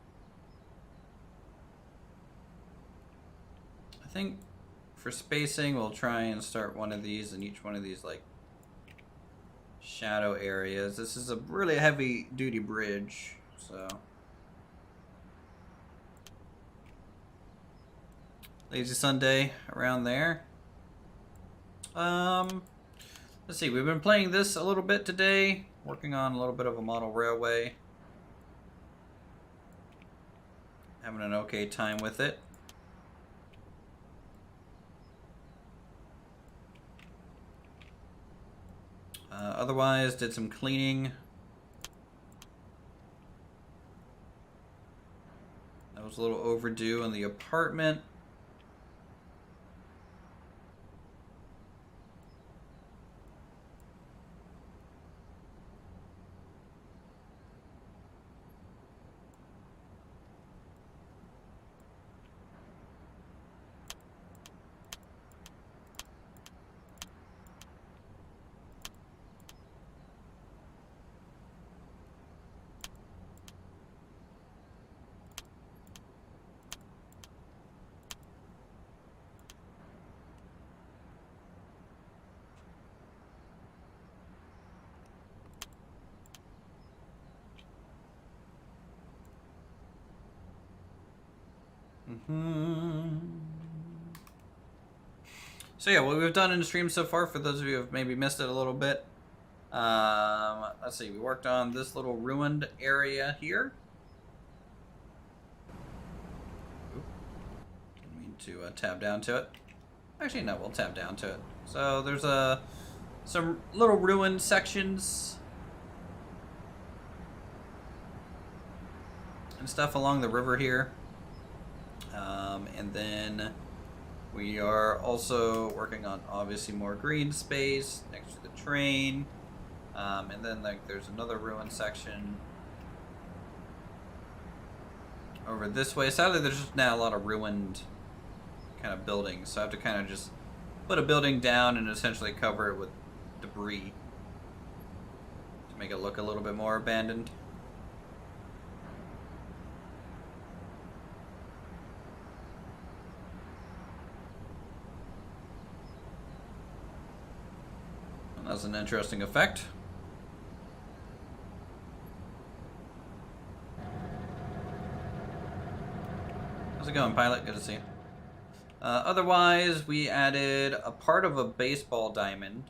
I think for spacing, we'll try and start one of these in each one of these, like, shadow areas. This is a really heavy duty bridge, so. Lazy Sunday around there. Let's see, we've been playing this a little bit today, working on a little bit of a model railway. Having an okay time with it. Otherwise, did some cleaning. That was a little overdue in the apartment. So yeah, what we've done in the stream so far, for those of you who have maybe missed it a little bit, let's see, we worked on this little ruined area here. Oop. Didn't mean to tab down to it. Actually, no, we'll tab down to it. So there's some little ruined sections and stuff along the river here. And then we are also working on obviously more green space next to the train. And then like there's another ruined section over this way. Sadly, there's just now a lot of ruined kind of buildings, so I have to kind of just put a building down and essentially cover it with debris to make it look a little bit more abandoned. That's an interesting effect. How's it going, pilot? Good to see you. Otherwise, we added a part of a baseball diamond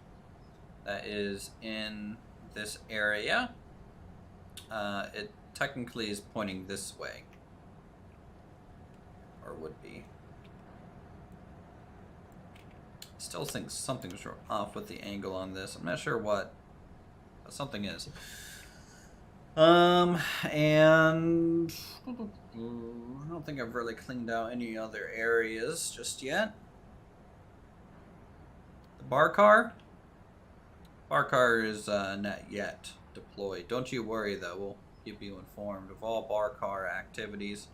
that is in this area. It technically is pointing this way, or would be. Still think something's off with the angle on this. I'm not sure what, but something is. And I don't think I've really cleaned out any other areas just yet. The bar car is not yet deployed. Don't you worry though, we'll keep you informed of all bar car activities.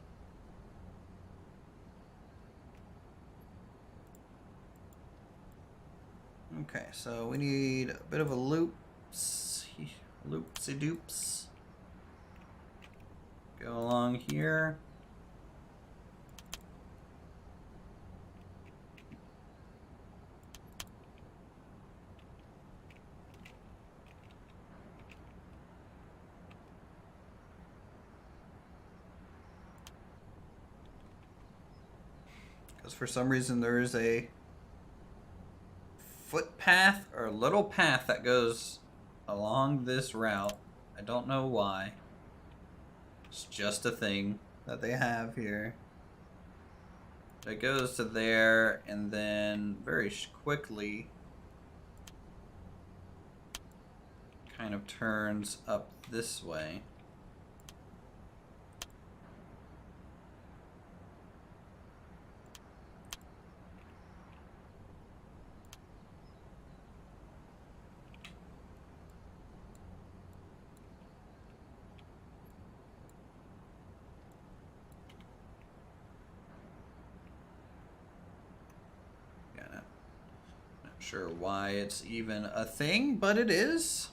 Okay, so we need a bit of a loopsy-doops. Go along here. Because for some reason there is a footpath or a little path that goes along this route. I don't know why. It's just a thing that they have here. It goes to there and then very quickly kind of turns up this way. Sure why it's even a thing, but it is.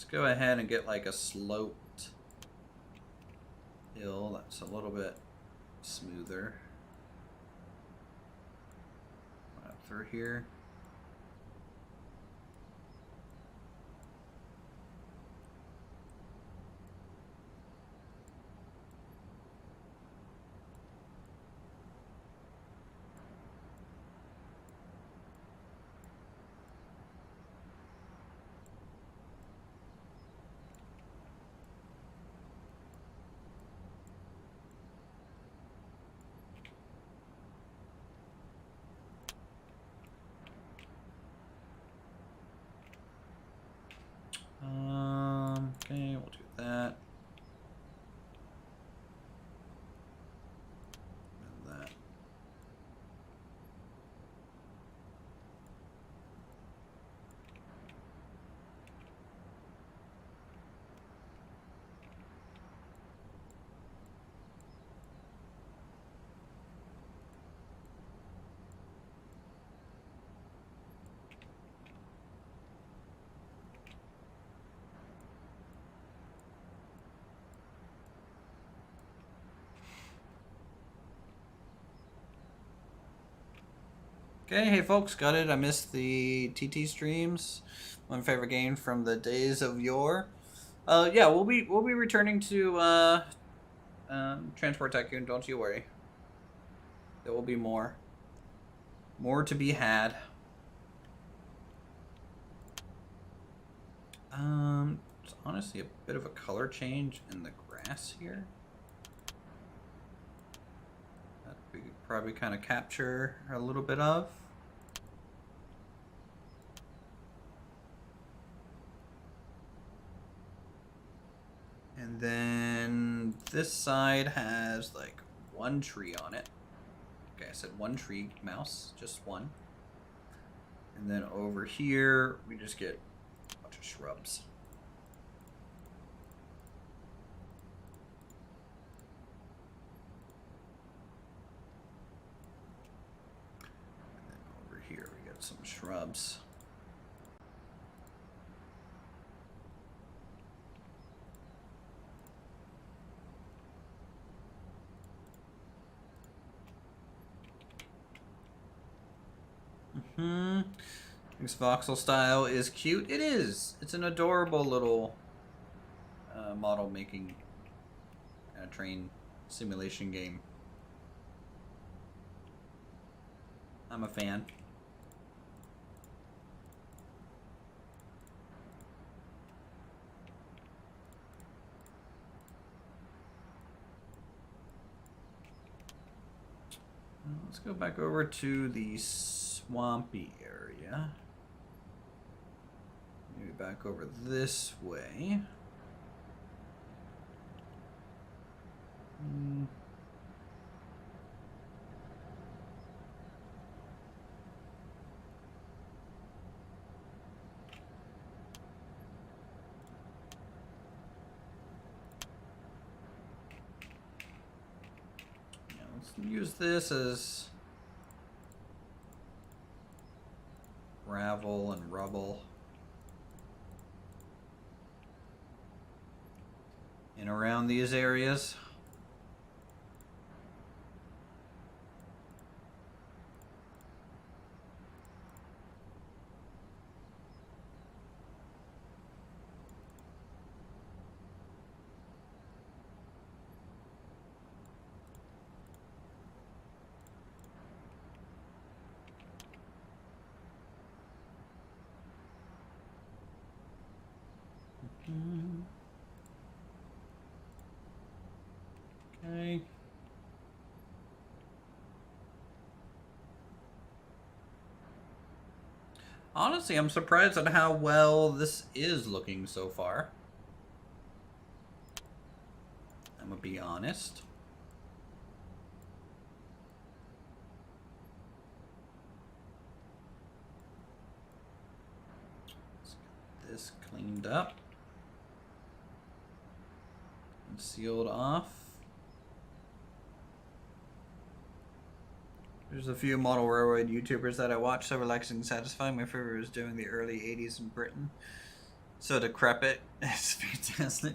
Let's go ahead and get like a sloped hill that's a little bit smoother. Up through here. Okay, we'll do that. And that. Okay, hey folks, got it. I missed the TT streams. My favorite game from the days of yore. Yeah, we'll be returning to Transport Tycoon. Don't you worry. There will be more to be had. It's honestly a bit of a color change in the grass here. That we could probably kind of capture a little bit of. And then this side has like one tree on it. Okay, I said one tree, mouse, just one. And then over here, we just get a bunch of shrubs. And then over here, we got some shrubs. This voxel style is cute. It is. It's an adorable little model making train simulation game. I'm a fan. Let's go back over to the swampy area. Maybe back over this way. Yeah, let's use this as gravel and rubble in around these areas. Okay. Honestly, I'm surprised at how well this is looking so far. I'm gonna be honest. Let's get this cleaned up and sealed off. There's a few model railroad YouTubers that I watch so relaxing and satisfying. My favorite was doing the early 80s in Britain. So decrepit. It's fantastic.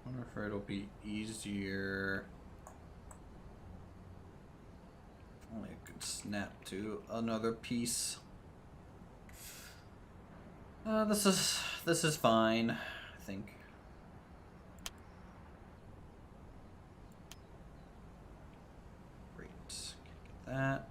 Wonder if it'll be easier. Only I could snap to another piece. This is fine, I think. Great. Get that.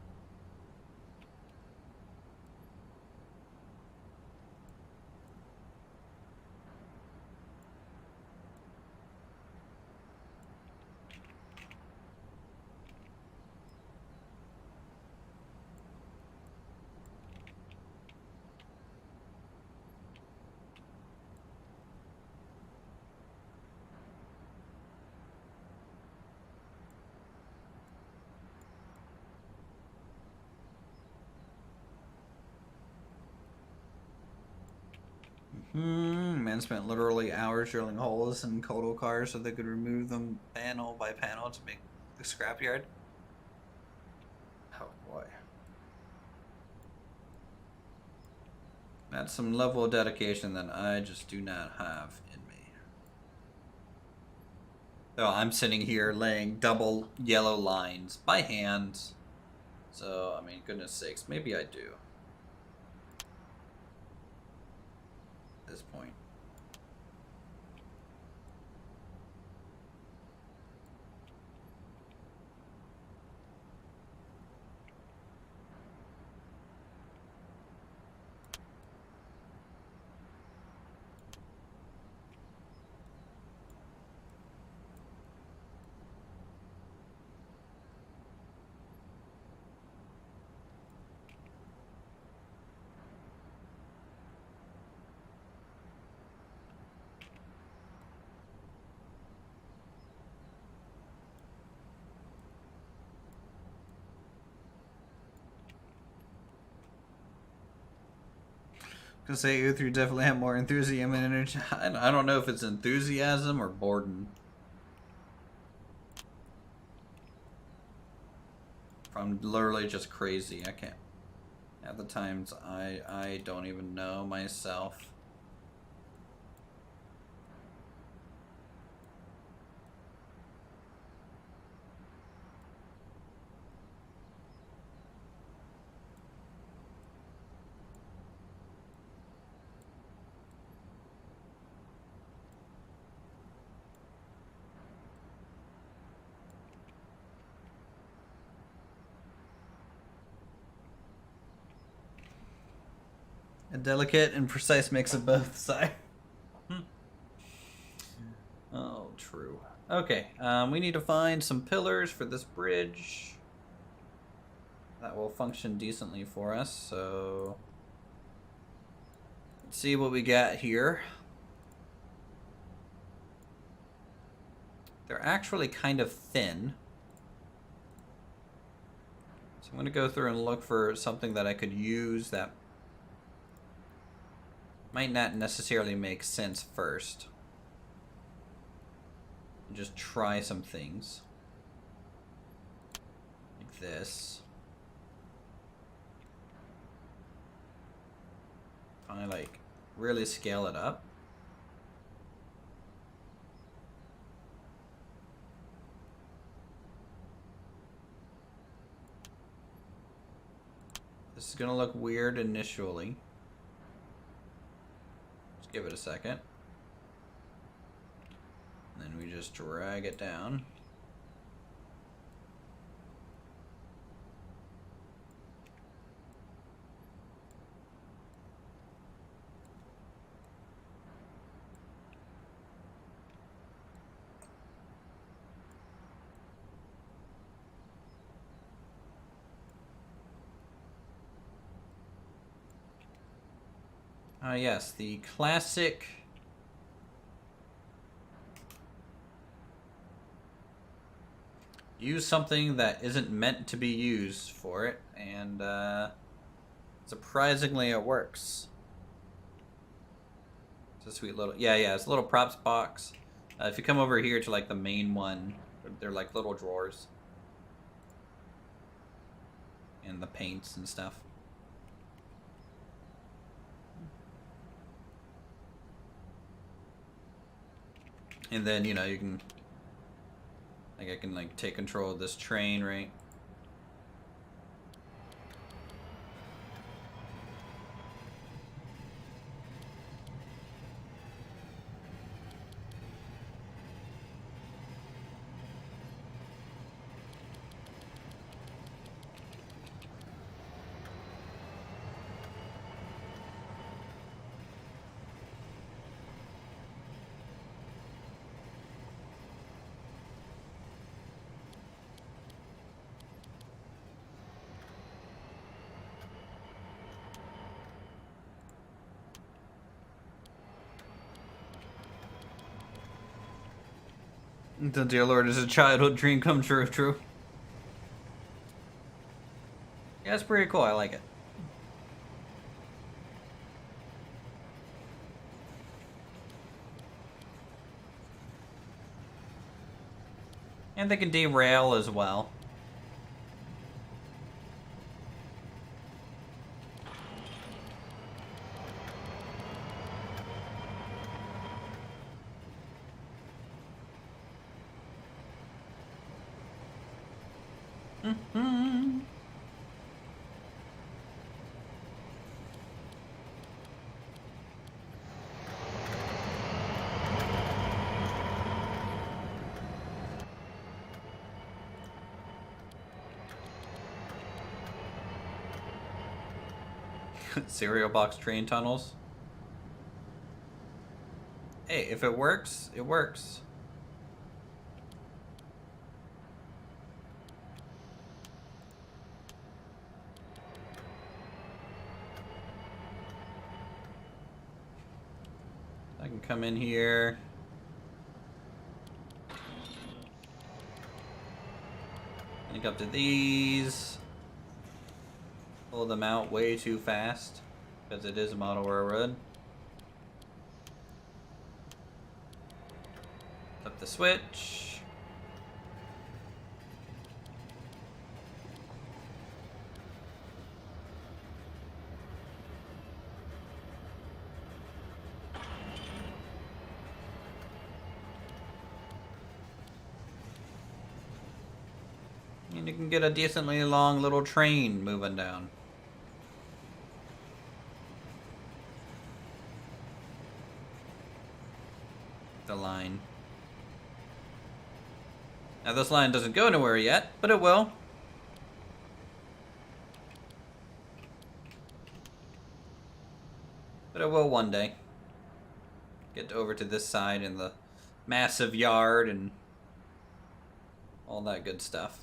Man spent literally hours drilling holes in Kodo cars so they could remove them panel by panel to make the scrapyard. Oh boy. That's some level of dedication that I just do not have in me. So I'm sitting here laying double yellow lines by hand. So, I mean, goodness sakes, maybe I do. This point. Gonna say Uthris definitely have more enthusiasm and energy. I don't know if it's enthusiasm or boredom. I'm literally just crazy. I can't. At the times, I don't even know myself. A delicate and precise mix of both sides. Oh, true. Okay, we need to find some pillars for this bridge that will function decently for us, so let's see what we got here. They're actually kind of thin. So I'm going to go through and look for something that I could use that might not necessarily make sense first. Just try some things. Like this. I like really scale it up. This is gonna look weird initially. Give it a second. And then then we just drag it down. Yes, the classic use something that isn't meant to be used for it, and surprisingly it works. It's a sweet little, yeah, it's a little props box. If you come over here to like the main one, they're like little drawers. And the paints and stuff. And then, you know, you can, like, I can, like, take control of this train, right? The dear Lord, is a childhood dream come true. Yeah, it's pretty cool. I like it. And they can derail as well. Cereal box train tunnels. Hey, if it works, it works. I can come in here. Link up to these. Pull them out way too fast because it is a model railroad. Flip the switch. And you can get a decently long little train moving down the line. Now this line doesn't go anywhere yet, but it will. But it will one day. Get over to this side in the massive yard and all that good stuff.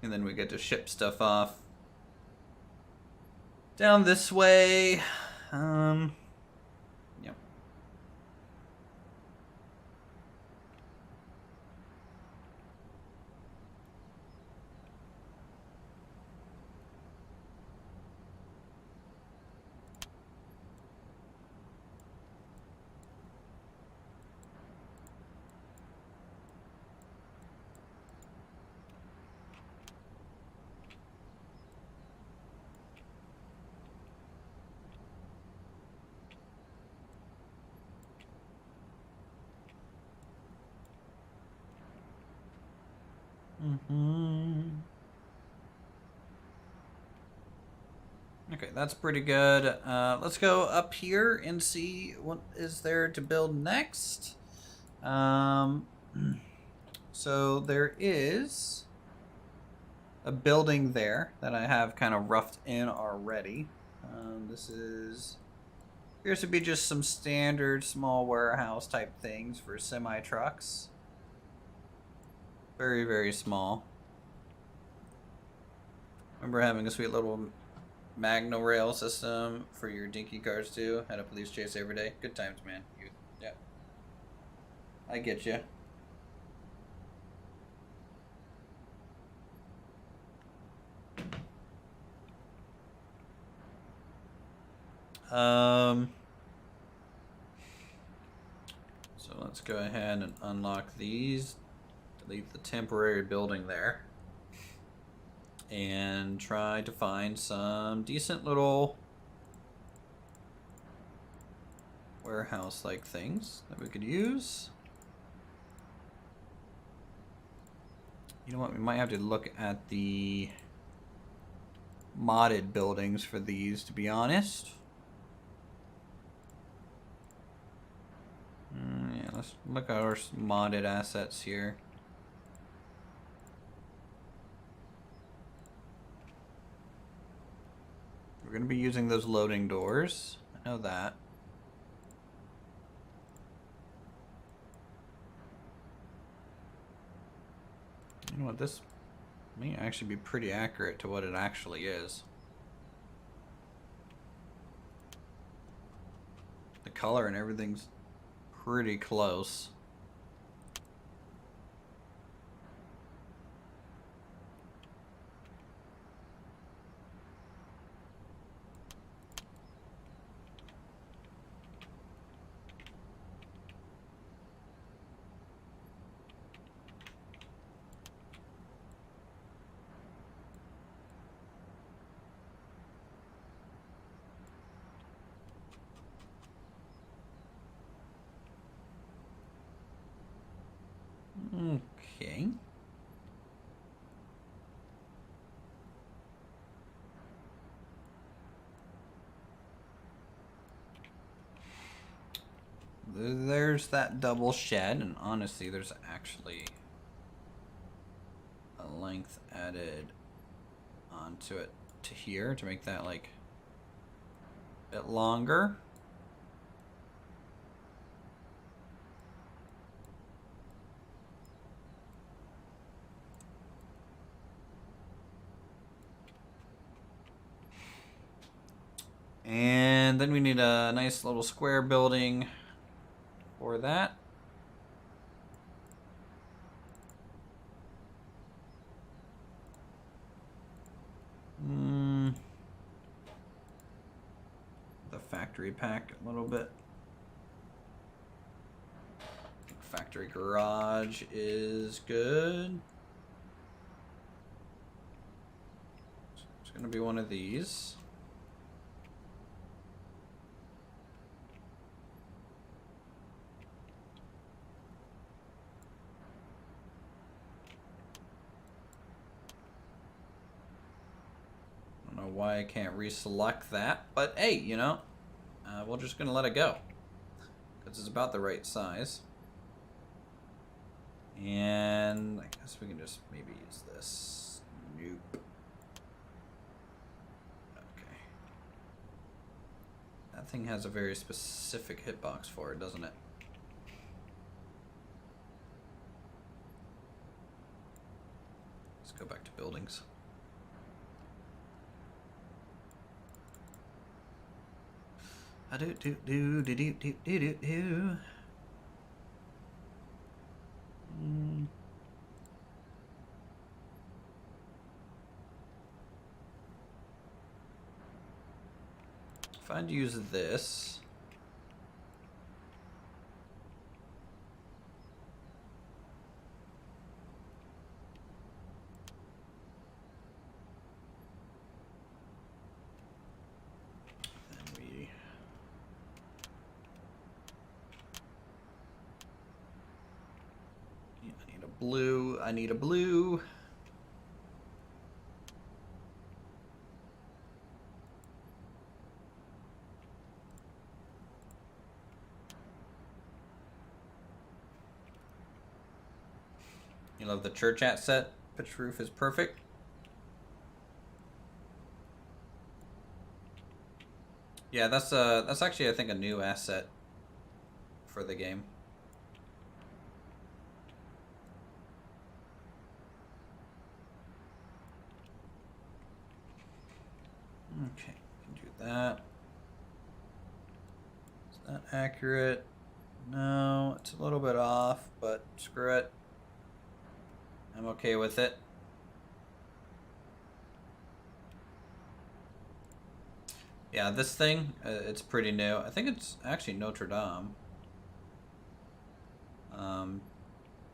And then we get to ship stuff off down this way. Yep. Okay, that's pretty good. Let's go up here and see what is there to build next. So there is a building there that I have kind of roughed in already. This appears to be just some standard small warehouse type things for semi trucks. Very, very small. Remember having a sweet little Magna rail system for your dinky cars too? Had a police chase every day. Good times, man. Yeah. I get you. So let's go ahead and unlock these. Delete the temporary building there. And try to find some decent little warehouse-like things that we could use. You know what? We might have to look at the modded buildings for these, to be honest. Yeah, let's look at our modded assets here. We're going to be using those loading doors. I know that. You know what? This may actually be pretty accurate to what it actually is. The color and everything's pretty close. Okay. There's that double shed, and honestly, there's actually a length added onto it to here to make that like a bit longer. And then we need a nice little square building for that. The factory pack a little bit. Factory garage is good. It's gonna be one of these. Why I can't reselect that, but hey, you know, we're just gonna let it go because it's about the right size. And I guess we can just maybe use this. Nope. Okay. That thing has a very specific hitbox for it, doesn't it? Let's go back to buildings. Do. If I'd use this, blue. I need a blue. You love the church asset. Pitch roof is perfect. Yeah, that's actually I think a new asset for the game. Okay, we can do that. Is that accurate? No, it's a little bit off, but screw it. I'm okay with it. Yeah, this thing, it's pretty new. I think it's actually Notre Dame.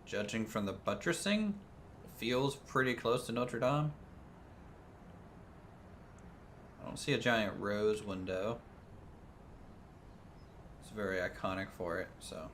Judging from the buttressing, it feels pretty close to Notre Dame. I don't see a giant rose window. It's very iconic for it, so.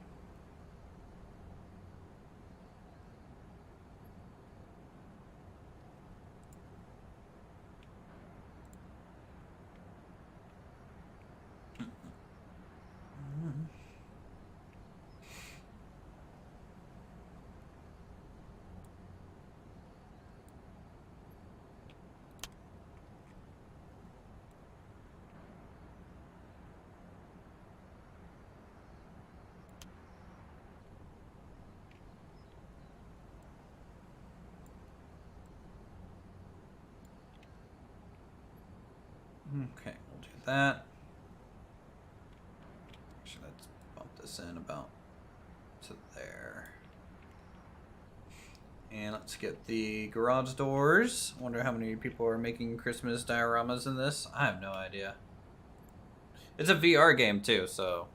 Okay, we'll do that. Actually, let's bump this in about to there. And let's get the garage doors. Wonder how many people are making Christmas dioramas in this. I have no idea. It's a VR game too, so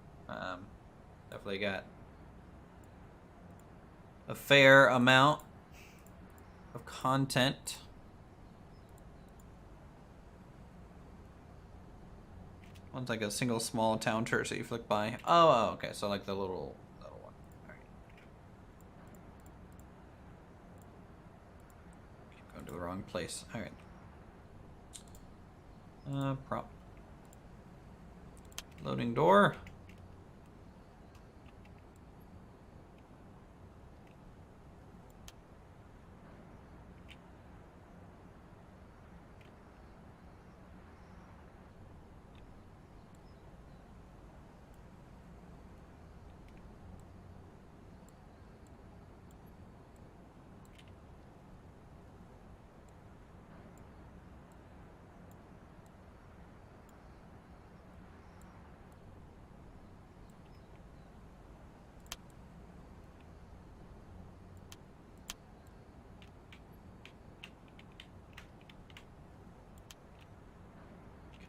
definitely got a fair amount of content. One's like a single small town church that you flick by. Oh, okay. So like the little one. All right. Keep going to the wrong place. All right. Prop. Loading door.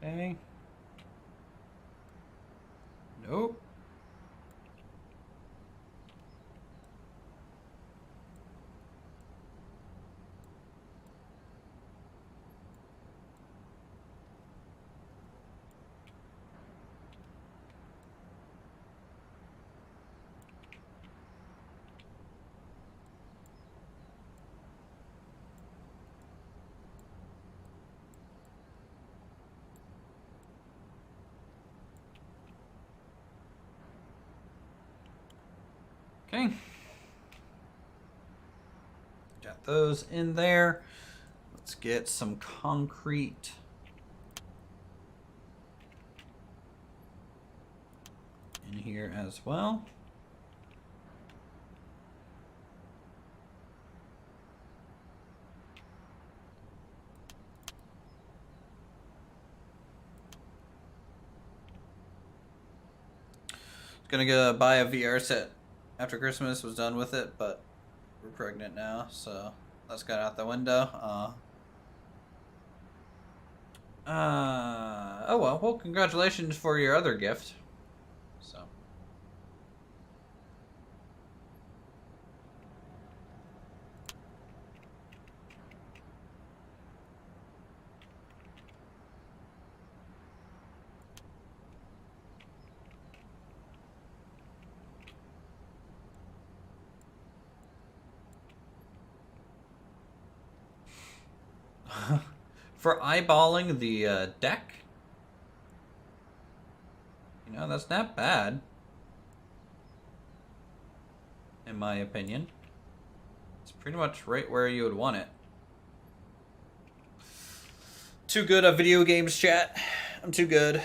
Okay. Nope. Okay. Got those in there. Let's get some concrete. In here as well. Gonna go buy a VR set after Christmas, was done with it, but we're pregnant now, so that's got out the window. Oh well, congratulations for your other gift. So. For eyeballing the deck, you know, that's not bad, in my opinion. It's pretty much right where you would want it. Too good at video games, chat. I'm too good.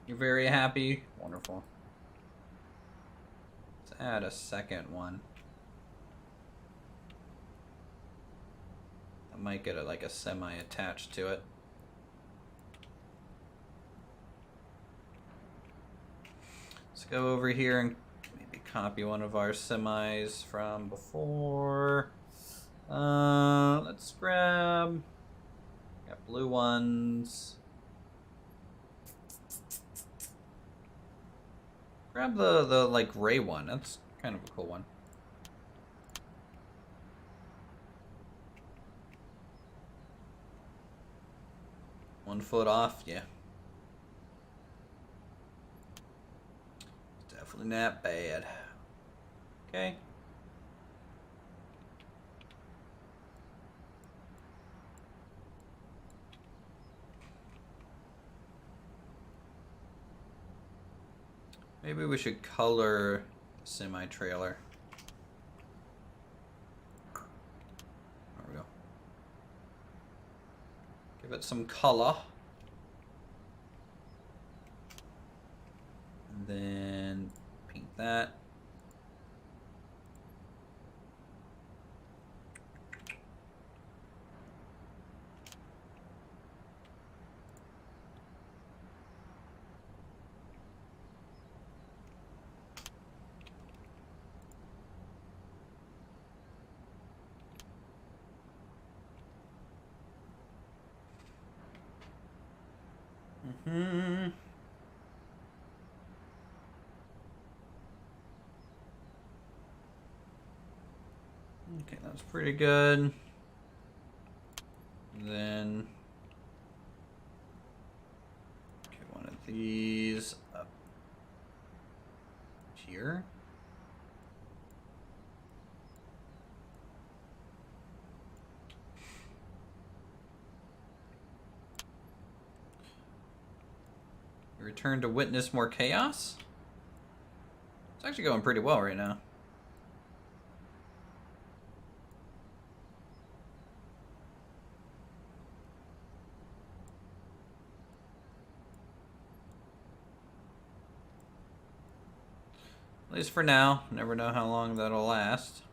You're very happy. Wonderful. Let's add a second one. I might get like a semi attached to it. Let's go over here and maybe copy one of our semis from before. Let's grab. Got blue ones. Grab the like gray one. That's kind of a cool one. One foot off, yeah. Definitely not bad. Okay. Maybe we should color the semi-trailer. There we go. Give it some color. And then paint that. Okay, that's pretty good. And then okay, one of these up here. Return to witness more chaos. It's actually going pretty well right now. At least for now. Never know how long that'll last.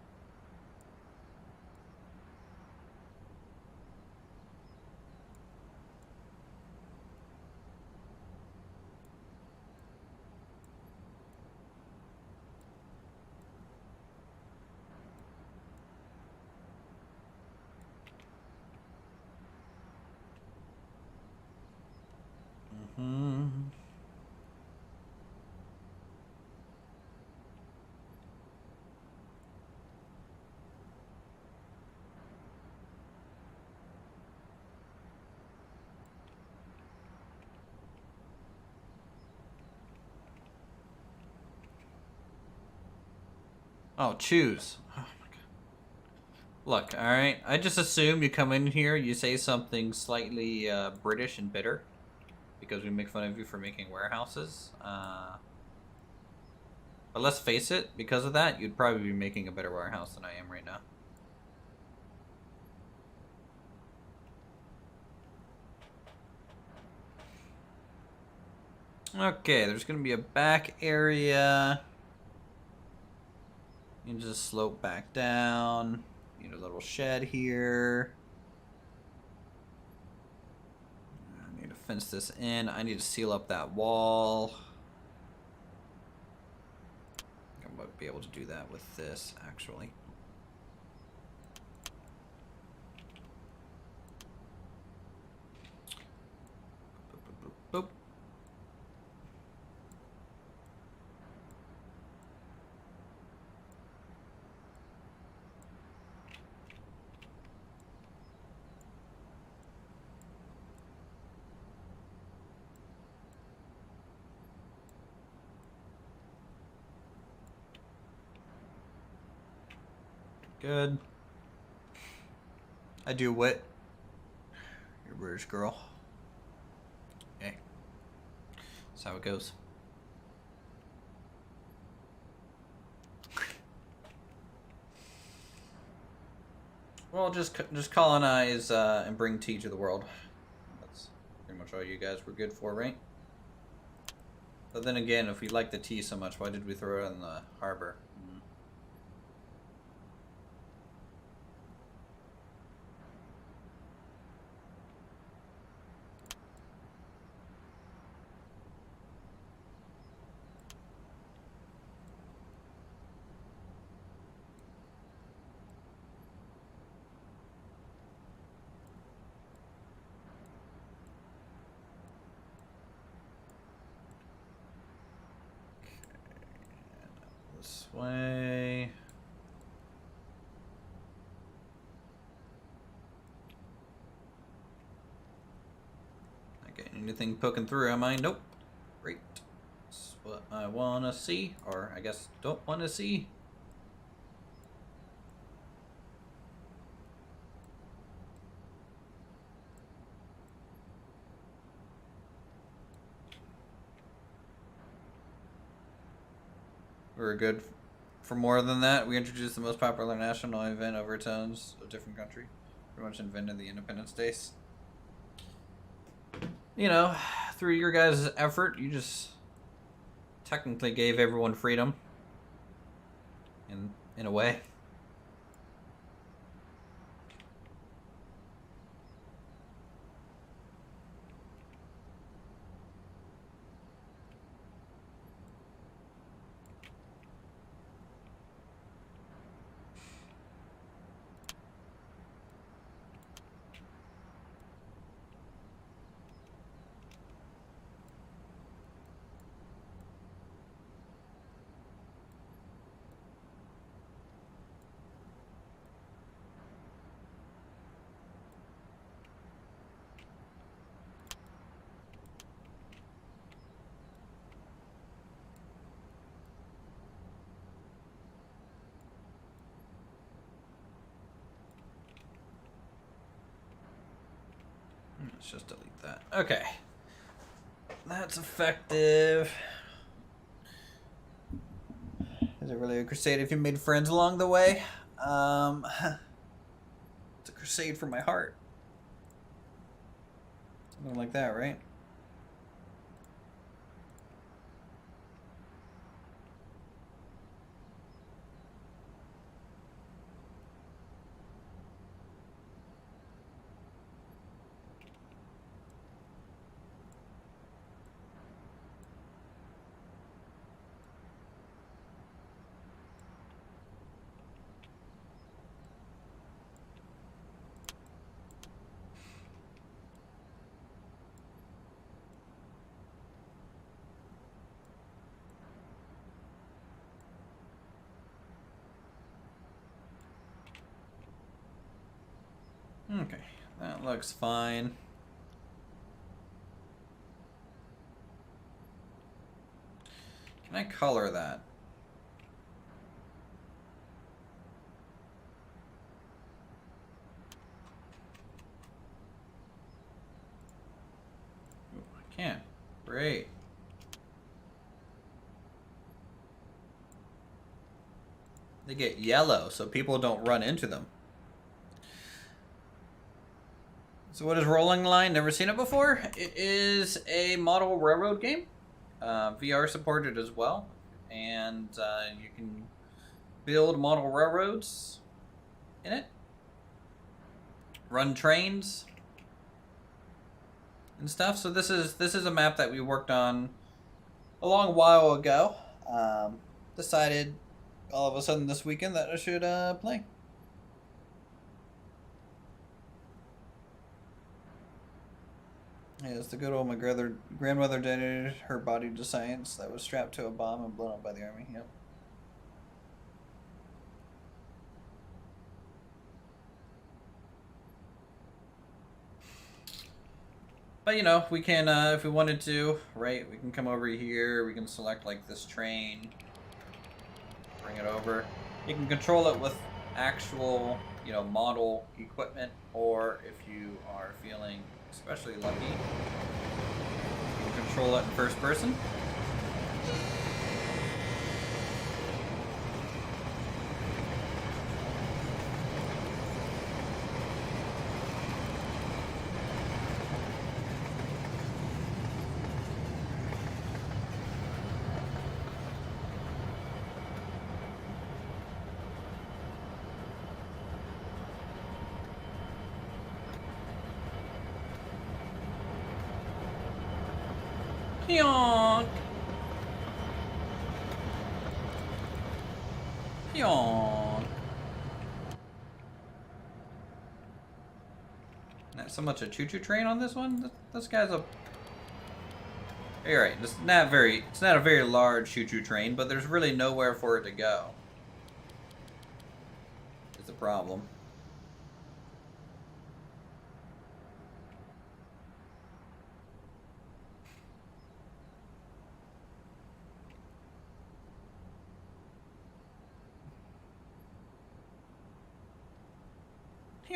Oh, choose. Oh my god. Look, alright. I just assume you come in here, you say something slightly British and bitter. Because we make fun of you for making warehouses. But let's face it, because of that, you'd probably be making a better warehouse than I am right now. Okay, there's going to be a back area. You can just slope back down. Need a little shed here. I need to fence this in. I need to seal up that wall. I might be able to do that with this, actually. Boop, boop, boop, boop. Good. I do wit. You're a British girl. Okay. That's how it goes. Well, just colonize and bring tea to the world. That's pretty much all you guys were good for, right? But then again, if we like the tea so much, why did we throw it in the harbor? This way. Not getting anything poking through, am I? Nope. Great. That's what I want to see, or I guess don't want to see. We're good for more than that. We introduced the most popular national event overtones of different country. Pretty much invented the Independence Days. You know, through your guys' effort, you just technically gave everyone freedom. In a way. Let's just delete that. Okay. That's effective. Is it really a crusade if you made friends along the way? It's a crusade for my heart. Something like that, right? Okay, that looks fine. Can I color that? Ooh, I can. Great. They get yellow, so people don't run into them. So what is Rolling Line? Never seen it before? It is a model railroad game. VR supported as well. And you can build model railroads in it. Run trains and stuff. So this is a map that we worked on a long while ago. Decided all of a sudden this weekend that I should play. Yes, the good old my grandmother donated her body to science that was strapped to a bomb and blown up by the army. Yep. But you know, we can, if we wanted to, right, we can come over here, we can select like this train, bring it over. You can control it with actual, you know, model equipment, or if you are feeling especially lucky, you can control it in first person. Pionk! Pionk! Not so much a choo-choo train on this one. This guy's a... You're right. It's not a very large choo-choo train, but there's really nowhere for it to go. It's a problem.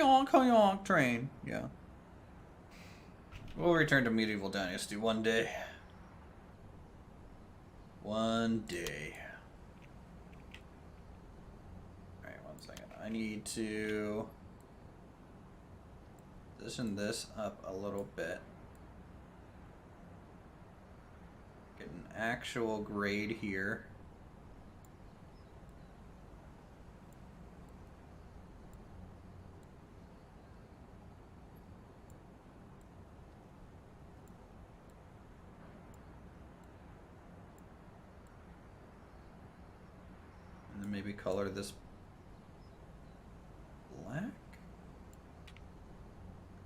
Honk, honk, train. Yeah. We'll return to Medieval Dynasty one day. One day. Alright, 1 second. I need to position this up a little bit. Get an actual grade here. And then maybe color this black?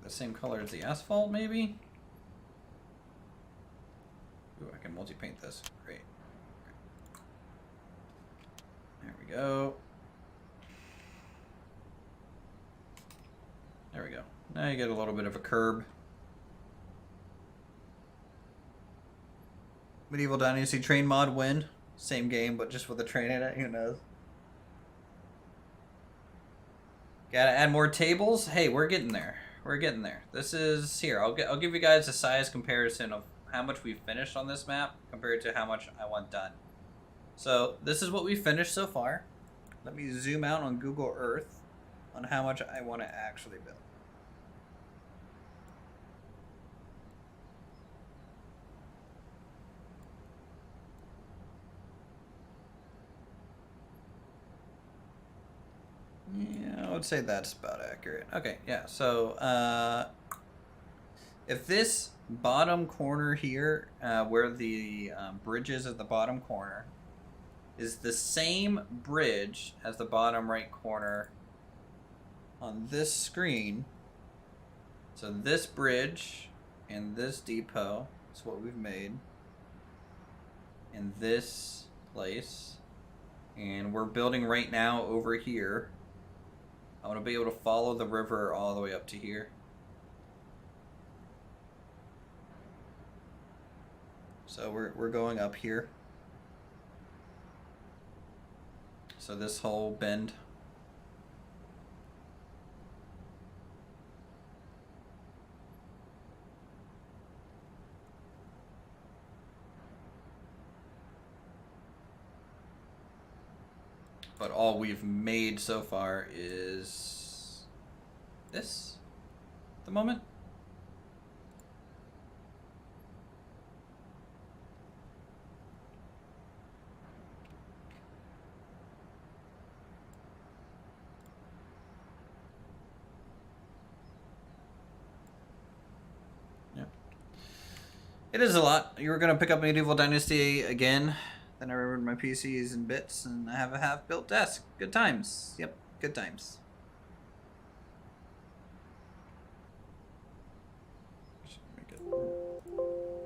The same color as the asphalt, maybe? Ooh, I can multi-paint this. Great. There we go. There we go. Now you get a little bit of a curb. Medieval Dynasty train mod win. Same game, but just with a train in it. Who knows? Gotta add more tables. Hey, we're getting there. We're getting there. This is here. I'll give you guys a size comparison of how much we finished on this map compared to how much I want done. So this is what we finished so far. Let me zoom out on Google Earth on how much I want to actually build. Yeah, I would say that's about accurate. Okay, yeah, so if this bottom corner here, where the bridge is at the bottom corner, is the same bridge as the bottom right corner on this screen, so this bridge and this depot is what we've made in this place, and we're building right now over here. I want to be able to follow the river all the way up to here. So we're going up here. So this whole bend. But all we've made so far is this at the moment. Yeah. It is a lot. You were going to pick up Medieval Dynasty again. Then I remembered my PC is in bits, and I have a half-built desk. Good times. Yep, good times.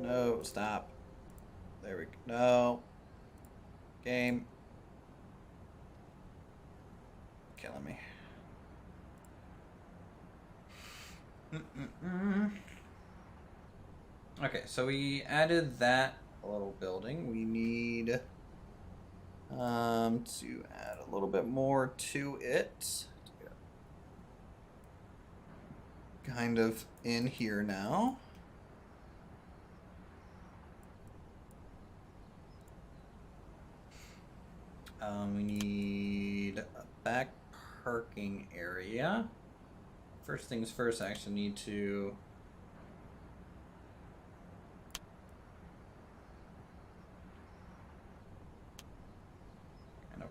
No, stop. There we go. No. Game. Killing me. Okay, so we added that little building. We need to add a little bit more to it. Kind of in here now. We need a back parking area. First things first, I actually need to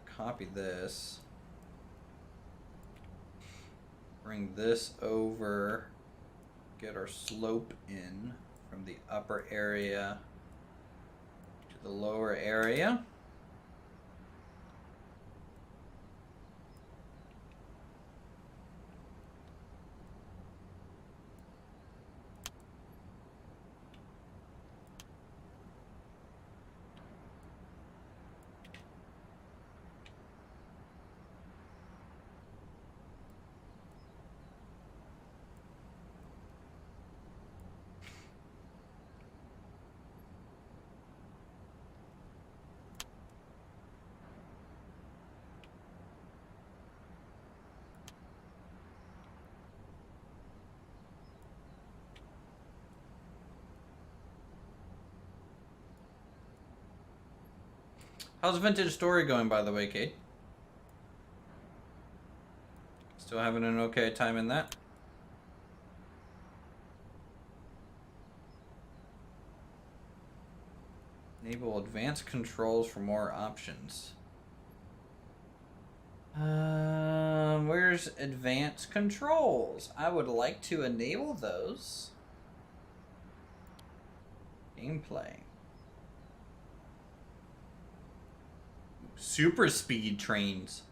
copy this, bring this over, get our slope in from the upper area the lower area. How's Vintage Story going, by the way, Kate? Still having an okay time in that? Enable advanced controls for more options. Where's advanced controls? I would like to enable those. Gameplay. Super speed trains.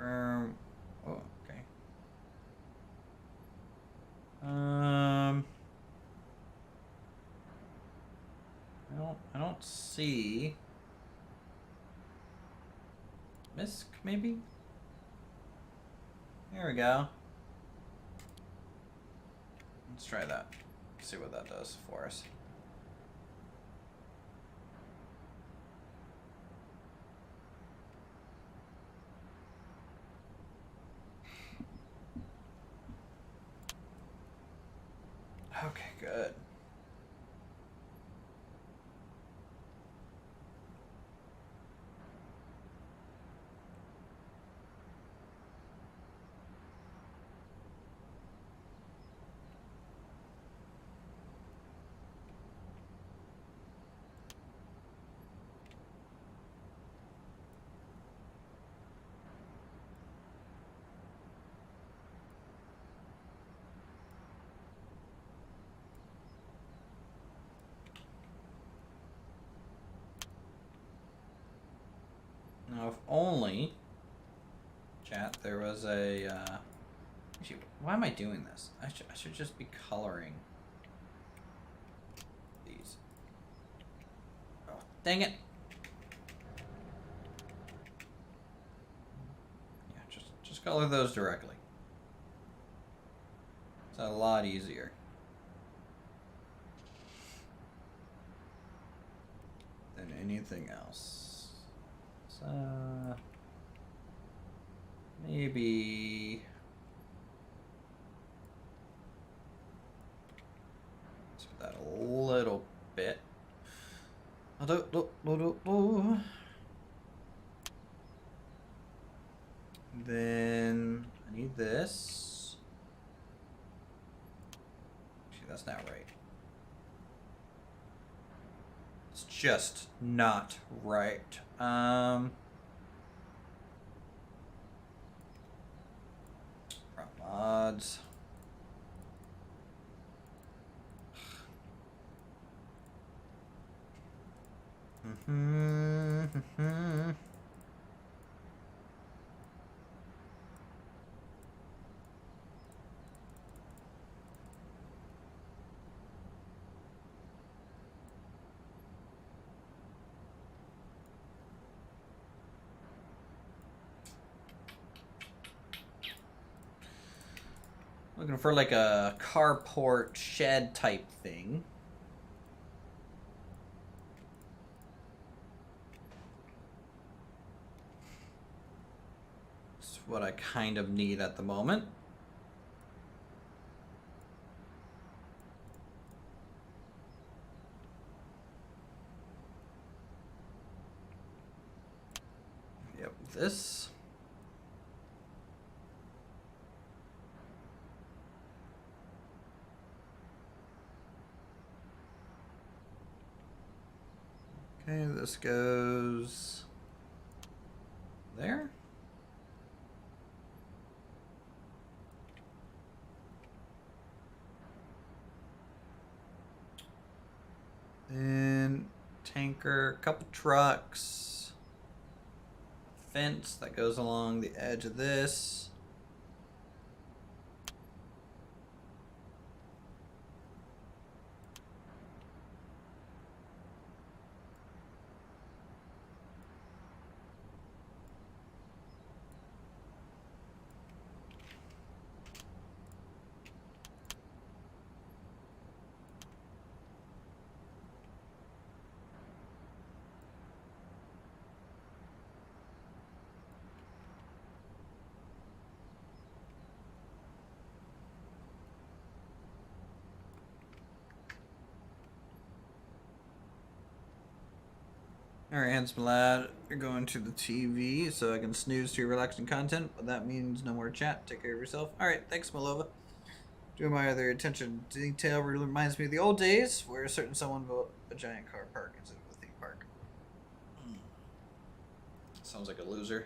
Oh, okay. I don't see. Misc, maybe? There we go. Let's try that. See what that does for us. Okay, good. Now, if only, chat, there was a, actually, why am I doing this? I should just be coloring these. Oh, dang it. Yeah, just color those directly. It's a lot easier. Than anything else. Maybe let's put that a little bit. Then I need this. Actually, that's not right. It's just not right. Mods. Looking for like a carport shed type thing. It's what I kind of need at the moment. Yep, this. Okay, this goes there. Then tanker, couple trucks, fence that goes along the edge of this. Alright, handsome lad, you're going to the TV so I can snooze to your relaxing content, but that means no more chat. Take care of yourself. Alright, thanks, Malova. Doing my other attention to detail reminds me of the old days where a certain someone built a giant car park instead of a theme park. Sounds like a loser.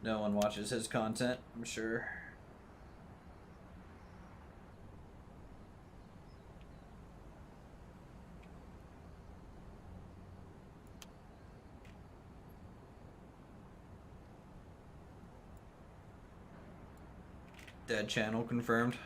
No one watches his content, I'm sure. Dead channel confirmed.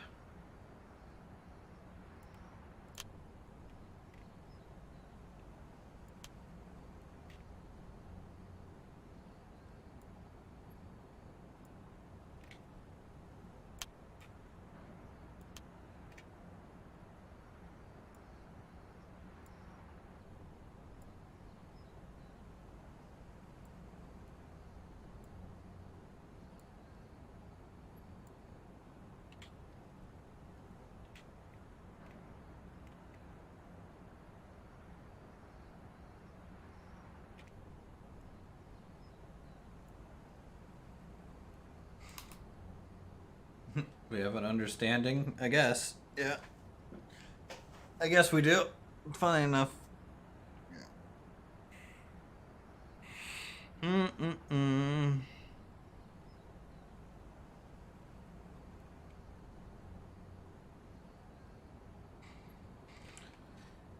We have an understanding, I guess. Yeah. I guess we do. Funny enough. Yeah.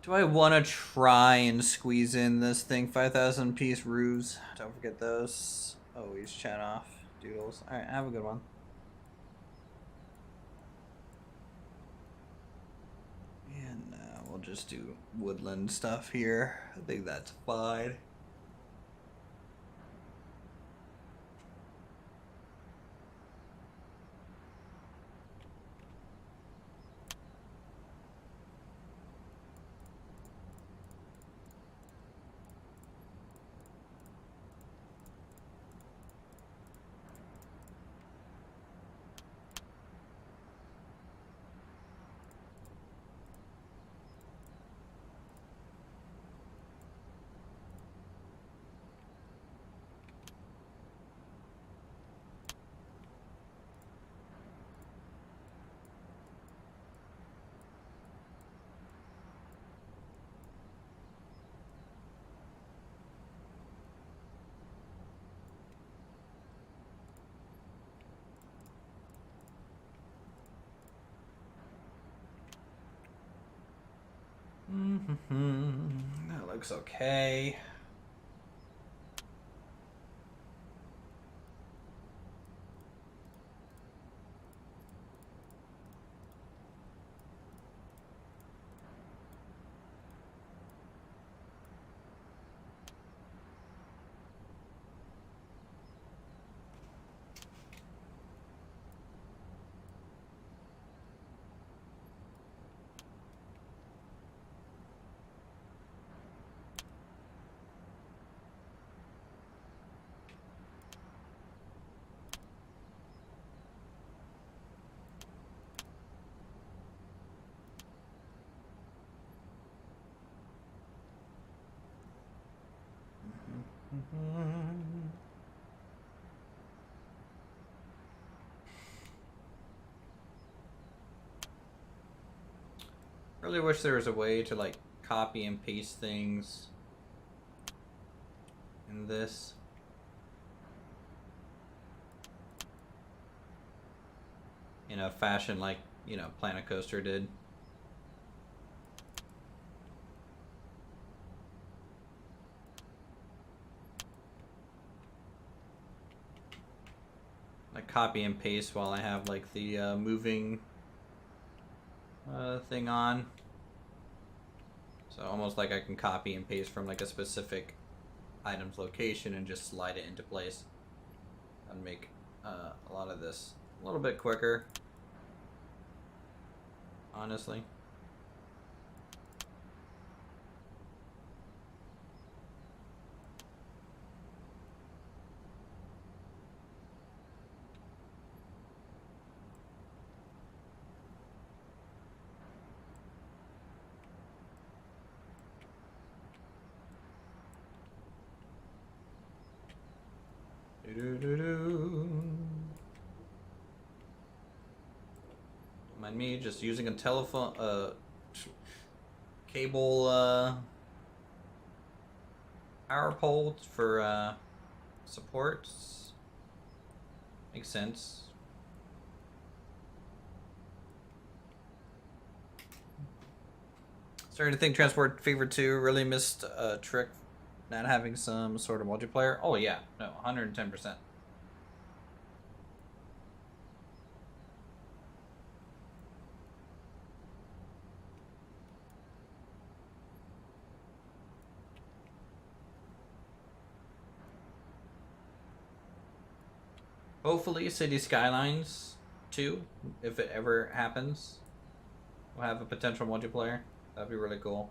Do I want to try and squeeze in this thing? 5,000 piece ruse. Don't forget those. Always chat off. Doodles. Alright, have a good one. And we'll just do woodland stuff here. I think that's fine. That looks okay. Really wish there was a way to like copy and paste things in this. In a fashion like, you know, Planet Coaster did. Like copy and paste while I have like the moving thing on. So almost like I can copy and paste from like a specific item's location and just slide it into place. And make a lot of this a little bit quicker. Honestly. Mind me just using a telephone cable power pole for supports. Makes sense. Starting to think Transport Fever 2 really missed a trick not having some sort of multiplayer. Oh yeah, no, 110%. Hopefully City Skylines 2, if it ever happens, will have a potential multiplayer. That'd be really cool.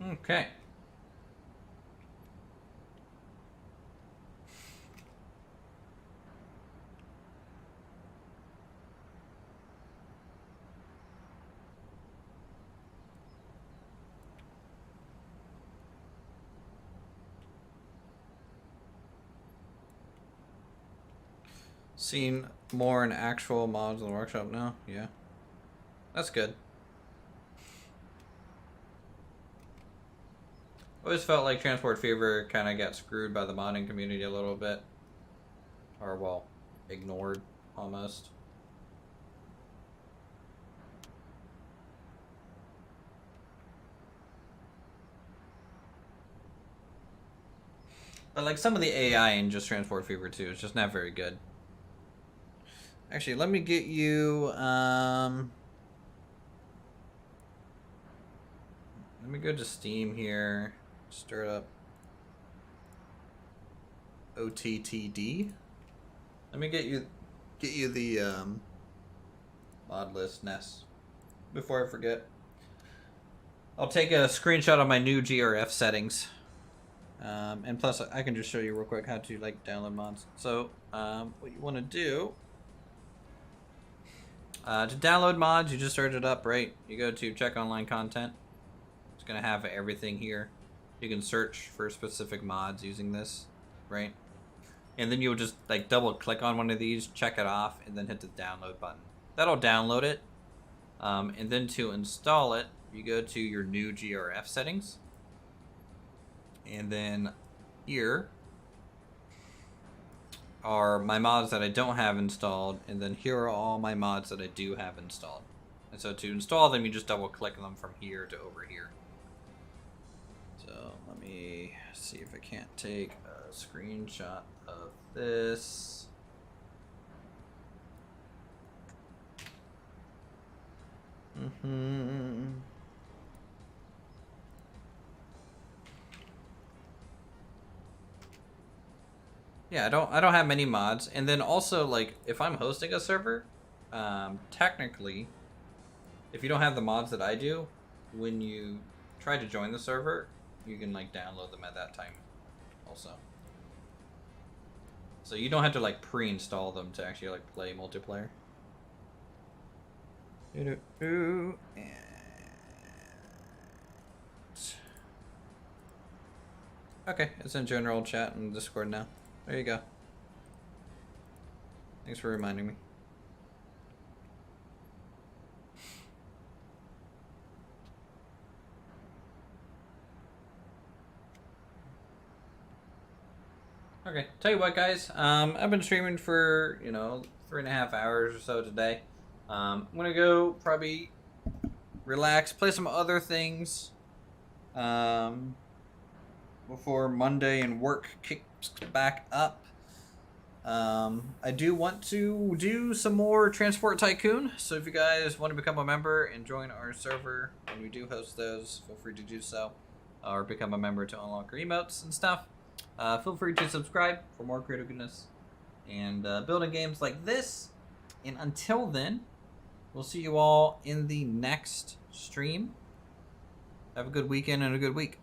Okay. Seen more in actual mods in the workshop now? Yeah. That's good. Always felt like Transport Fever kind of got screwed by the modding community a little bit. Or, well, ignored, almost. But, like, some of the AI in just Transport Fever 2 is just not very good. Actually, let me get you, let me go to Steam here. Stir up OTTD. Let me get you the mod list, Ness. Before I forget, I'll take a screenshot of my new GRF settings, and plus I can just show you real quick how to like download mods. So what you want to do to download mods, you just search it up, right? You go to check online content. It's gonna have everything here. You can search for specific mods using this, right? And then you'll just like double click on one of these, check it off, and then hit the download button. That'll download it. And then to install it, you go to your new GRF settings. And then here are my mods that I don't have installed. And then here are all my mods that I do have installed. And so to install them, you just double click them from here to over here. So let me see if I can't take a screenshot of this. Yeah, I don't have many mods. And then also, like, if I'm hosting a server, technically, if you don't have the mods that I do, when you try to join the server, you can like download them at that time also. So you don't have to like pre-install them to actually like play multiplayer. And Okay, it's in general chat in Discord now. There you go. Thanks for reminding me. Okay, tell you what, guys. I've been streaming for 3.5 hours or so today. I'm gonna go probably relax, play some other things. Before Monday and work kicks back up. I do want to do some more Transport Tycoon, so if you guys want to become a member and join our server when we do host those, feel free to do so, or become a member to unlock our emotes and stuff. Feel free to subscribe for more creative goodness and building games like this. And until then, we'll see you all in the next stream. Have a good weekend and a good week.